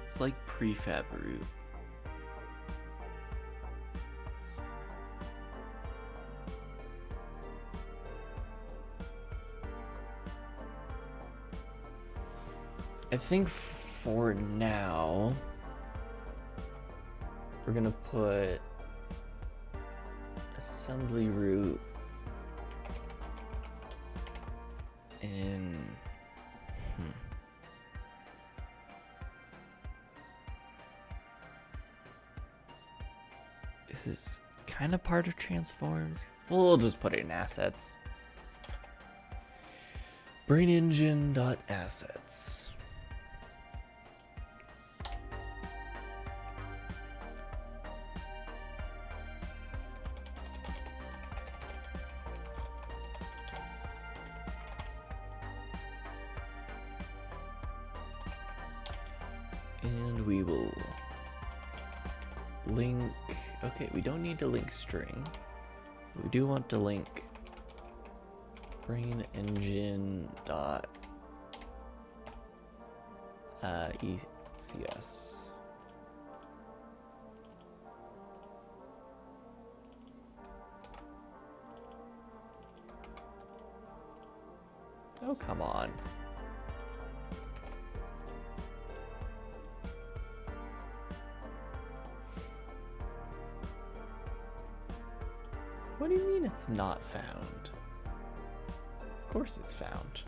It's like prefab root. I think for now, we're gonna put assembly root in. This is kind of part of transforms. We'll just put it in assets. BraneEngine.assets. And we will link. Okay, we don't need to link string. We do want to link BraneEngine dot ECS. Oh, come on. What do you mean it's not found? Of course it's found.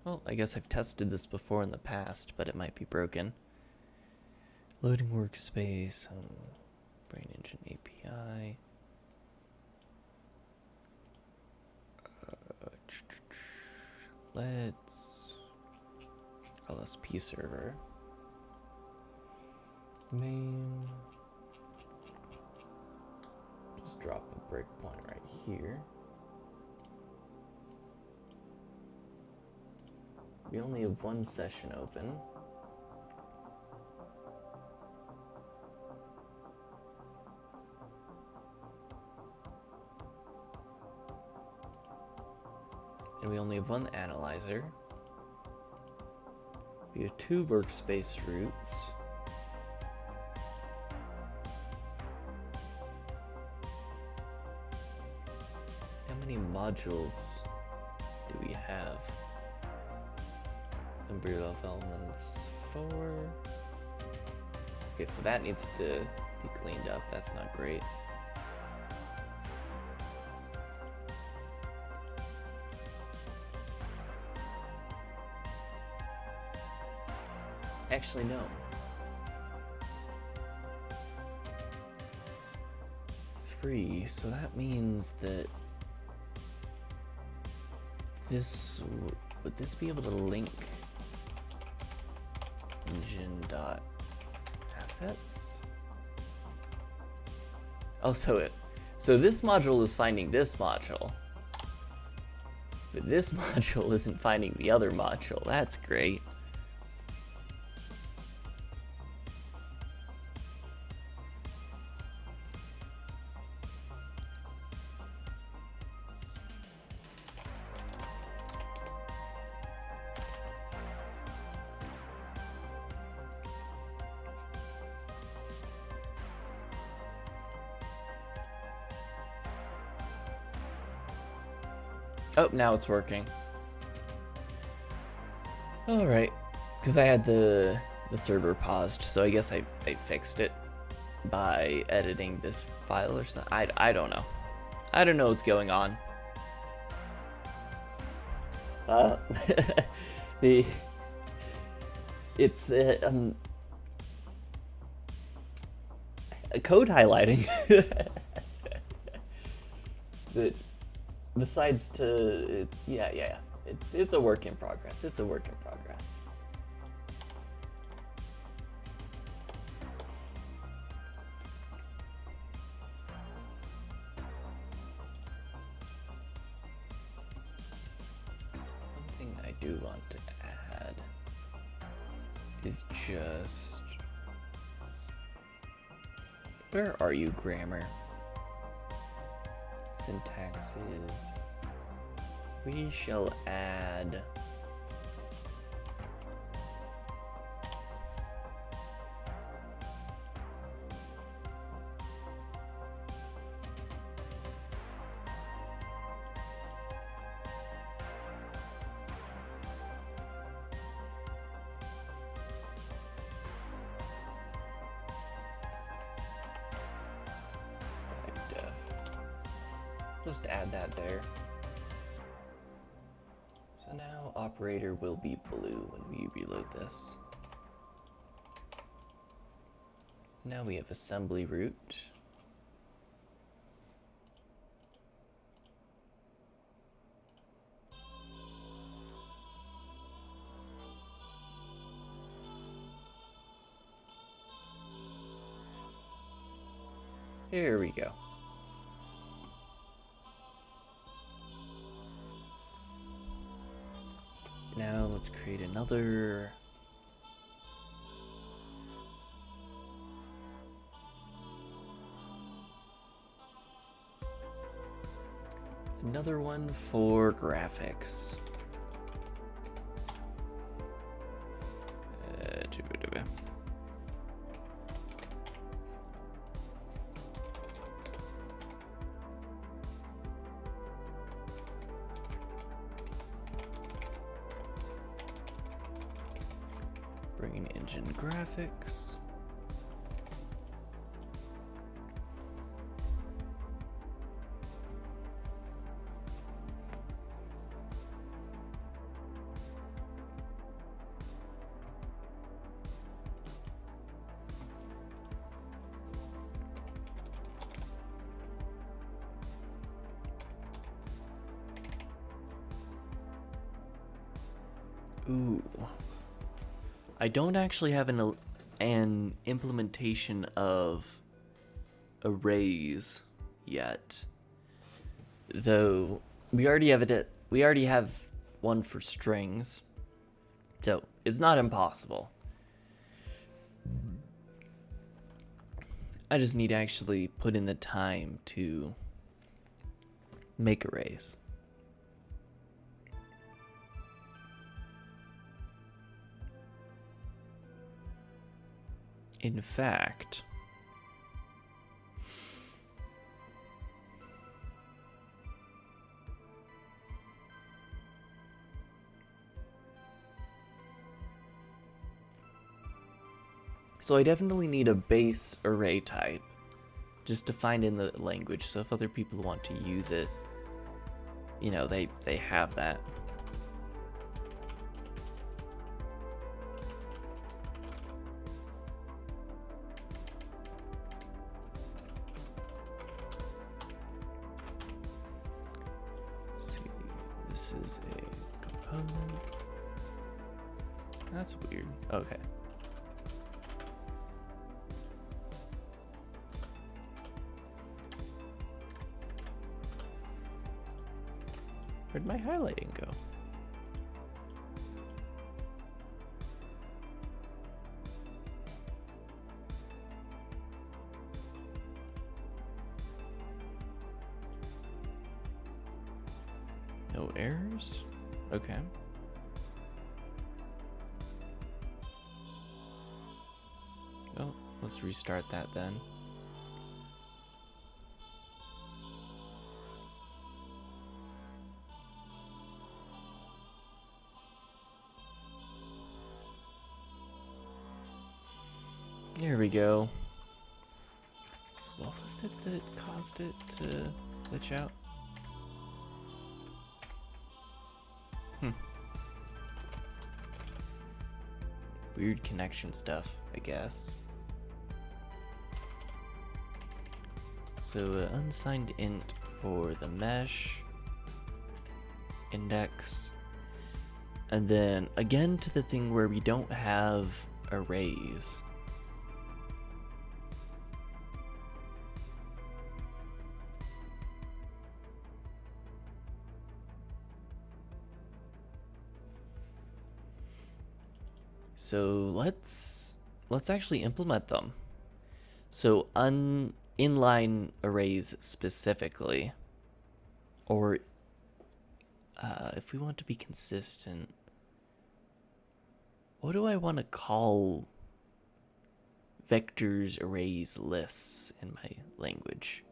Well, I guess I've tested this before in the past, but it might be broken. Loading workspace, BraneEngine API. Let's LSP server. Main. Just drop a breakpoint right here. We only have one session open. And we only have one analyzer. We have 2 workspace roots. How many modules do we have? Number of elements 4. Okay, so that needs to be cleaned up. That's not great. Actually, no. 3, so that means that this would this be able to link engine.assets? Oh, so this module is finding this module, but this module isn't finding the other module. That's great. Oh, now it's working. Alright, because I had the server paused, so I guess I fixed it by editing this file or something. I don't know. I don't know what's going on. code highlighting. that decides to, yeah. It's a work in progress. It's a work in progress. One thing I do want to add is just, where are you, grammar? Syntax is, we shall add type def. Just add that there. So now operator will be blue when we reload this. Now we have assembly root. Here we go. Now let's create another one for graphics. BraneEngine graphics. Ooh. I don't actually have an implementation of arrays yet, though we already have one for strings, so it's not impossible. I just need to actually put in the time to make arrays. In fact, so I definitely need a base array type just defined in the language, so if other people want to use it, you know, they have that. This is a component. That's weird. Okay. Where'd my highlighting go? No errors? Okay. Well, let's restart that then. There we go. So what was it that caused it to glitch out? Weird connection stuff, I guess. So unsigned int for the mesh index. And then again to the thing where we don't have arrays. So let's actually implement them. So inline arrays specifically, or if we want to be consistent, what do I want to call vectors, arrays, lists in my language?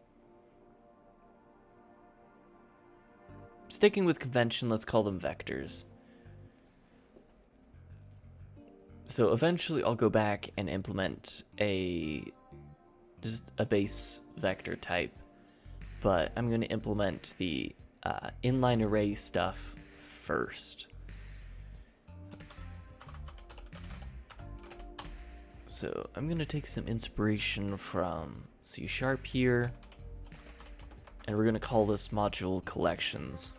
Sticking with convention, let's call them vectors. So eventually I'll go back and implement just a base vector type, but I'm going to implement the inline array stuff first. So I'm going to take some inspiration from C# here, and we're going to call this module collections.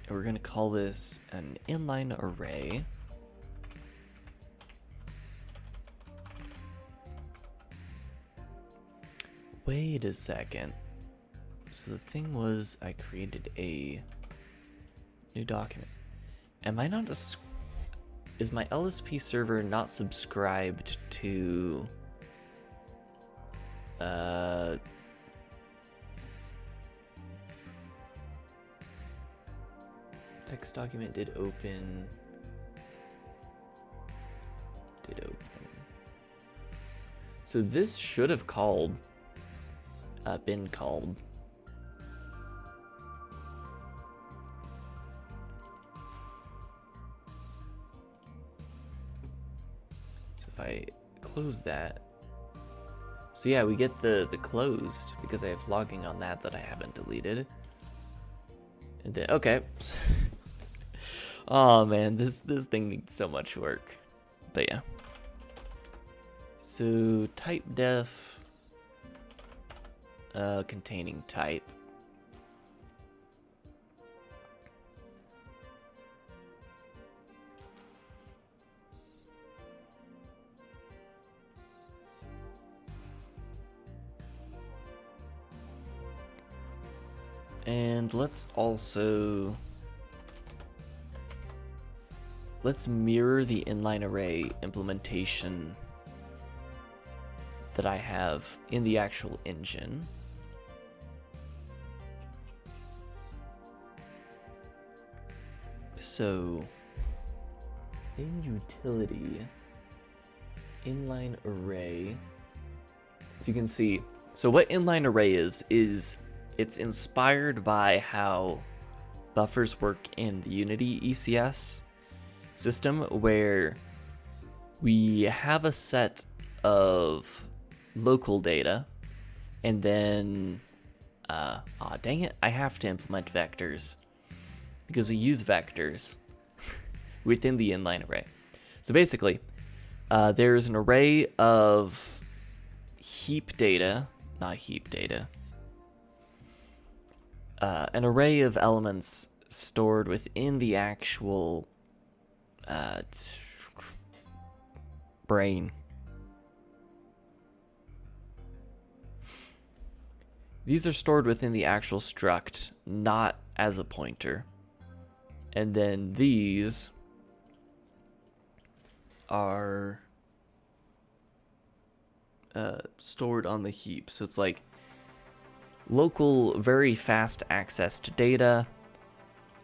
We're going to call this an inline array. Wait a second. So the thing was, I created a new document. Am I not is my LSP server not subscribed to text document did open. So this should have been called. So if I close that, so yeah, we get the closed because I have logging on that I haven't deleted. And then, okay. Oh man, this thing needs so much work. But yeah. So type def containing type. And let's mirror the inline array implementation that I have in the actual engine. So in utility, inline array, as you can see, so what inline array is it's inspired by how buffers work in the Unity ECS system, where we have a set of local data, and then dang it, I have to implement vectors because we use vectors within the inline array. So basically, there's an array of an array of elements stored within the actual Brane. These are stored within the actual struct, not as a pointer. And then these are stored on the heap. So it's like local, very fast access to data,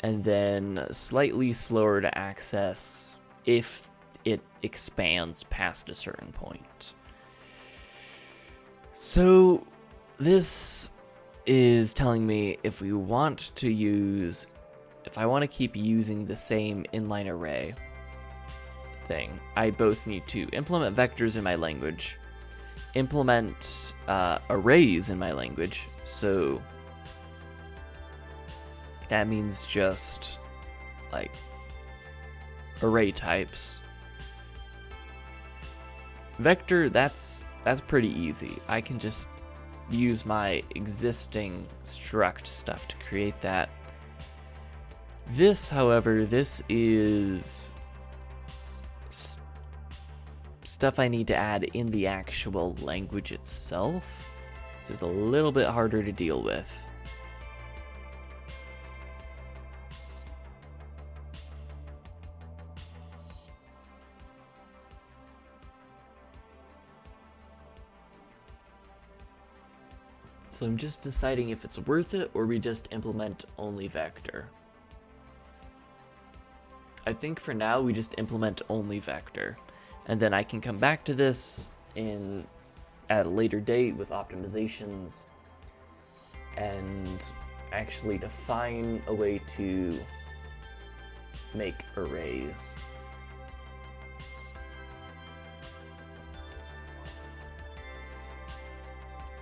and then slightly slower to access if it expands past a certain point. So this is telling me if we want to use if I want to keep using the same inline array thing, I both need to implement vectors in my language, implement arrays in my language. So that means just like array types. Vector, that's pretty easy. I can just use my existing struct stuff to create that. This, however, this is stuff I need to add in the actual language itself. So it's a little bit harder to deal with. So I'm just deciding if it's worth it or we just implement only vector. I think for now we just implement only vector, and then I can come back to this at a later date with optimizations and actually define a way to make arrays.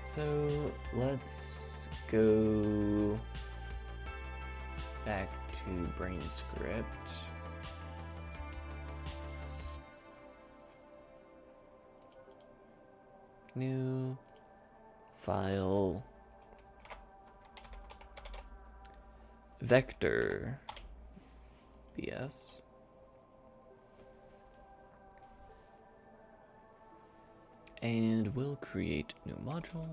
So let's go back to BraneScript. New file, vector bs, and we'll create new module,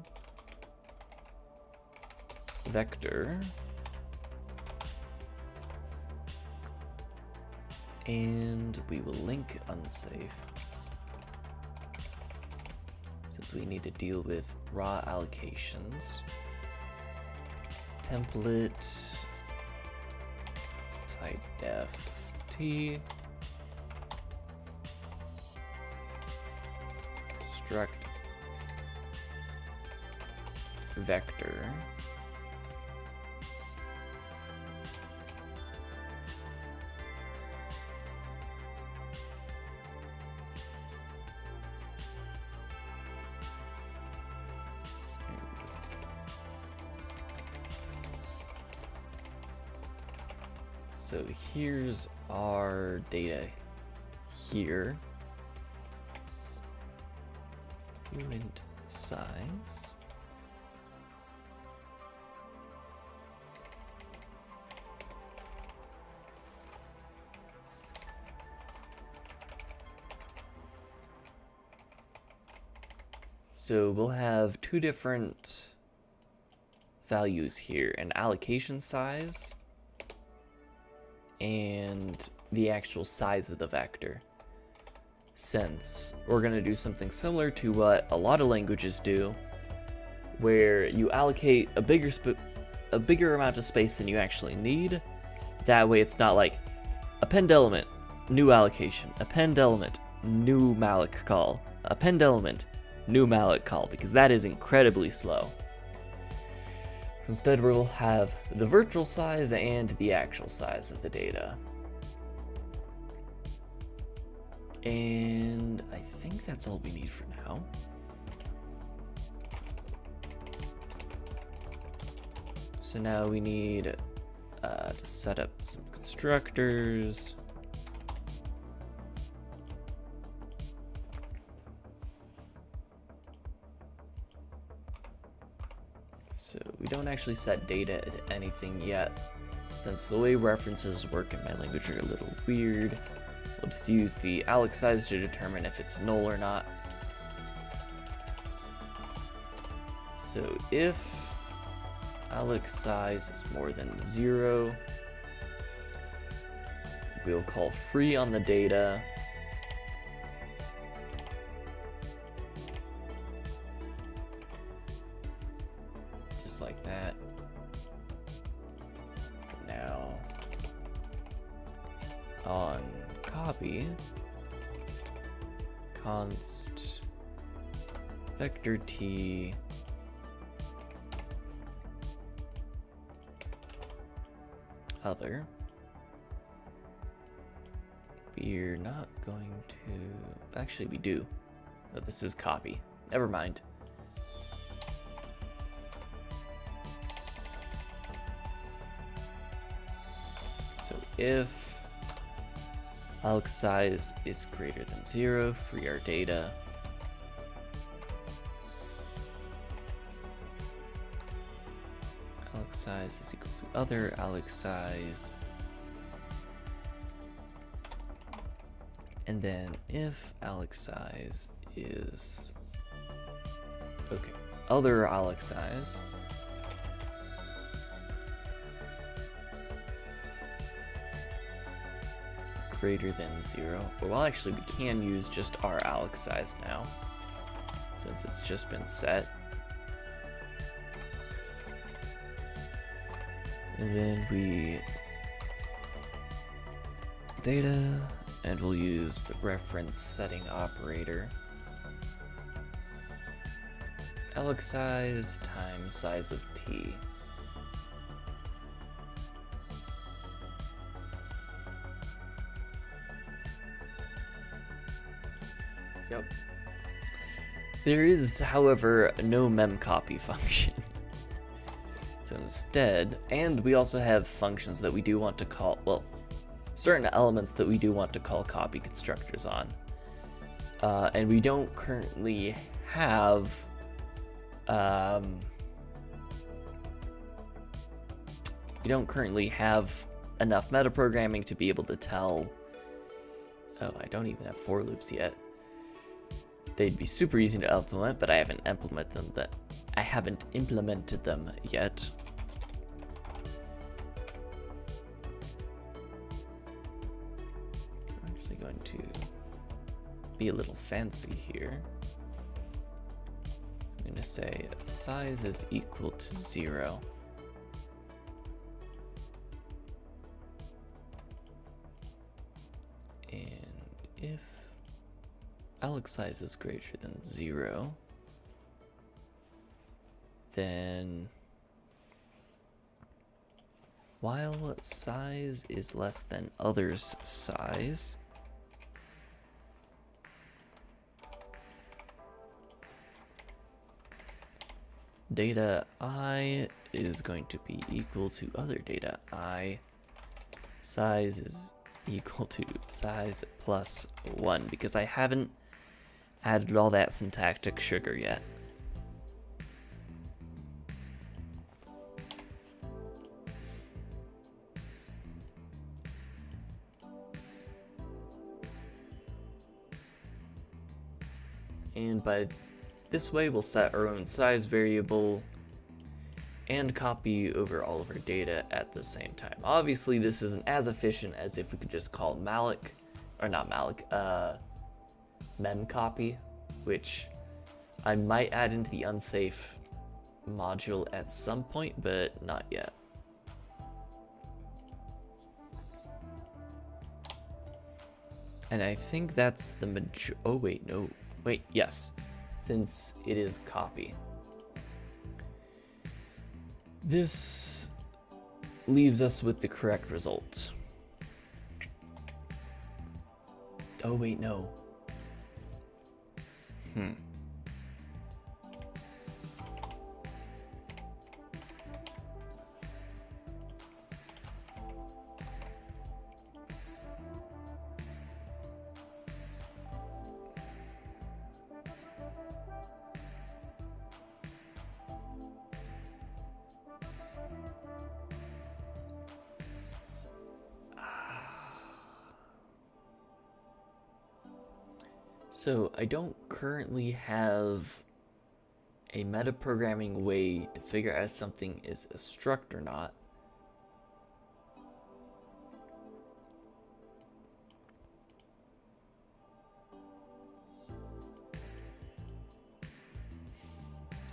vector, and we will link unsafe, since we need to deal with raw allocations. Template type def t struct vector So here's our data here. Int size. So we'll have two different values here, an allocation size and the actual size of the vector. Since we're going to do something similar to what a lot of languages do, where you allocate a bigger amount of space than you actually need. That way it's not like append element, new allocation, append element, new malloc call, append element, new malloc call, because that is incredibly slow. Instead, we'll have the virtual size and the actual size of the data. And I think that's all we need for now. So now we need to set up some constructors. So we don't actually set data to anything yet, since the way references work in my language are a little weird. We'll just use the alloc size to determine if it's null or not. So if alloc size is more than 0, we'll call free on the data. Just like that. Now, on copy, const vector t other. We're not going to... Actually, we do. Oh, this is copy. Never mind. So if Alex size is greater than 0, free our data. Alex size is equal to other Alex size. And then if Alex size is, okay, other Alex size greater than 0. Well, actually, we can use just our Alex size now, since it's just been set. And then we data, and we'll use the reference setting operator. Alex size times size of t. Yep. There is, however, no memcopy function. So instead, and we also have functions that we do want to call, well, certain elements that we do want to call copy constructors on. And we don't currently have enough metaprogramming to be able to tell. Oh, I don't even have for loops yet. They'd be super easy to implement, but I haven't implemented them yet. I'm actually going to be a little fancy here. I'm going to say size is equal to 0. And if Alex size is greater than 0, then while size is less than others size, data I is going to be equal to other data I. Size is equal to size plus 1, because I haven't added all that syntactic sugar yet. And by this way, we'll set our own size variable and copy over all of our data at the same time. Obviously, this isn't as efficient as if we could just call memcopy, which I might add into the unsafe module at some point, but not yet. And I think that's the oh wait, no. Wait, yes, since it is copy. This leaves us with the correct result. Oh wait, no. So I don't currently have a metaprogramming way to figure out if something is a struct or not.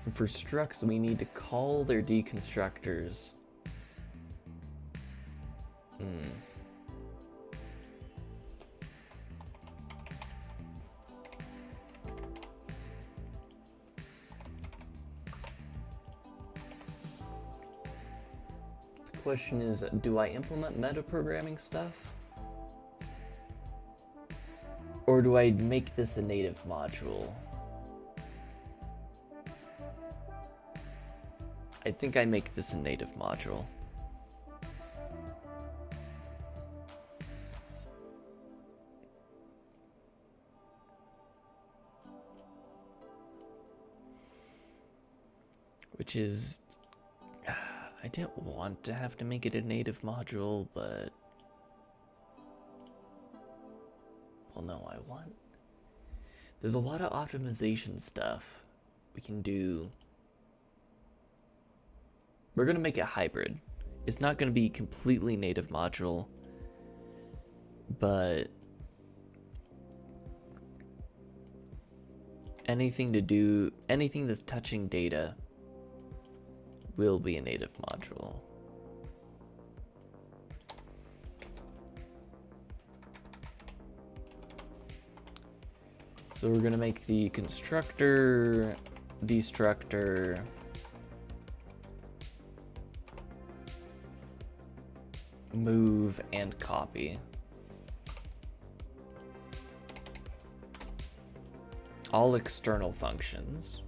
And for structs, we need to call their deconstructors. question is, do I implement metaprogramming stuff? Or do I make this a native module? I think I make this a native module. Which is, I didn't want to have to make it a native module, but, well, no, I want. There's a lot of optimization stuff we can do. We're gonna make it hybrid. It's not gonna be completely native module, but anything that's touching data will be a native module. So we're gonna make the constructor, destructor, move, and copy. All external functions.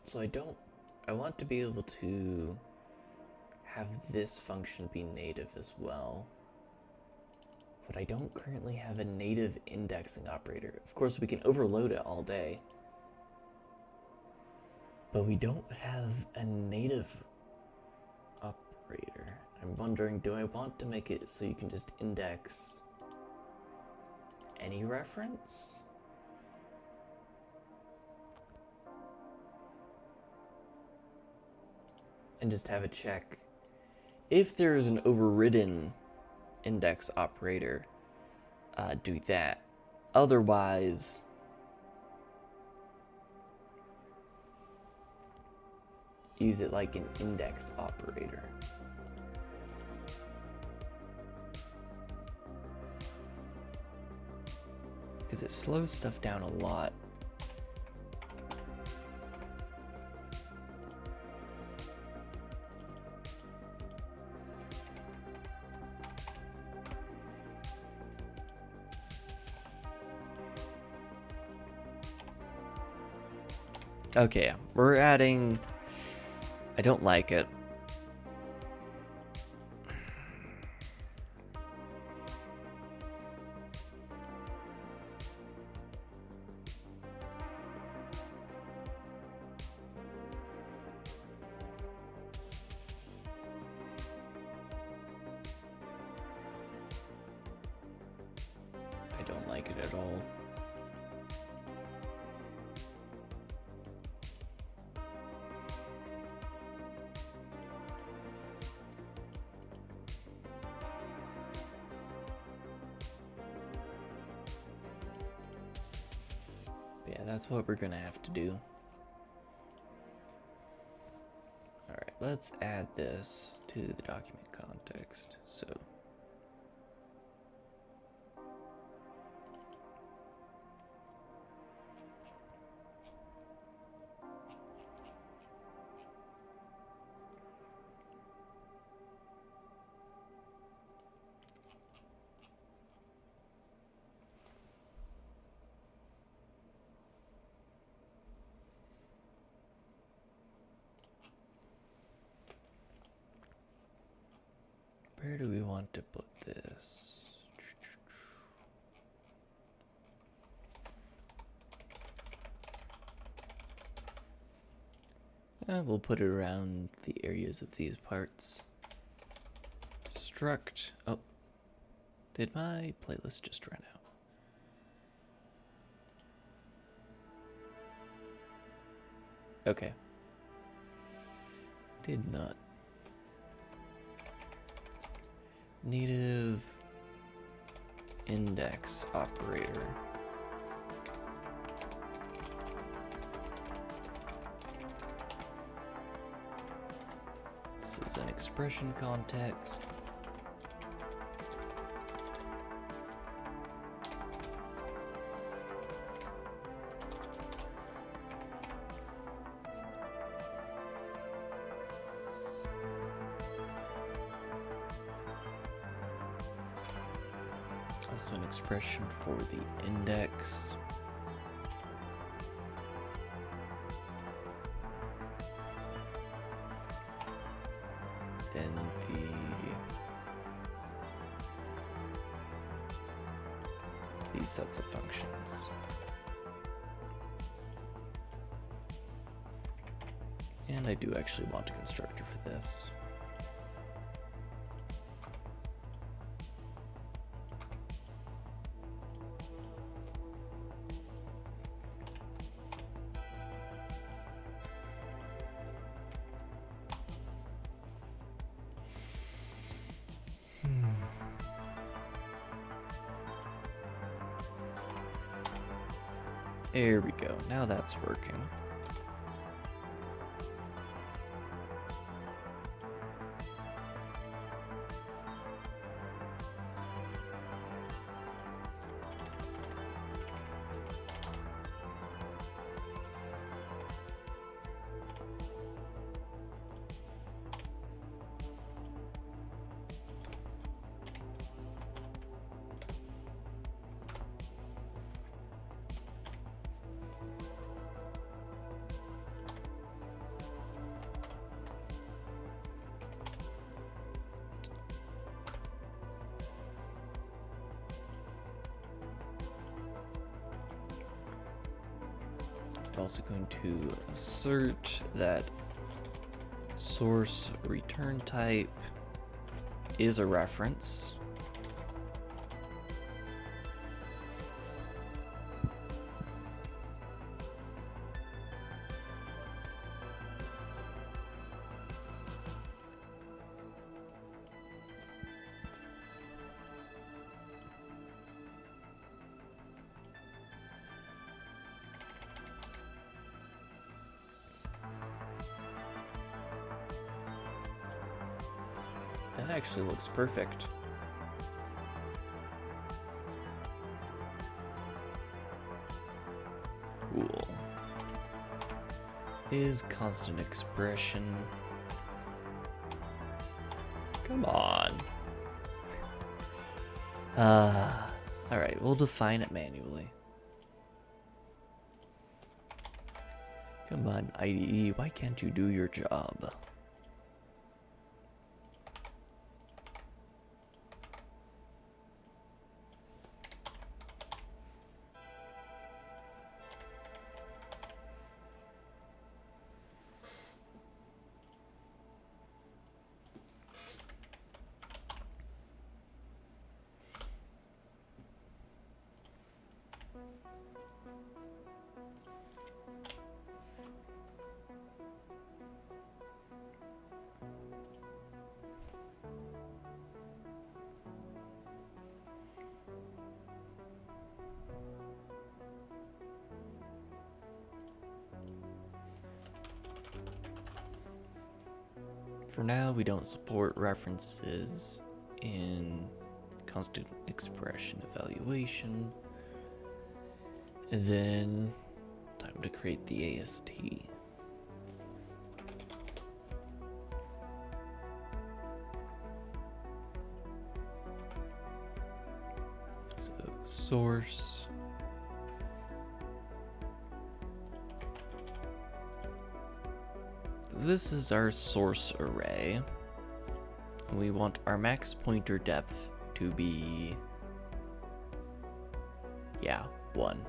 So I want to be able to have this function be native as well. But I don't currently have a native indexing operator. Of course, we can overload it all day. But we don't have a native operator. I'm wondering, do I want to make it so you can just index any reference? And just have it check if there is an overridden index operator, do that. Otherwise, use it like an index operator. Because it slows stuff down a lot. Okay, we're adding... I don't like it. I don't like it at all. Yeah, that's what we're gonna have to do. Alright, let's add this to the document context. So where do we want to put this? We'll put it around the areas of these parts. Struct. Oh, did my playlist just run out? Okay. Did not. Native index operator. This is an expression context. Also an expression for the index. Then these sets of functions. And I do actually want a constructor for this. There we go. Now that's working. Also going to assert that source return type is a reference. That actually looks perfect. Cool. Is constant expression. Come on. Alright, we'll define it manually. Come on, IDE, why can't you do your job? For now, we don't support references in constant expression evaluation. And then, time to create the AST. So, source. This is our source array. We want our max pointer depth to be, 1.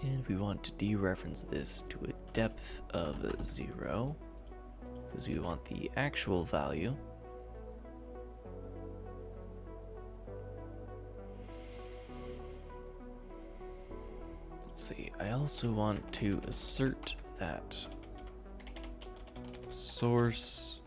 And we want to dereference this to a depth of 0, because we want the actual value. Let's see, I also want to assert that source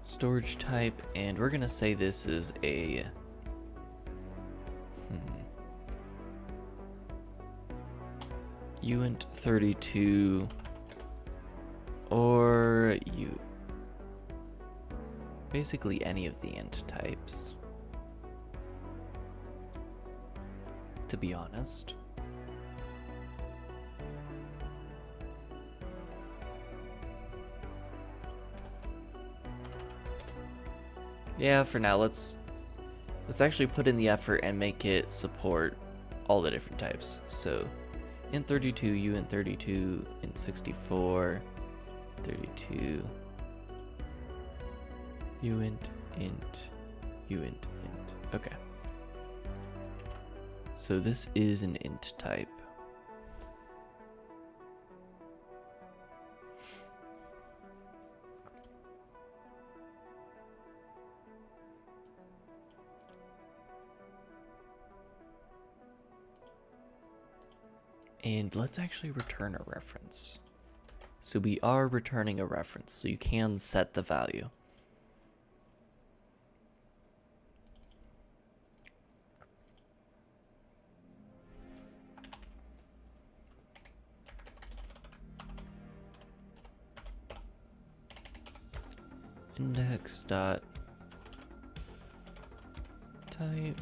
storage type, and we're gonna say this is a uint32 or basically any of the int types, to be honest. Yeah, for now, let's actually put in the effort and make it support all the different types. So, int32, uint32, int64, 32, uint, int, uint. Okay. So this is an int type. And let's actually return a reference. So we are returning a reference, so you can set the value. Index dot type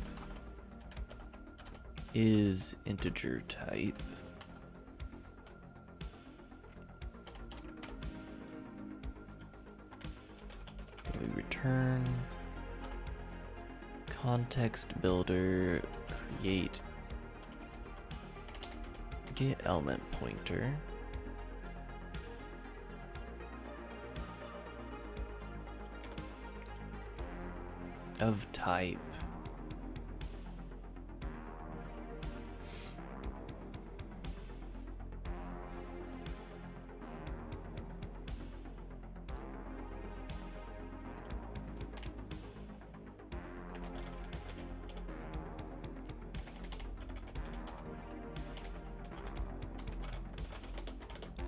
is integer type. We return context builder create get element pointer of type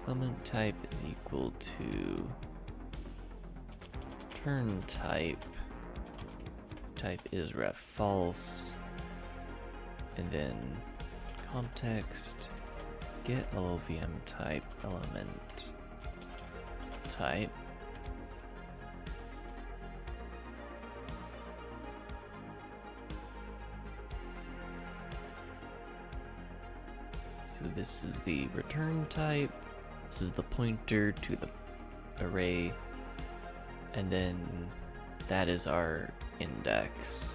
element type is equal to turn type is ref false, and then context get LLVM type element type so this is the return type, this is the pointer to the array, and then that is our index.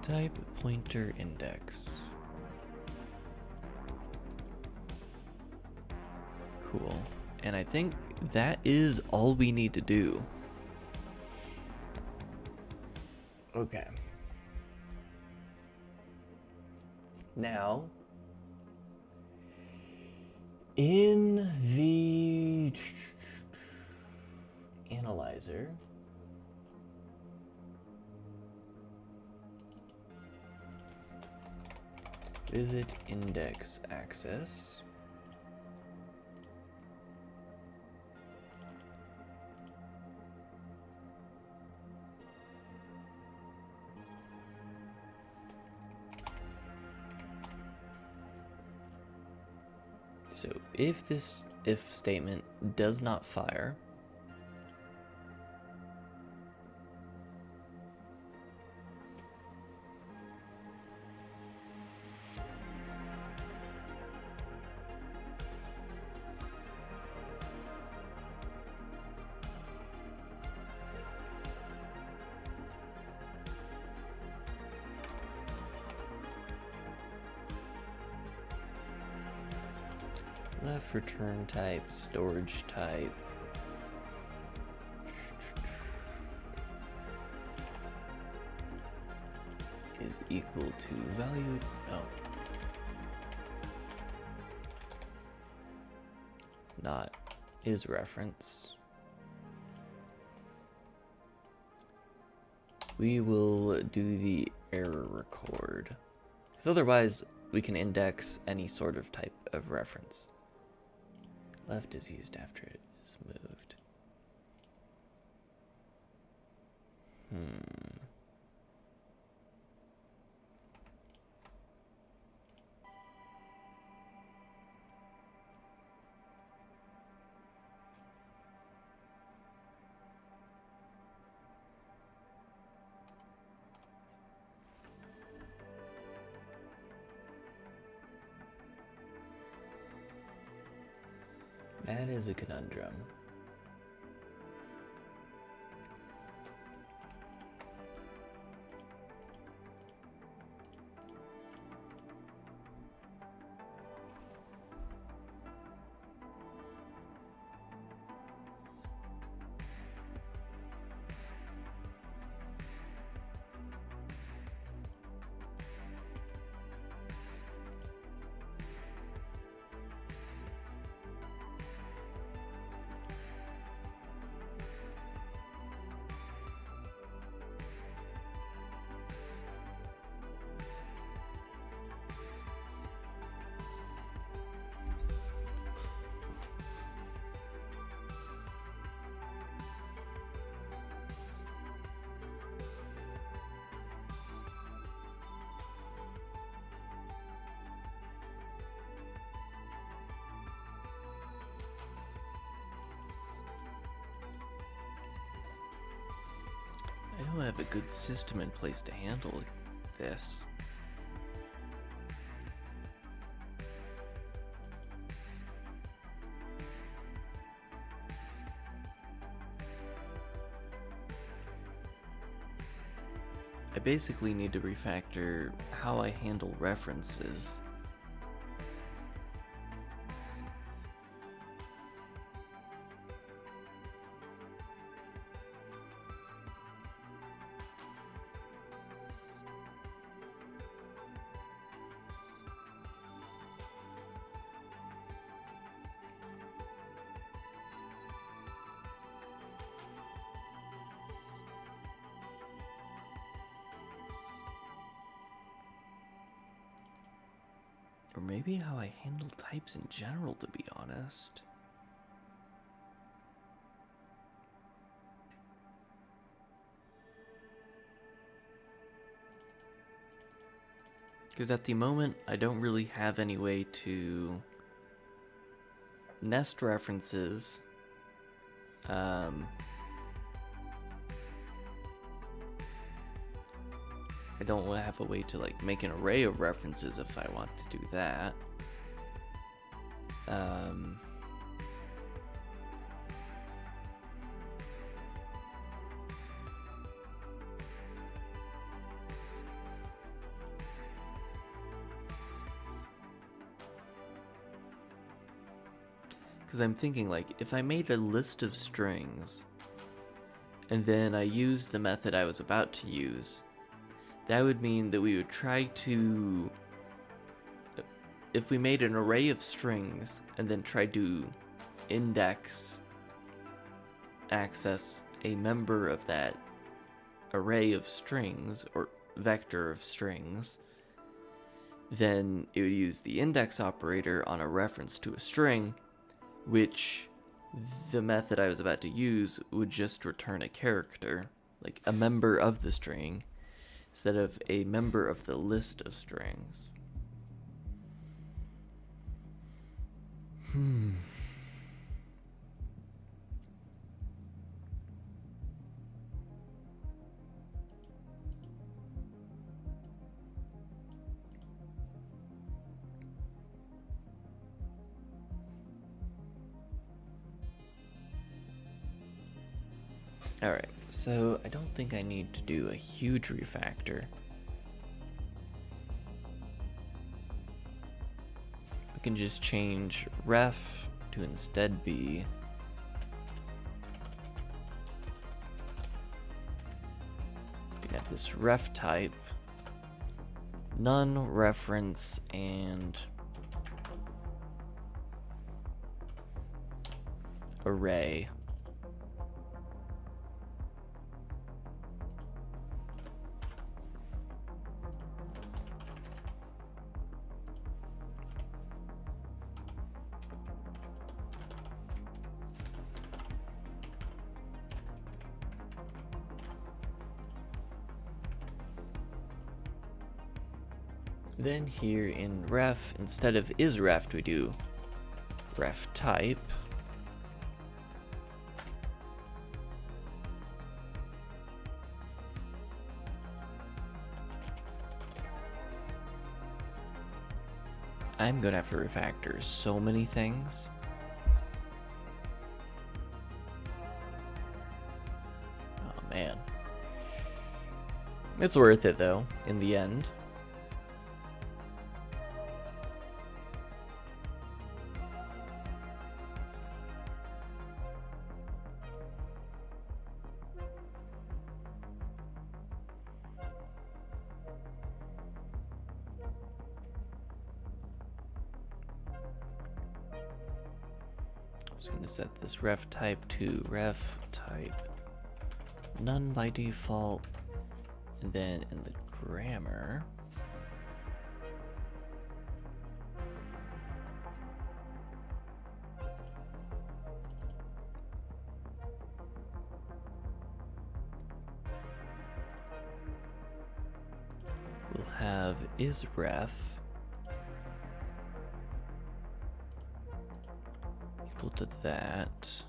Type pointer index. Cool. And I think that is all we need to do. Okay. Now, in the analyzer, Visit index access. So if this if statement does not fire, left return type, storage type. Is equal to value. No. Not is reference. We will do the error record. Because otherwise we can index any sort of type of reference. Left is used after it is moved. That is a conundrum. I don't have a good system in place to handle this. I basically need to refactor how I handle references. Or maybe how I handle types in general, to be honest. Because at the moment, I don't really have any way to nest references. I don't have a way to like make an array of references if I want to do that. Because I'm thinking like if I made a list of strings and then I used the method I was about to use, that would mean that we would try to, if we made an array of strings and then tried to index access a member of that array of strings or vector of strings, then it would use the index operator on a reference to a string, which the method I was about to use would just return a character, like a member of the string, instead of a member of the list of strings. Alright, so I don't think I need to do a huge refactor. We can just change ref to instead be we can have this ref type, none, reference, and array. Then here in ref, instead of isRef, we do ref type. I'm gonna have to refactor so many things. Oh man. It's worth it though, in the end. I'm just going to set this ref type to ref type none by default, and then in the grammar we'll have isRef equal to that.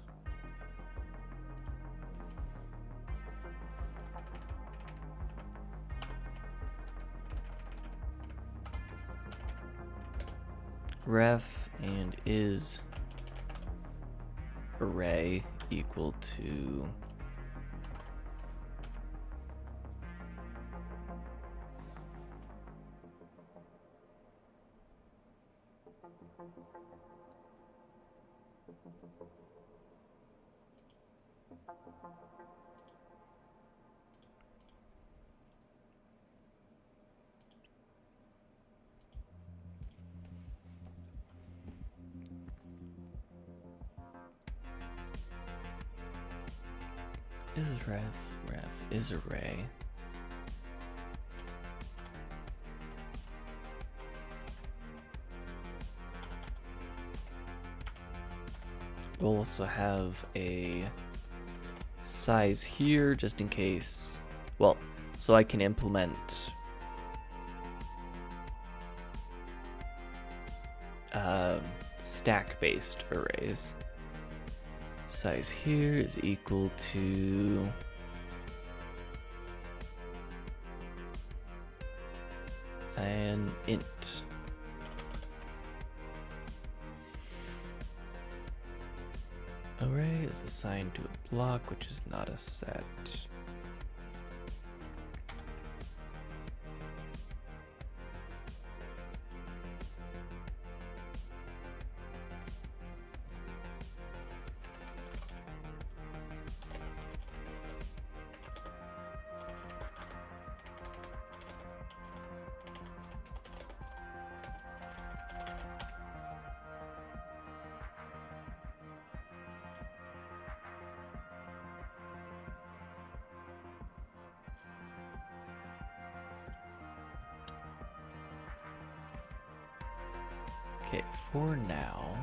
Ref and is array equal to isRef, ref is array. We'll also have a size here just in case, well, so I can implement stack-based arrays. Size here is equal to an int. Array is assigned to a block, which is not a set. Okay, for now,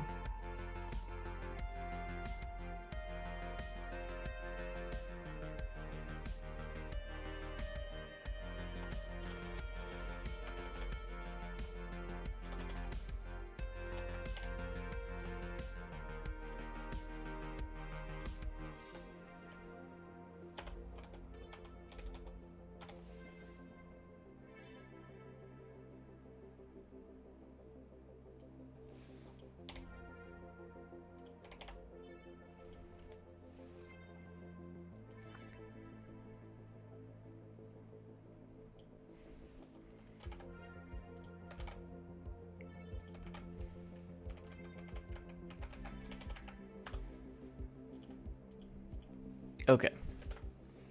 okay,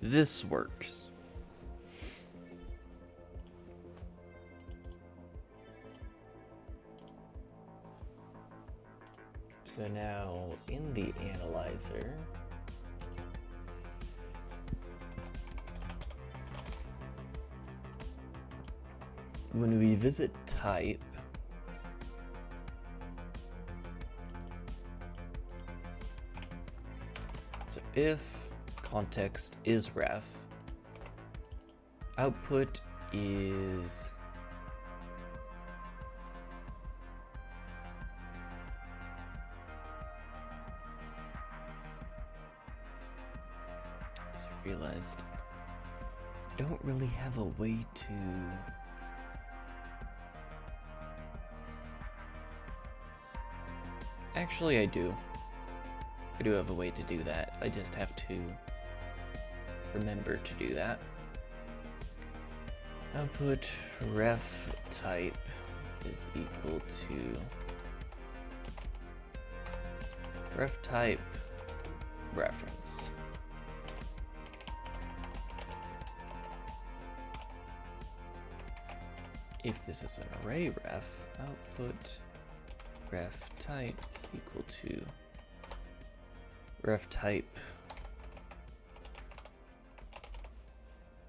this works. So now in the analyzer, when we visit type, so if context is ref, output is realized I don't really have a way to actually I do have a way to do that. I just have to remember to do that. Output ref type is equal to ref type reference. If this is an array ref, output ref type is equal to ref type,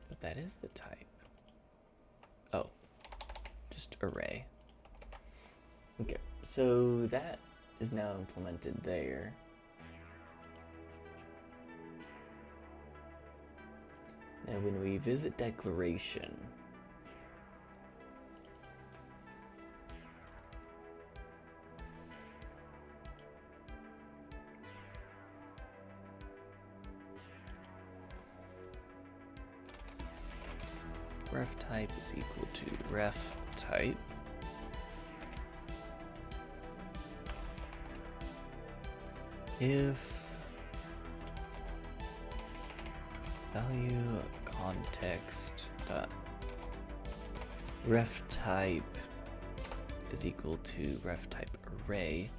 but that is the type. Oh, just array. Okay, so that is now implemented there. Now when we visit declaration, ref type is equal to ref type. If value context dot ref type is equal to ref type array,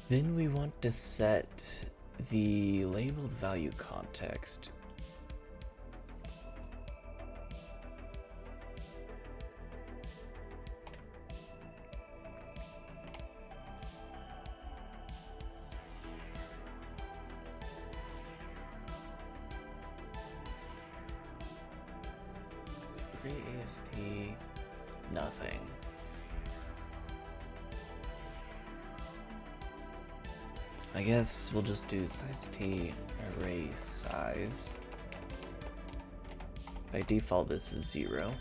then we want to set the labeled value context AST nothing. I guess we'll just do size t array size. By default this is 0.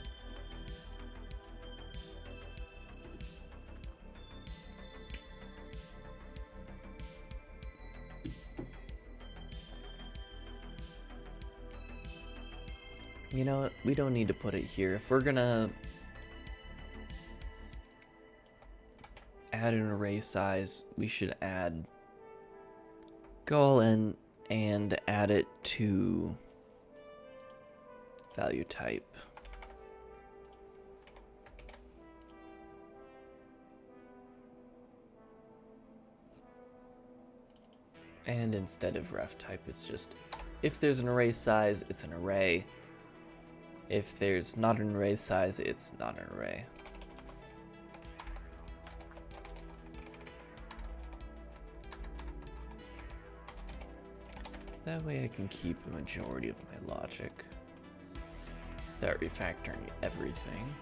You know what? We don't need to put it here. If we're gonna add an array size, we should add colon and add it to value type. And instead of ref type, it's just if there's an array size, it's an array. If there's not an array size, it's not an array. That way I can keep the majority of my logic without refactoring everything.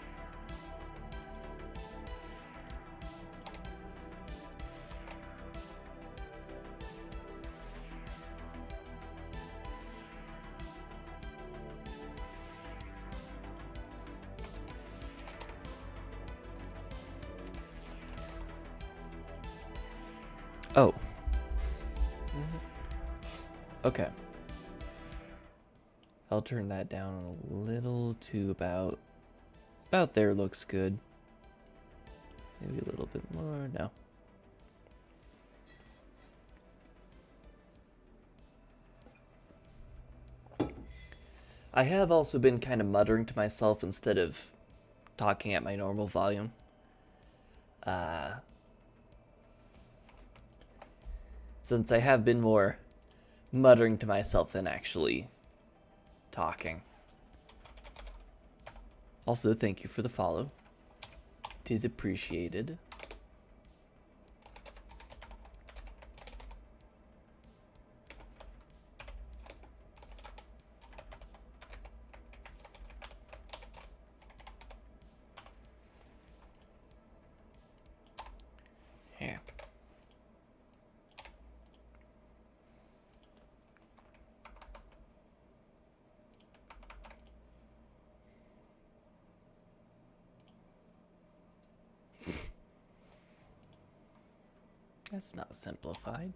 Oh. Okay. I'll turn that down a little to about there. Looks good. Maybe a little bit more. No. I have also been kind of muttering to myself instead of talking at my normal volume. Since I have been more muttering to myself than actually talking. Also, thank you for the follow. It is appreciated. Here. That's not simplified.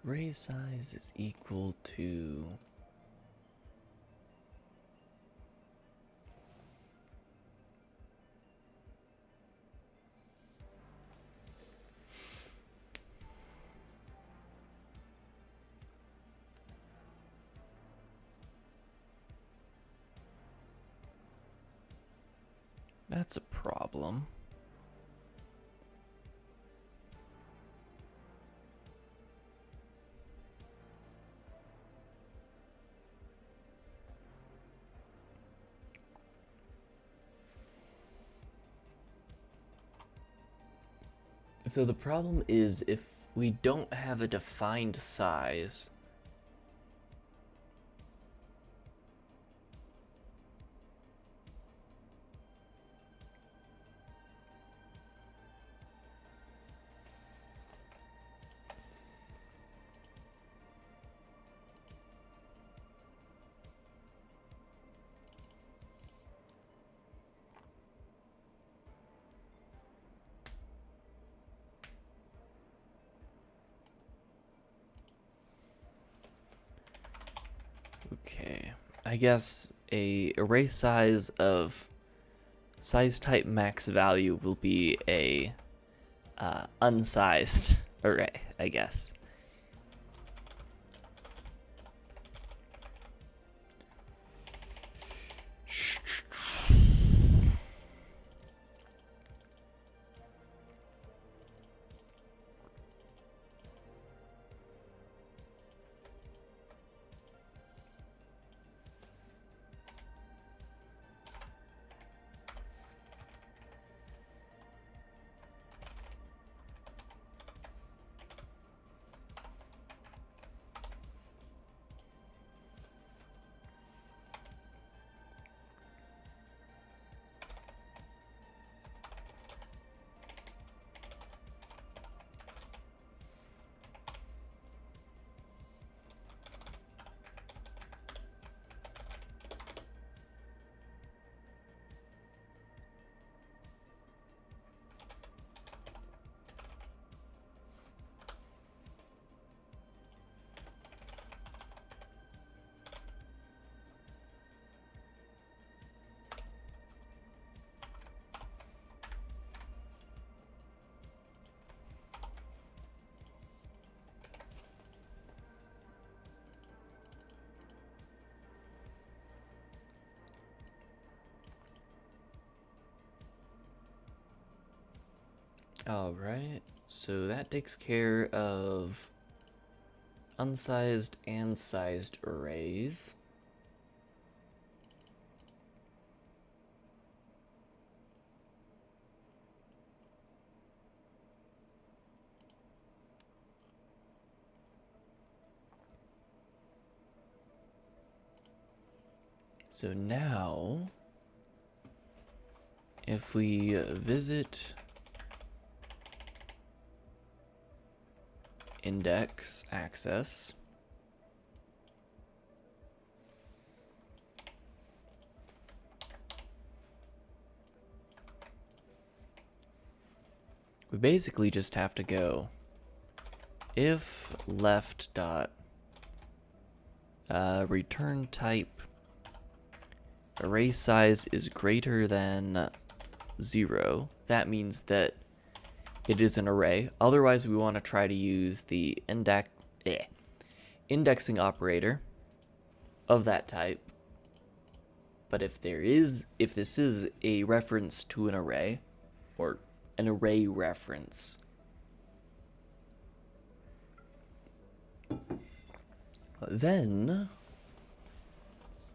Array size is equal to that's a problem. So the problem is if we don't have a defined size, okay, I guess a array size of size type max value will be a unsized array, I guess. Alright, so that takes care of unsized and sized arrays. So now, if we visit index access. We basically just have to go if left dot return type array size is greater than 0. That means that it is an array. Otherwise, we want to try to use the indexing operator of that type. But if this is a reference to an array, or an array reference, then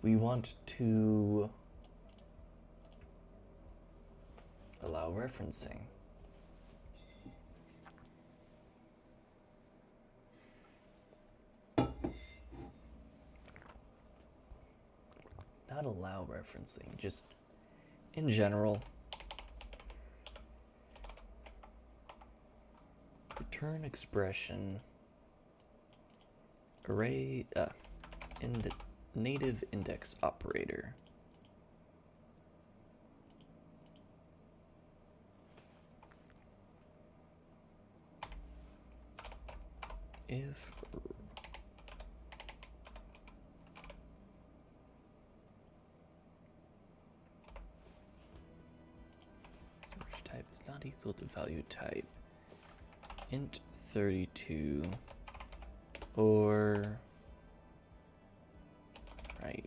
we want to allow referencing. Not allow referencing, just in general. Return expression array native index operator. If search type is not equal to value type int 32 or right.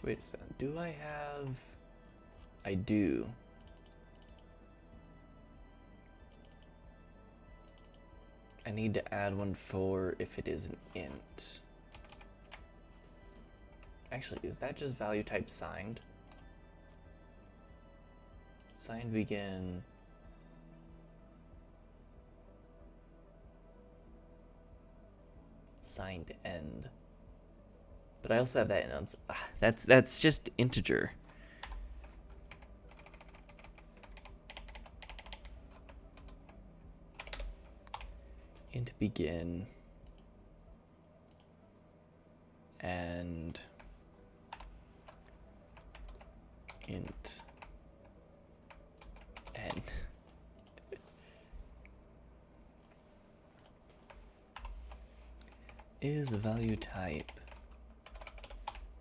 Wait a second, do I have, I do. I need to add one for if it is an int. Actually, is that just value type signed? Signed begin. Signed end. But I also have that in. That's just integer. Int begin and int end. Is value type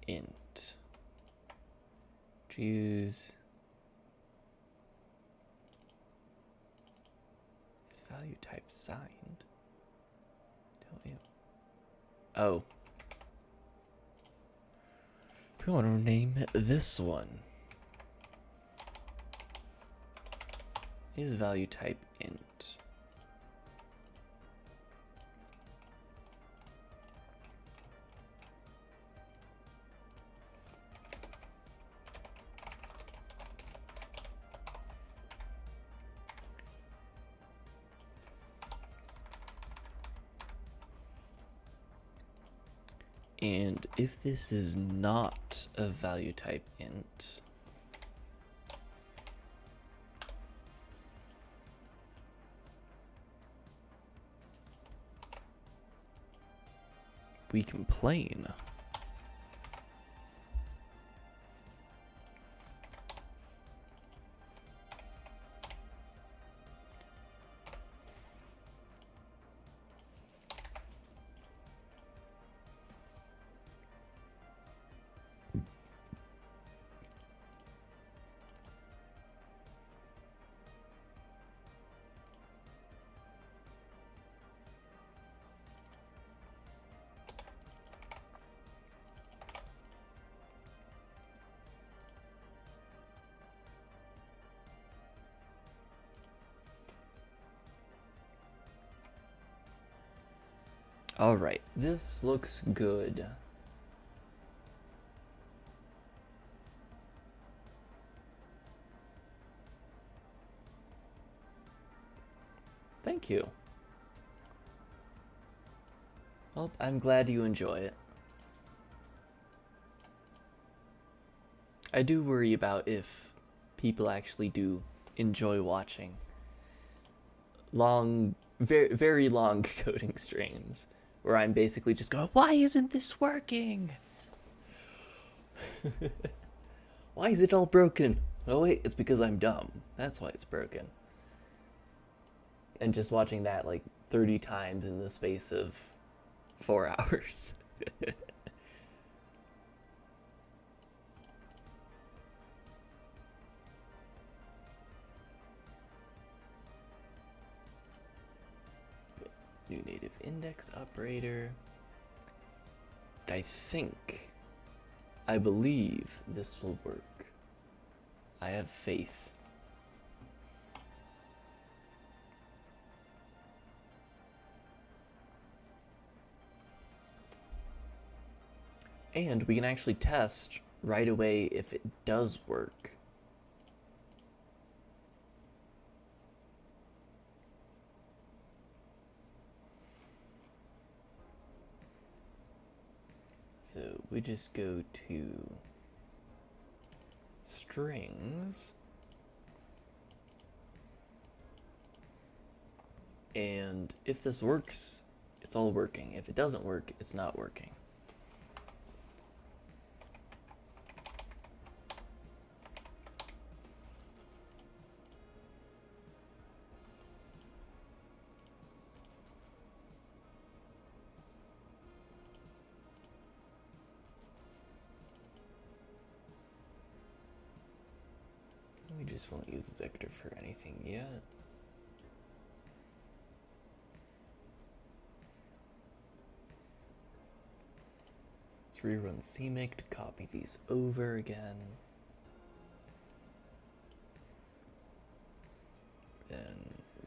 int. Choose. Is value type signed? Don't you? Oh. We want to name this one. Is value type int. And if this is not a value type int, we complain. All right, this looks good. Thank you. Well, I'm glad you enjoy it. I do worry about if people actually do enjoy watching long, very, very long coding streams where I'm basically just going, why isn't this working? Why is it all broken? Oh wait, it's because I'm dumb. That's why it's broken. And just watching that like 30 times in the space of 4 hours. New native index operator. I believe this will work. I have faith. And we can actually test right away if it does work. So we just go to strings, and if this works, it's all working. If it doesn't work, it's not working. We just won't use vector for anything yet. Let's rerun CMake to copy these over again. Then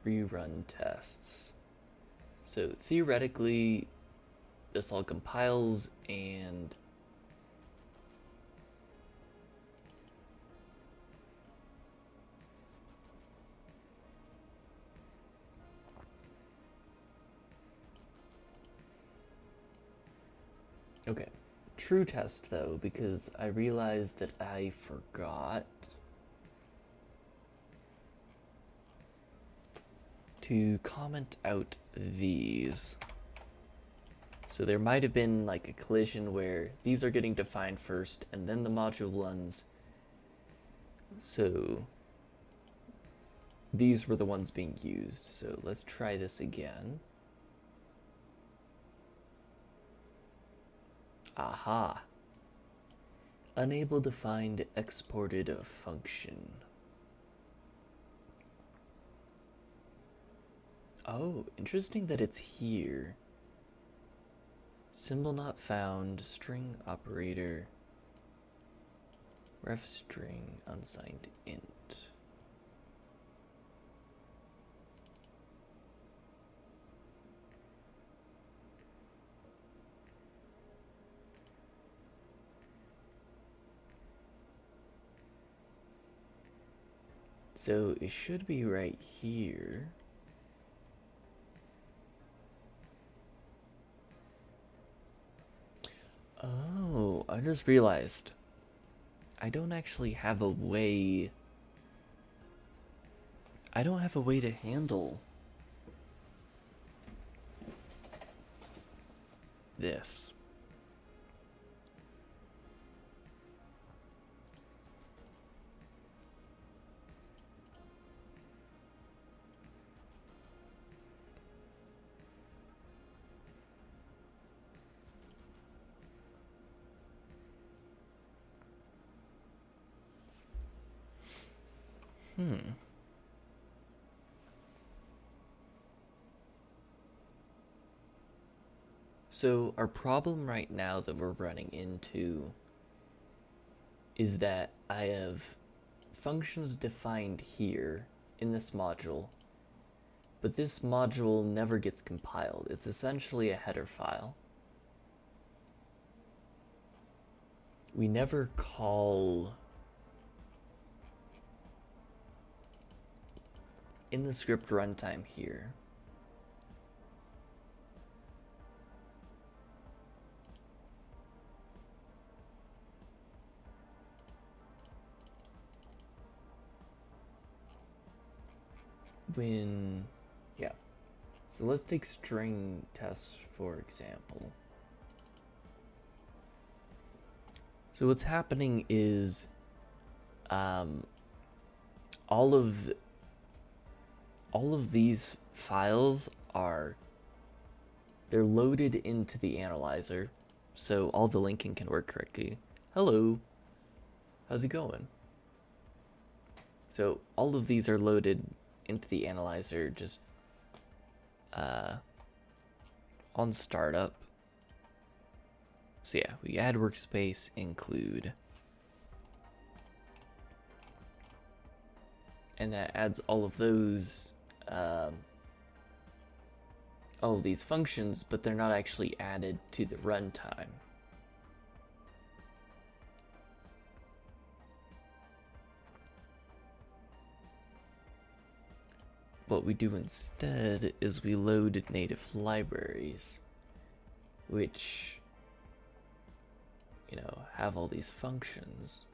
rerun tests. So theoretically, this all compiles and okay, true test though, because I realized that I forgot to comment out these. So there might have been like a collision where these are getting defined first and then the module ones. So these were the ones being used. So let's try this again. Aha. Unable to find exported function. Oh, interesting that it's here. Symbol not found, string operator, ref string unsigned int. So it should be right here. Oh, I just realized I don't actually have a way. I don't have a way to handle this. So our problem right now that we're running into is that I have functions defined here in this module, but this module never gets compiled. It's essentially a header file. We never call in the script runtime here. yeah. So let's take string tests, for example. So what's happening is all of these files they're loaded into the analyzer, so all the linking can work correctly. Hello, how's it going? So all of these are loaded into the analyzer just on startup. So yeah, we add workspace include, and that adds all of those all of these functions, but they're not actually added to the runtime. What we do instead is we load native libraries, which, you know, have all these functions,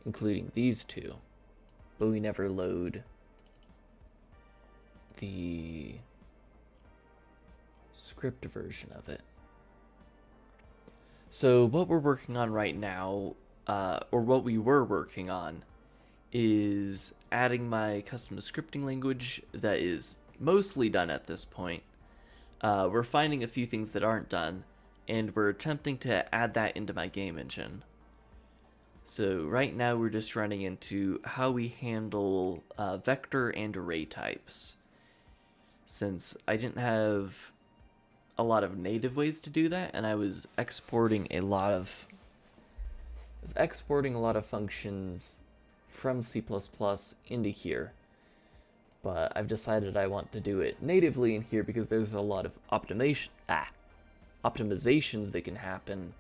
including these two, but we never load the script version of it. So what we're working on right now, or what we were working on, is adding my custom scripting language that is mostly done at this point. We're finding a few things that aren't done, and we're attempting to add that into my game engine. So right now we're just running into how we handle vector and array types. Since I didn't have a lot of native ways to do that, and I was exporting a lot of functions from C++ into here, but I've decided I want to do it natively in here because there's a lot of optimizations that can happen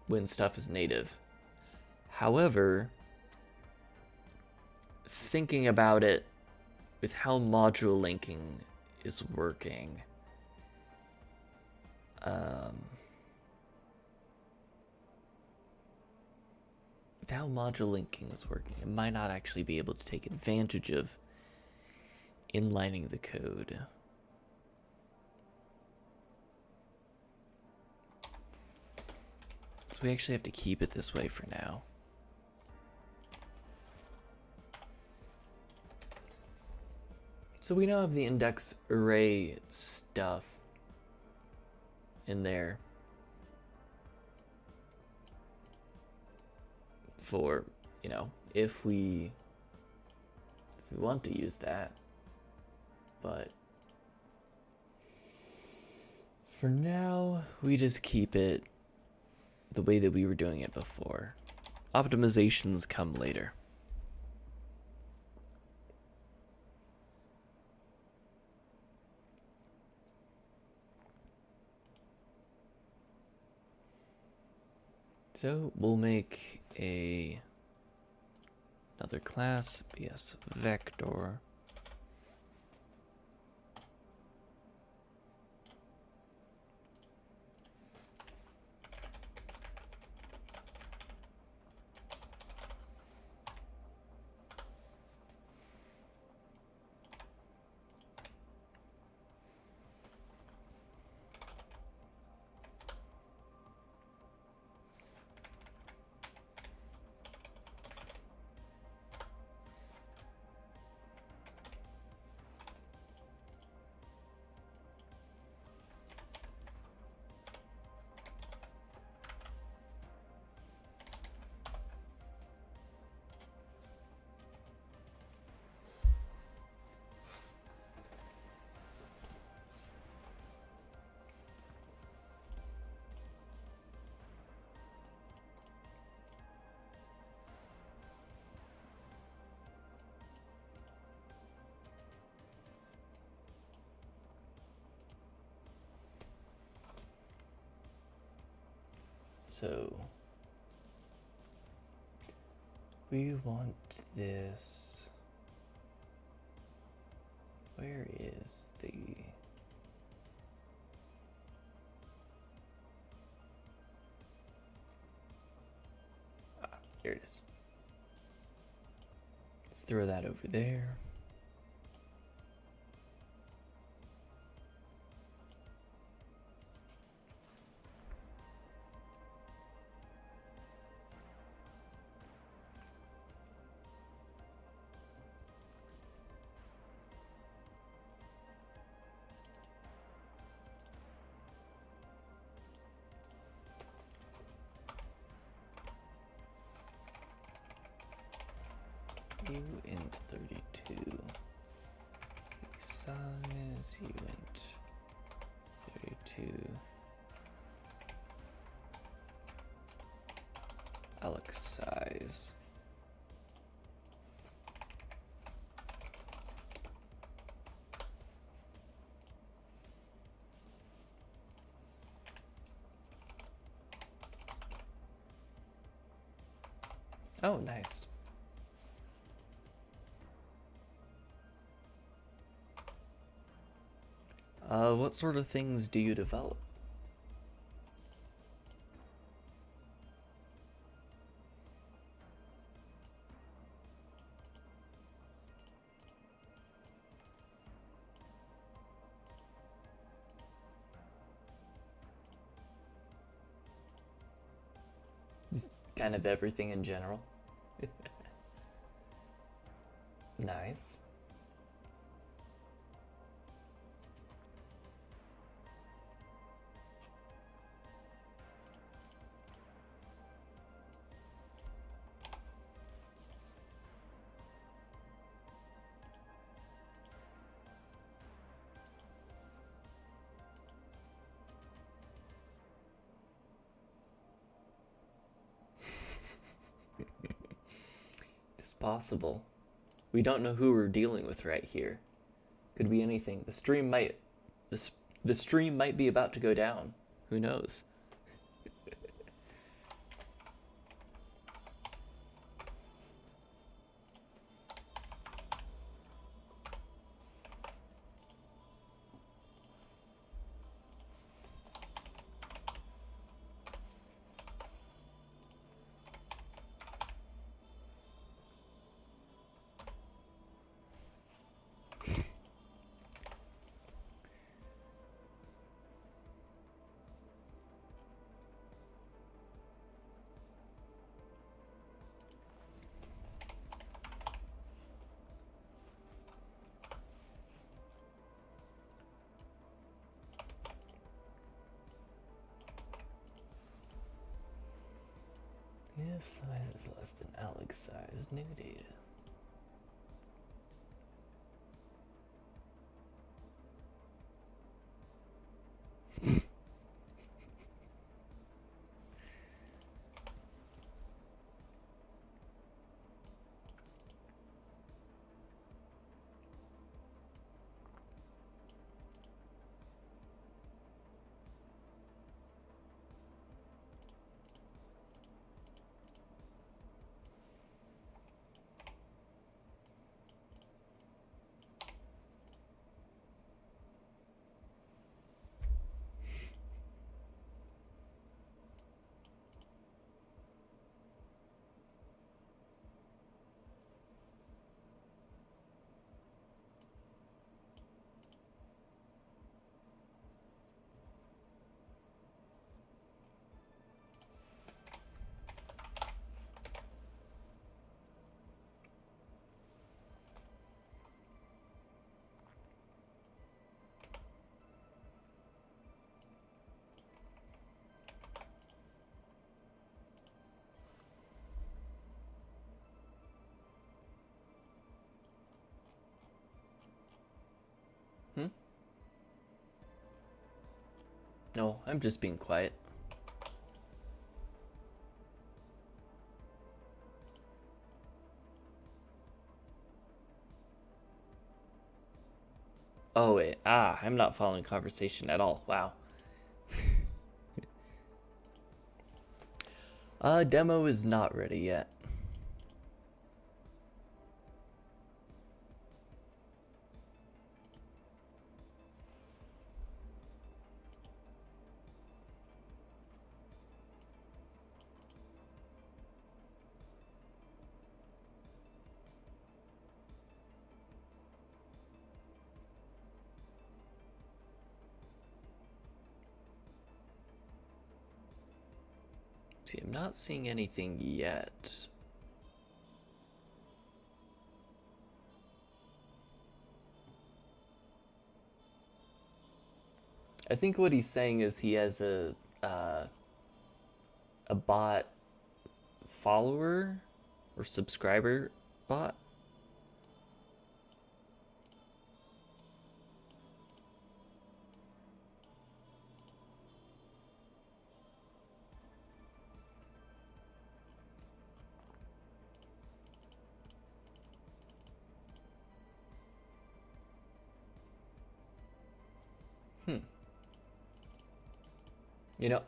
when stuff is native. However, thinking about it with how module linking is working, with how module linking is working, it might not actually be able to take advantage of inlining the code. So we actually have to keep it this way for now. So we now have the index array stuff in there for, you know, if we want to use that. But for now, we just keep it the way that we were doing it before. Optimizations come later. So we'll make another class, BS vector. So we want this. Where is the... here it is. Let's throw that over there. uint32 size uint32 Alex size. Oh, nice. What sort of things do you develop? Just kind of everything in general. Nice. It's possible. We don't know who we're dealing with right here. Could be anything. The stream might be about to go down. Who knows? If size is less than Alex size, new data. No, I'm just being quiet. Oh wait, I'm not following conversation at all. Wow. Demo is not ready yet. See, I'm not seeing anything yet. I think what he's saying is he has a bot follower or subscriber bot You know,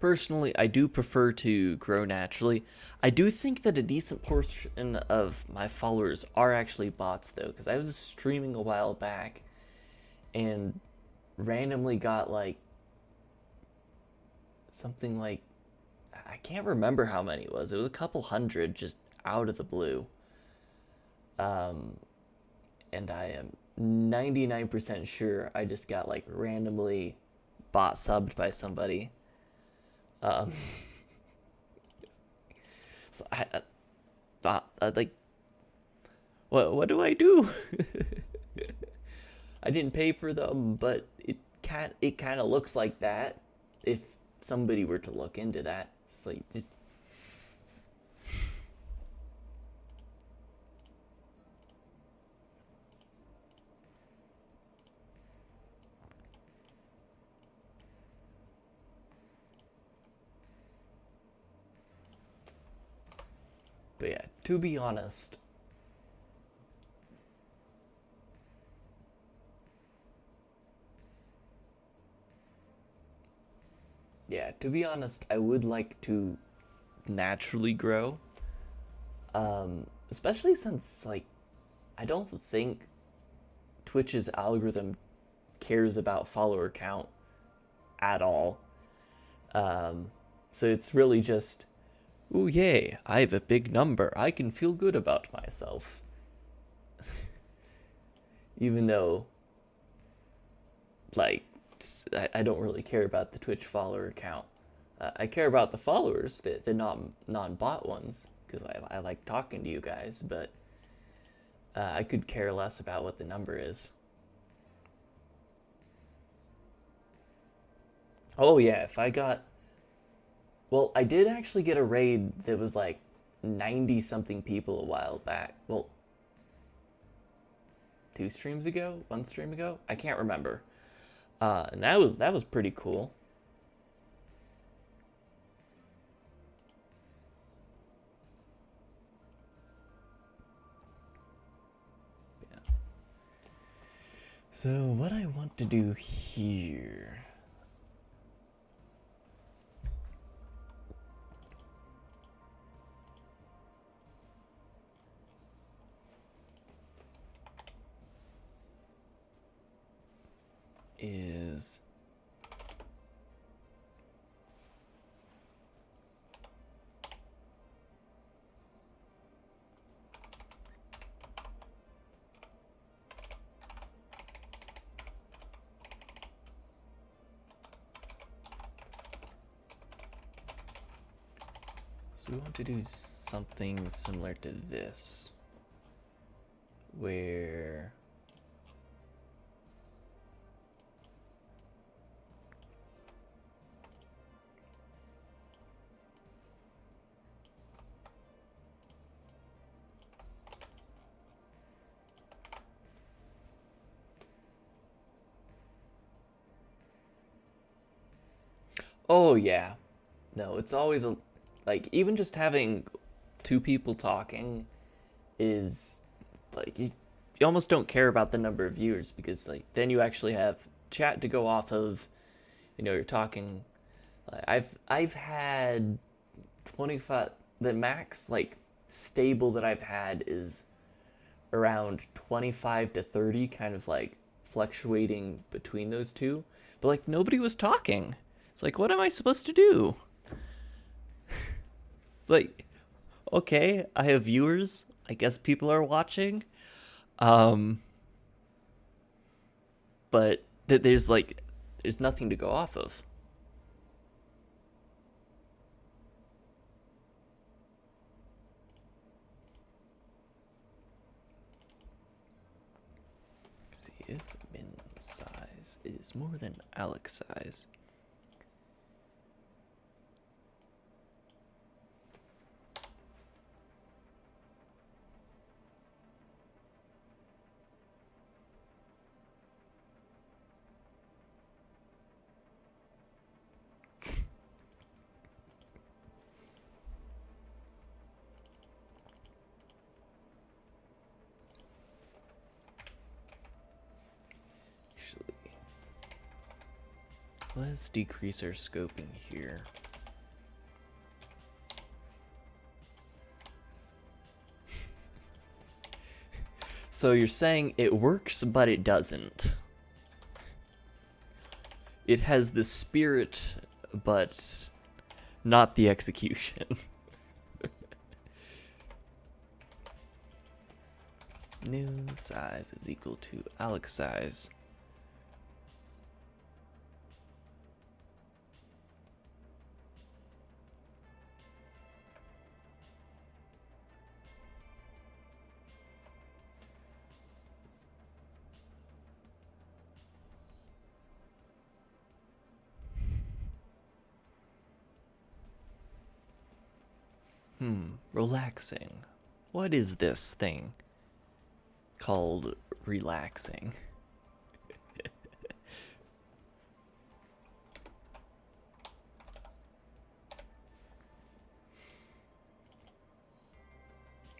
personally, I do prefer to grow naturally. I do think that a decent portion of my followers are actually bots, though, because I was streaming a while back and randomly got like something like, I can't remember how many it was. It was a couple hundred just out of the blue. Um, and I am 99% sure I just got like randomly bot subbed by somebody. Um, so like, what do I do? I didn't pay for them, but it kind of looks like that. If somebody were to look into that, it's like just. But yeah, to be honest, I would like to naturally grow. Especially since like I don't think Twitch's algorithm cares about follower count at all. Um, so it's really just, ooh, yay, I have a big number. I can feel good about myself. Even though, like, I don't really care about the Twitch follower count. I care about the followers, the non-bot ones, because I like talking to you guys, but I could care less about what the number is. Oh yeah, if I got, well, I did actually get a raid that was like 90 something people a while back. Well, two streams ago, one stream ago, I can't remember. And that was pretty cool. Yeah. So what I want to do here is so we want to do something similar to this, where oh yeah, no, it's always a, like, even just having two people talking is like you almost don't care about the number of viewers, because like then you actually have chat to go off of. You know, you're talking, I've had 25, the max like stable that I've had is around 25 to 30, kind of like fluctuating between those two. But like nobody was talking. It's like, what am I supposed to do? It's like, okay, I have viewers. I guess people are watching. Um, but there's nothing to go off of. See if min size is more than Alex size. Let's decrease our scoping here. So you're saying it works, but it doesn't. It has the spirit, but not the execution. New size is equal to Alex size. Relaxing. What is this thing called relaxing?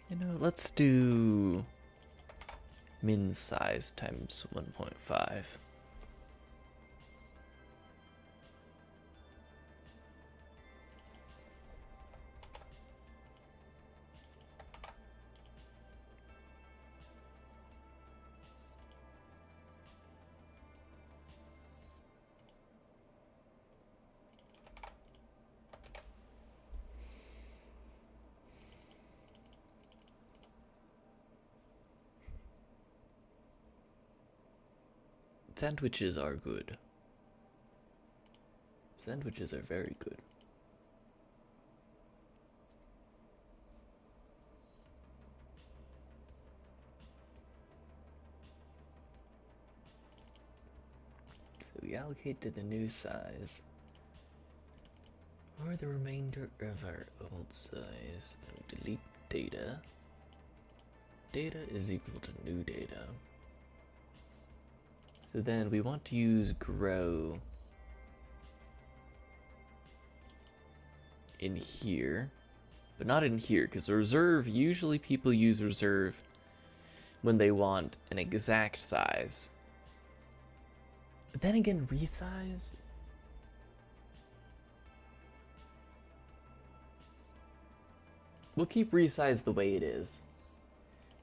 You know, let's do min size times 1.5. Sandwiches are good. Sandwiches are very good. So we allocate to the new size, or the remainder of our old size. Then we delete data. Data is equal to new data. So then we want to use grow in here, but not in here, because reserve, usually people use reserve when they want an exact size. But then again, resize? We'll keep resize the way it is,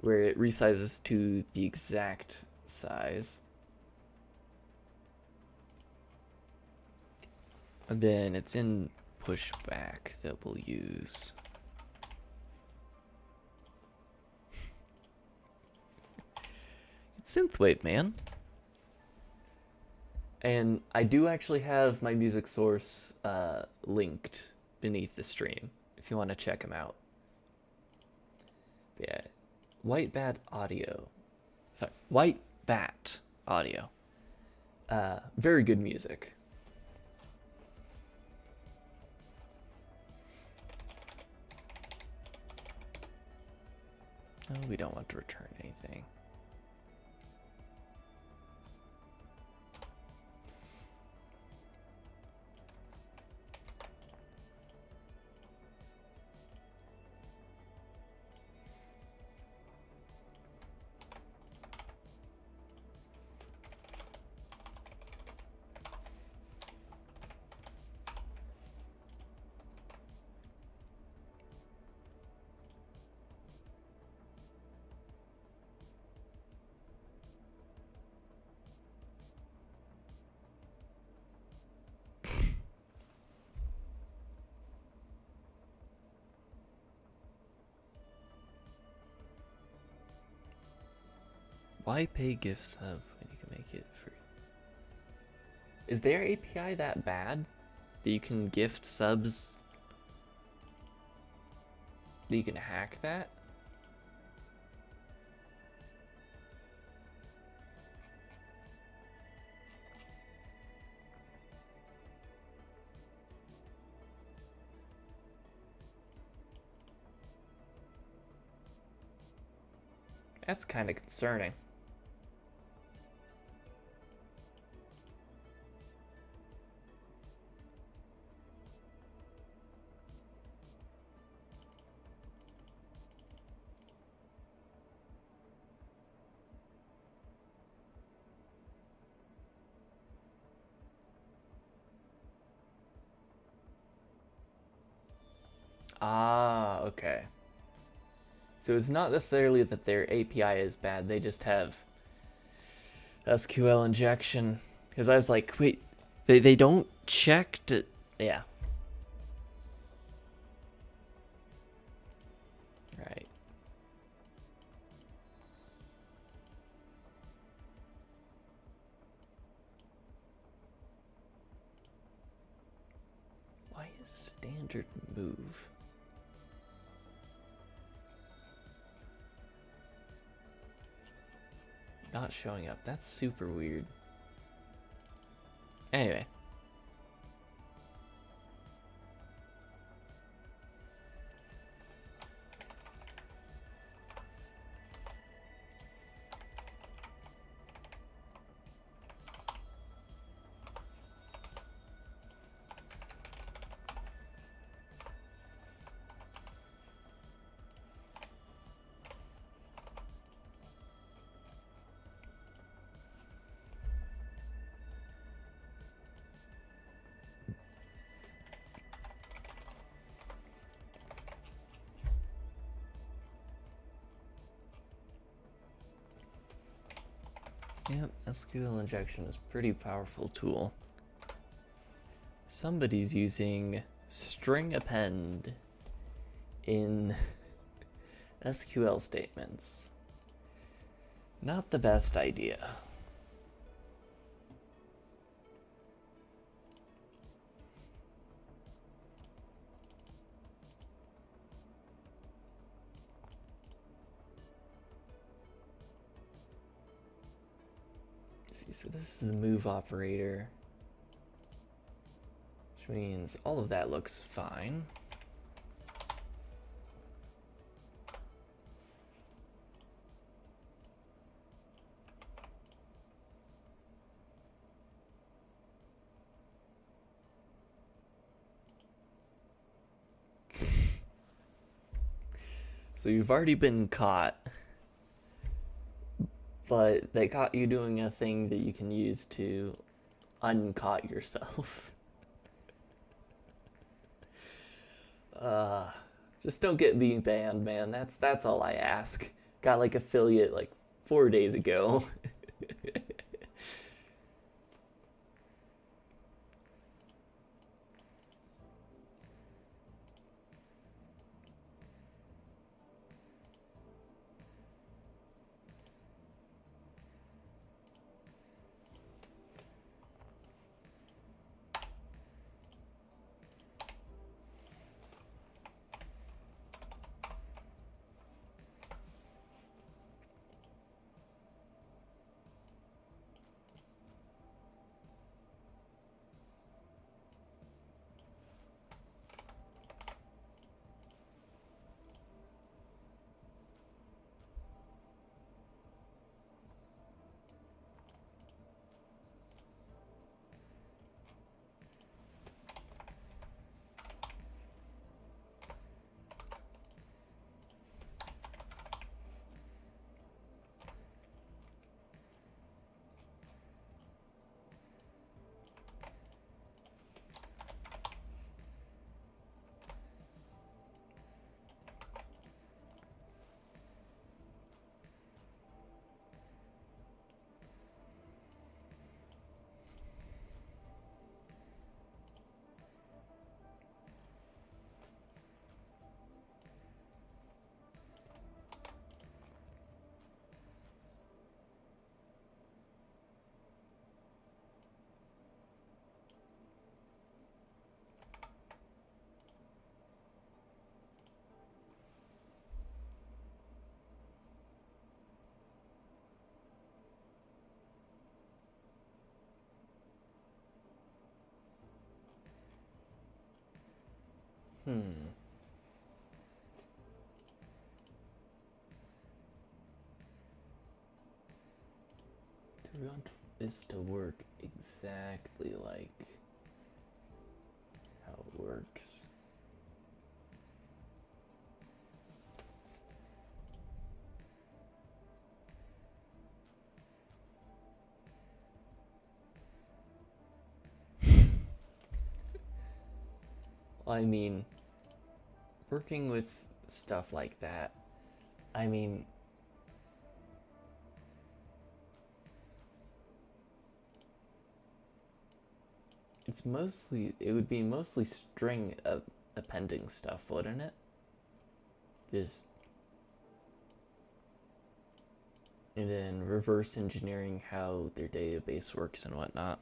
where it resizes to the exact size. And then it's in pushback that we'll use. It's synthwave, man. And I do actually have my music source linked beneath the stream if you want to check them out. But yeah, White Bat Audio. Sorry, White Bat Audio. Very good music. No, we don't want to return anything. Why pay gift sub when you can make it free? Is their API that bad that you can gift subs? That you can hack that? That's kind of concerning. Ah, okay. So it's not necessarily that their API is bad, they just have SQL injection. Because I was like, wait, they don't check to. Yeah. Right. Why is standard move not showing up? That's super weird. Anyway. Yep, SQL injection is a pretty powerful tool. Somebody's using string append in SQL statements. Not the best idea. See, so this is the move operator, which means all of that looks fine. So you've already been caught, but they caught you doing a thing that you can use to uncaught yourself. Just don't get me banned, man. That's all I ask. Got like affiliate like 4 days ago. Hmm. Do we want this to work exactly like how it works? I mean, working with stuff like that, I mean, it would be mostly string appending stuff, wouldn't it? Just, and then reverse engineering how their database works and whatnot.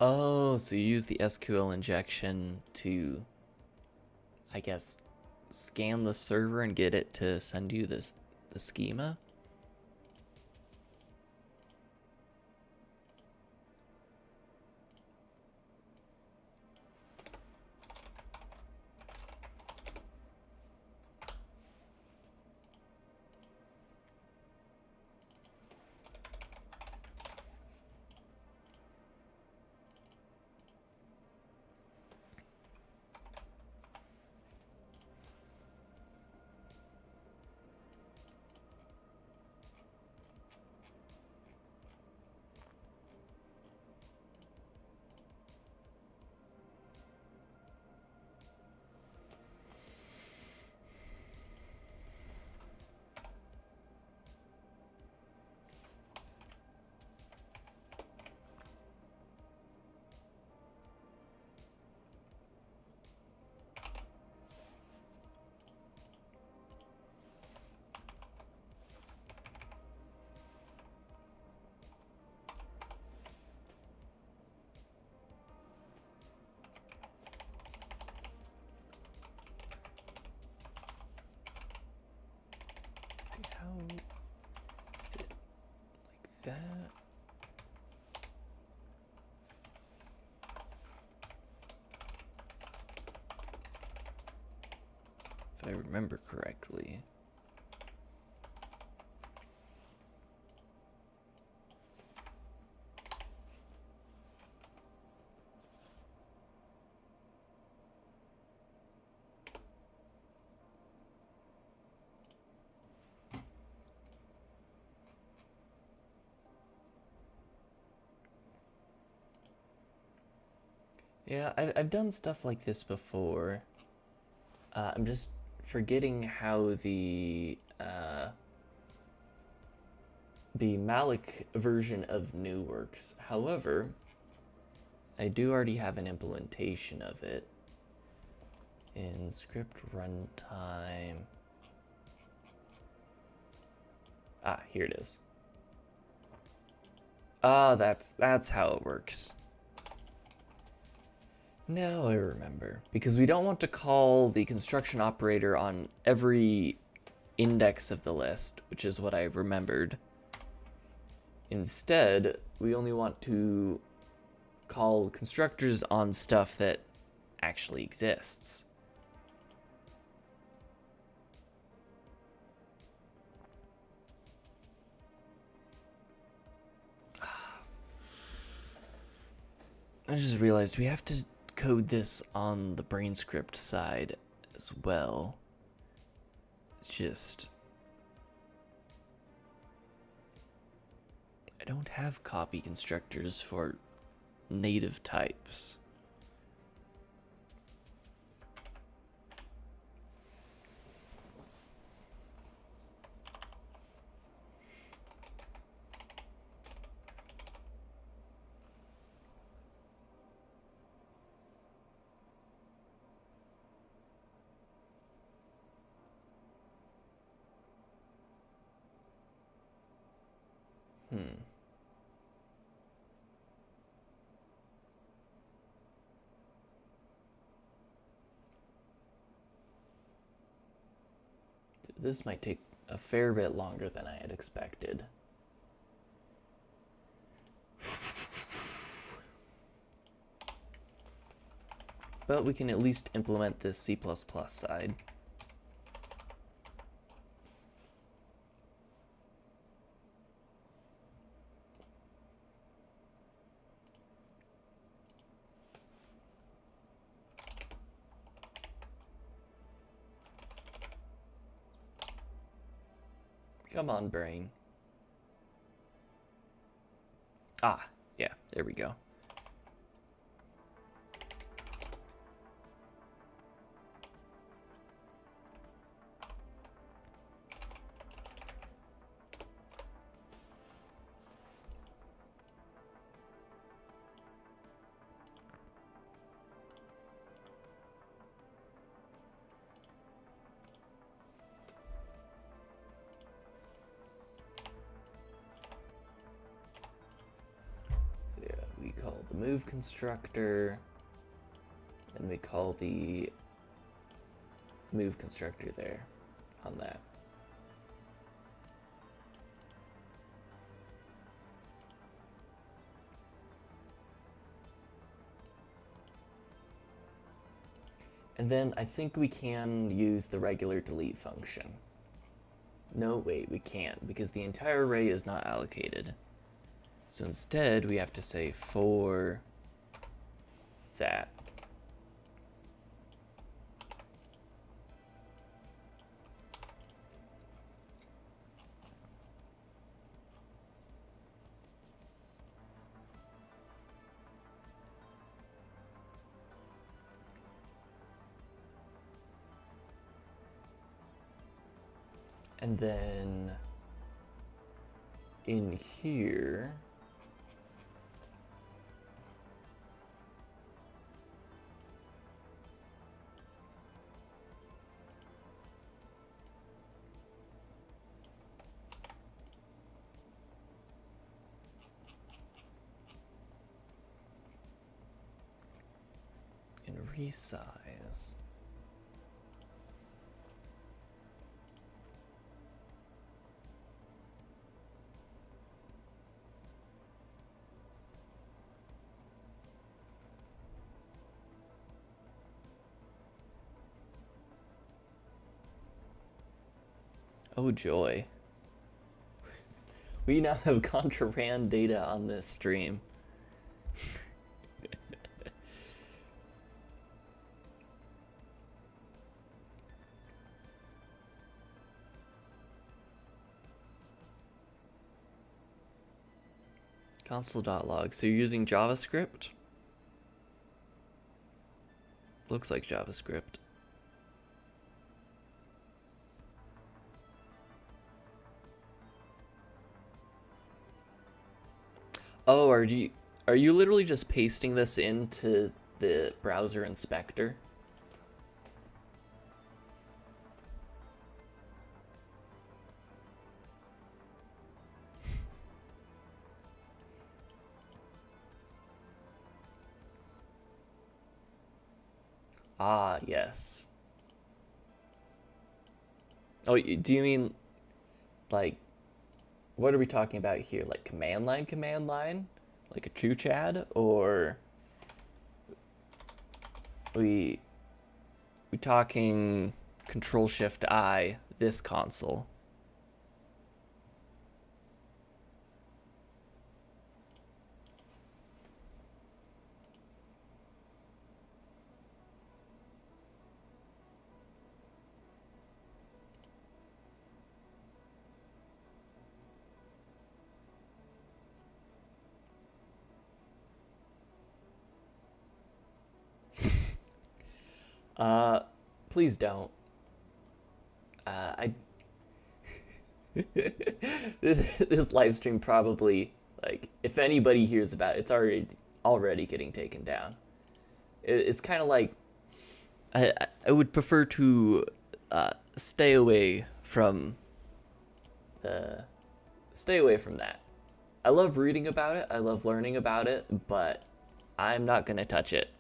Oh, so you use the SQL injection to, I guess, scan the server and get it to send you the schema? How is it like that? If I remember correctly. Yeah, I've done stuff like this before. I'm just forgetting how the malloc version of new works. However, I do already have an implementation of it in script runtime. Ah, here it is. Ah, that's how it works. Now I remember. Because we don't want to call the construction operator on every index of the list, which is what I remembered. Instead, we only want to call constructors on stuff that actually exists. I just realized we have to code this on the BraneScript side as well. It's just, I don't have copy constructors for native types. This might take a fair bit longer than I had expected. But we can at least implement this C++ side. Come on, brain. Ah, yeah, there we go. We call the move constructor, and we call the move constructor there on that. And then I think we can use the regular delete function. No, wait, we can't, because the entire array is not allocated. So instead, we have to say for that. And then in here, in resize, oh joy. We now have contraband data on this stream. Console.log. So you're using JavaScript? Looks like JavaScript. Oh, are you literally just pasting this into the browser inspector? Ah, yes. Oh, do you mean like what are we talking about here? Like command line? Like a true Chad? Or we talking Control Shift I, this console? Please don't. I this live stream probably, like, if anybody hears about it, it's already getting taken down. It's kind of like I would prefer to stay away from that. I love reading about it. I love learning about it, but I'm not gonna touch it.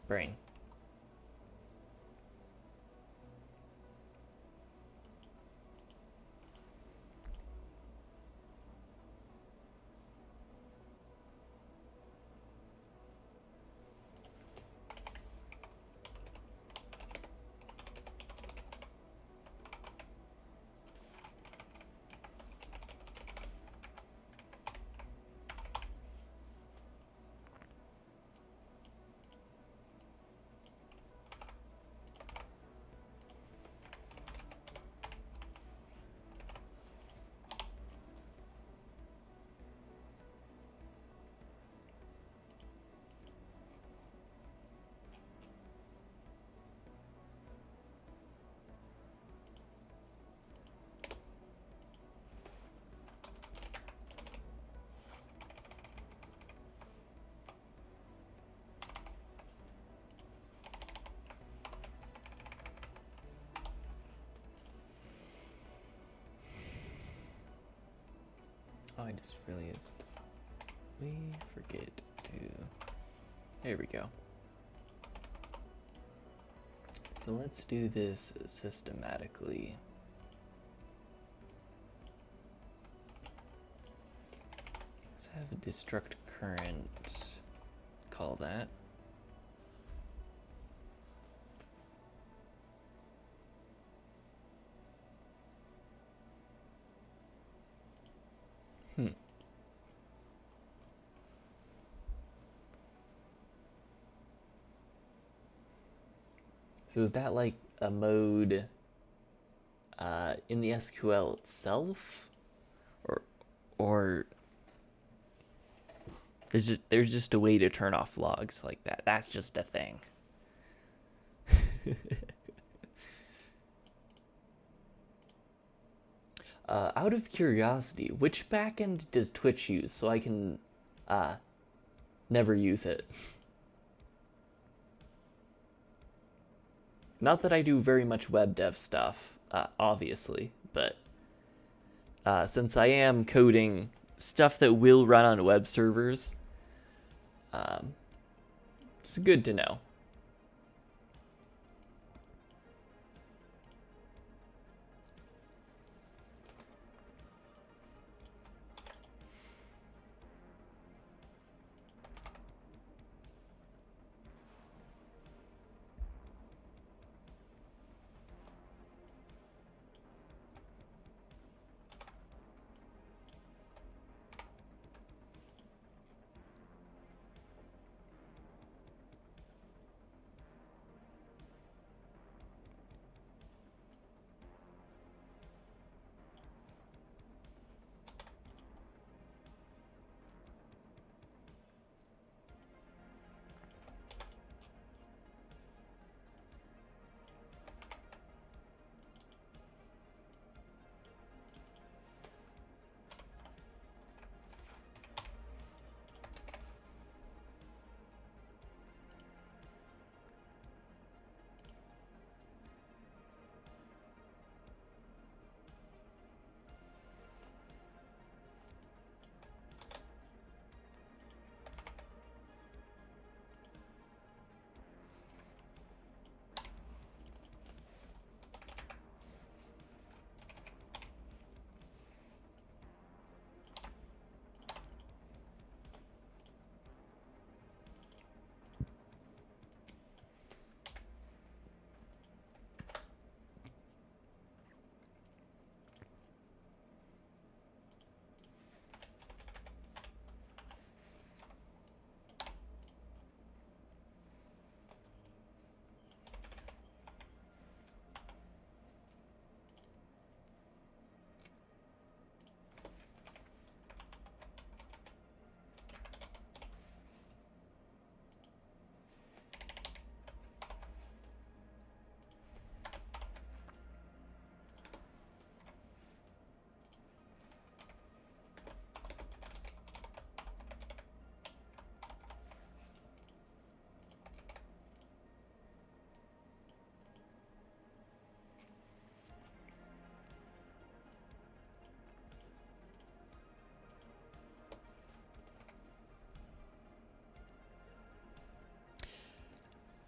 Brain. Oh, I just realized we forget to. There we go. So let's do this systematically. Let's have a destruct current. Call that. So is that like a mode in the SQL itself, or there's just a way to turn off logs like that? That's just a thing. Out of curiosity, which backend does Twitch use so I can never use it? Not that I do very much web dev stuff, obviously, but since I am coding stuff that will run on web servers, it's good to know.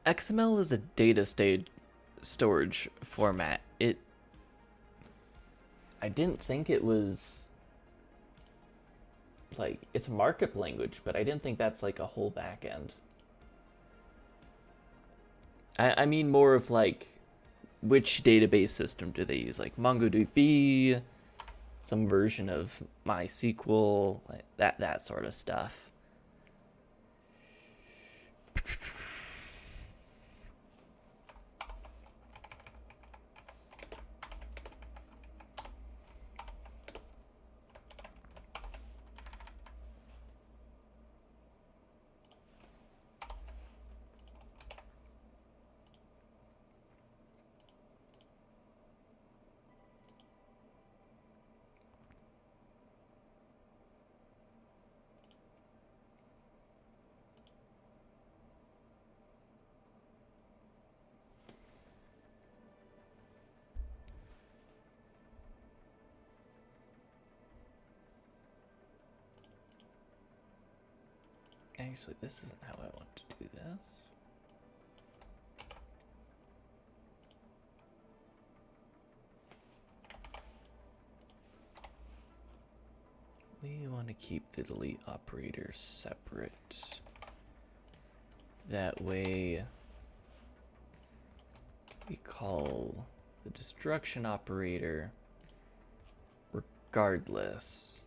XML is a data storage format. I didn't think it was like, it's a markup language, but I didn't think that's like a whole backend. I mean more of like, which database system do they use? Like MongoDB, some version of MySQL, like that sort of stuff. Actually, this isn't how I want to do this. We want to keep the delete operator separate. That way, we call the destruction operator regardless.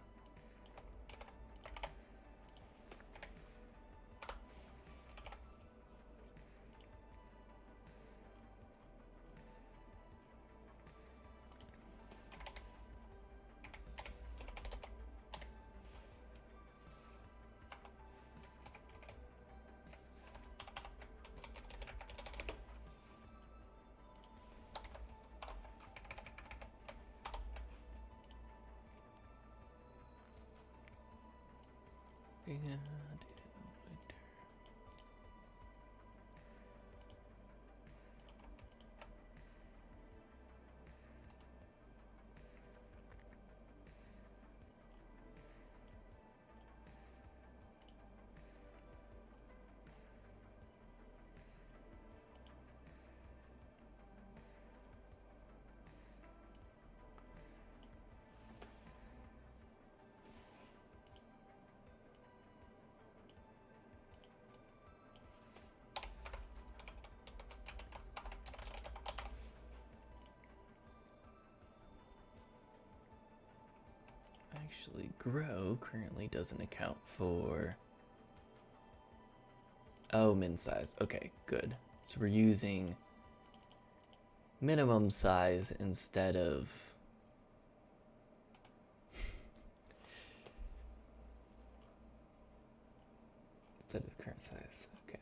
Yeah, actually, grow currently doesn't account for, oh, min size. Okay, good. So we're using minimum size instead of current size. Okay.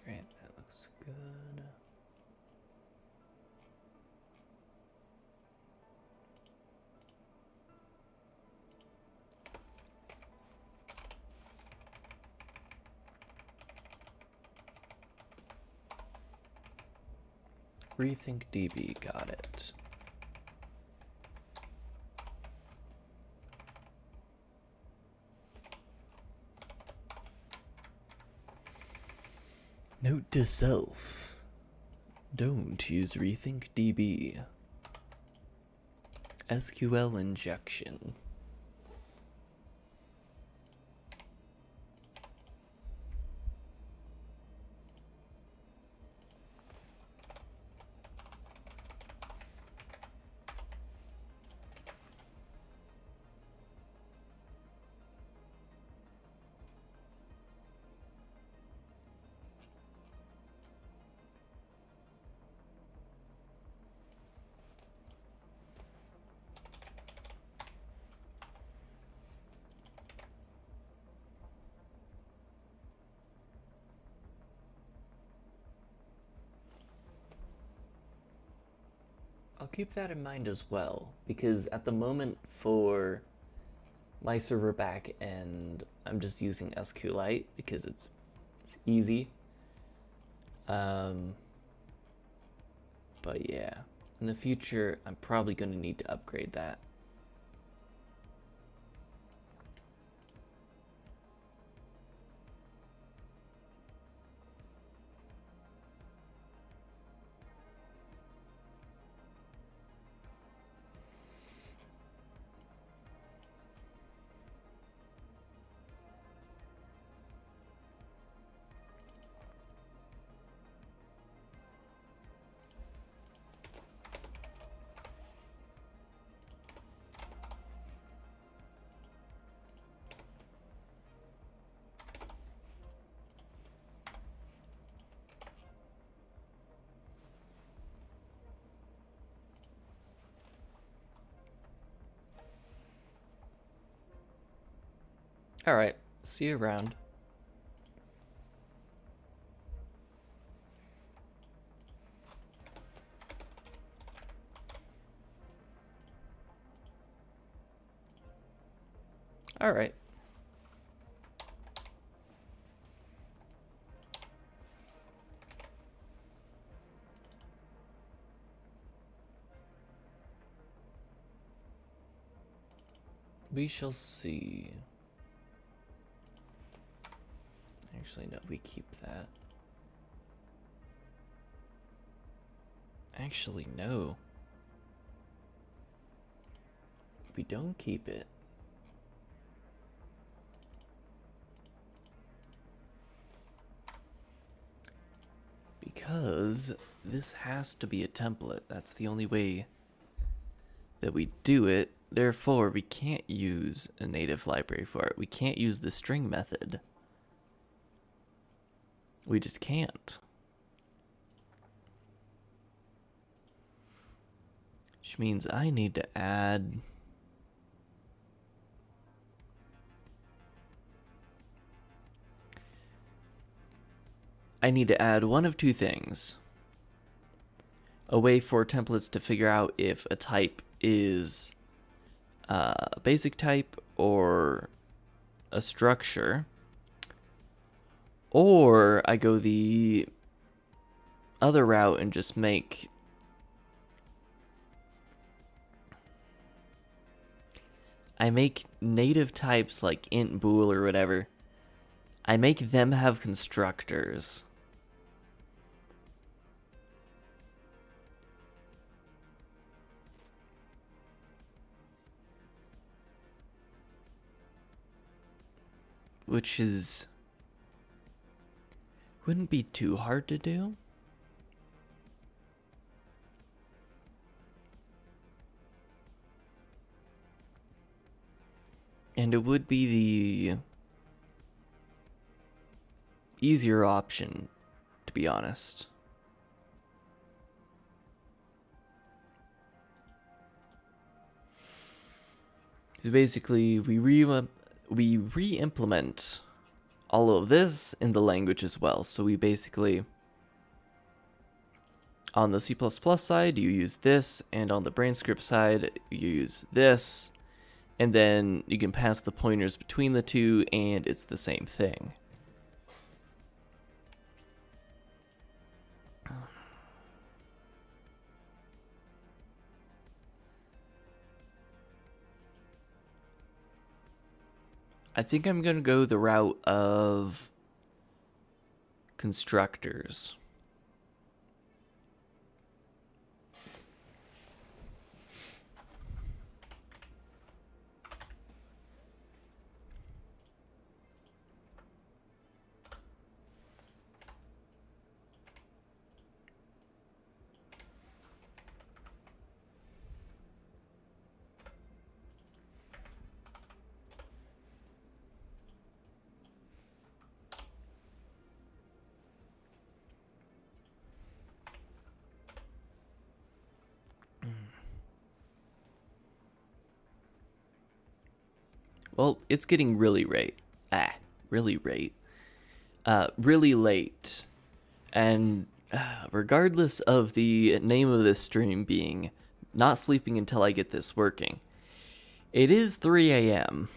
Great, that looks good. Rethink DB, got it. Note to self, don't use Rethink DB. SQL injection. keep that in mind as well, because at the moment for my server back end, I'm just using SQLite because it's easy. But yeah, in the future, I'm probably going to need to upgrade that. All right, see you around. All right. We shall see. Actually, no, we keep that. Actually, no. We don't keep it. Because this has to be a template. That's the only way that we do it. Therefore, we can't use a native library for it. We can't use the string method. We just can't. Which means I need to add... I need to add one of two things. A way for templates to figure out if a type is a basic type or a structure. Or I go the other route and just make... I make native types like int, bool, or whatever. I make them have constructors. Which is... wouldn't be too hard to do. And it would be the easier option, to be honest. So basically, we re-implement all of this in the language as well. So we basically, on the C++ side, you use this, and on the BraneScript side, you use this, and then you can pass the pointers between the two, and it's the same thing. I think I'm going to go the route of constructors. Well, it's getting really late. Really late. And regardless of the name of this stream being not sleeping until I get this working. It is 3 a.m.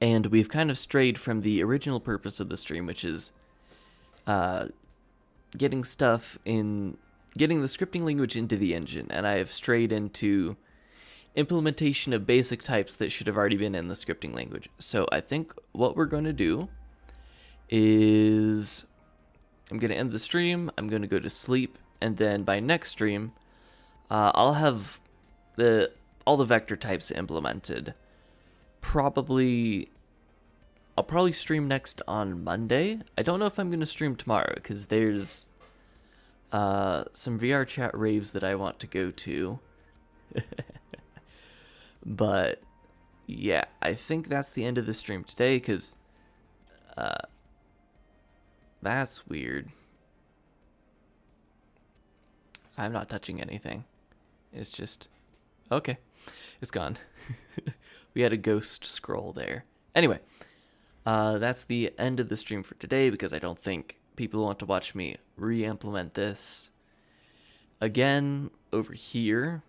And we've kind of strayed from the original purpose of the stream, which is getting the scripting language into the engine, and I have strayed into implementation of basic types that should have already been in the scripting language. So I think what we're going to do is I'm going to end the stream, I'm going to go to sleep, and then by next stream, I'll have all the vector types implemented. I'll probably stream next on Monday. I don't know if I'm going to stream tomorrow, because there's some VR chat raves that I want to go to. But yeah, I think that's the end of the stream today, because that's weird. I'm not touching anything. It's just... okay. It's gone. We had a ghost scroll there. Anyway, that's the end of the stream for today, because I don't think people want to watch me re-implement this again over here,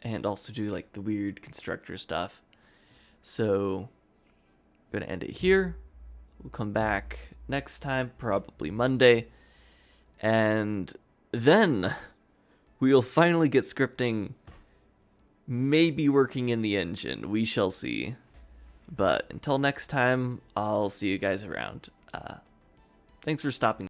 and also do like the weird constructor stuff. So I'm gonna end it here. We'll come back next time, probably Monday, and then we'll finally get scripting maybe working in the engine. We shall see. But until next time, I'll see you guys around. Thanks for stopping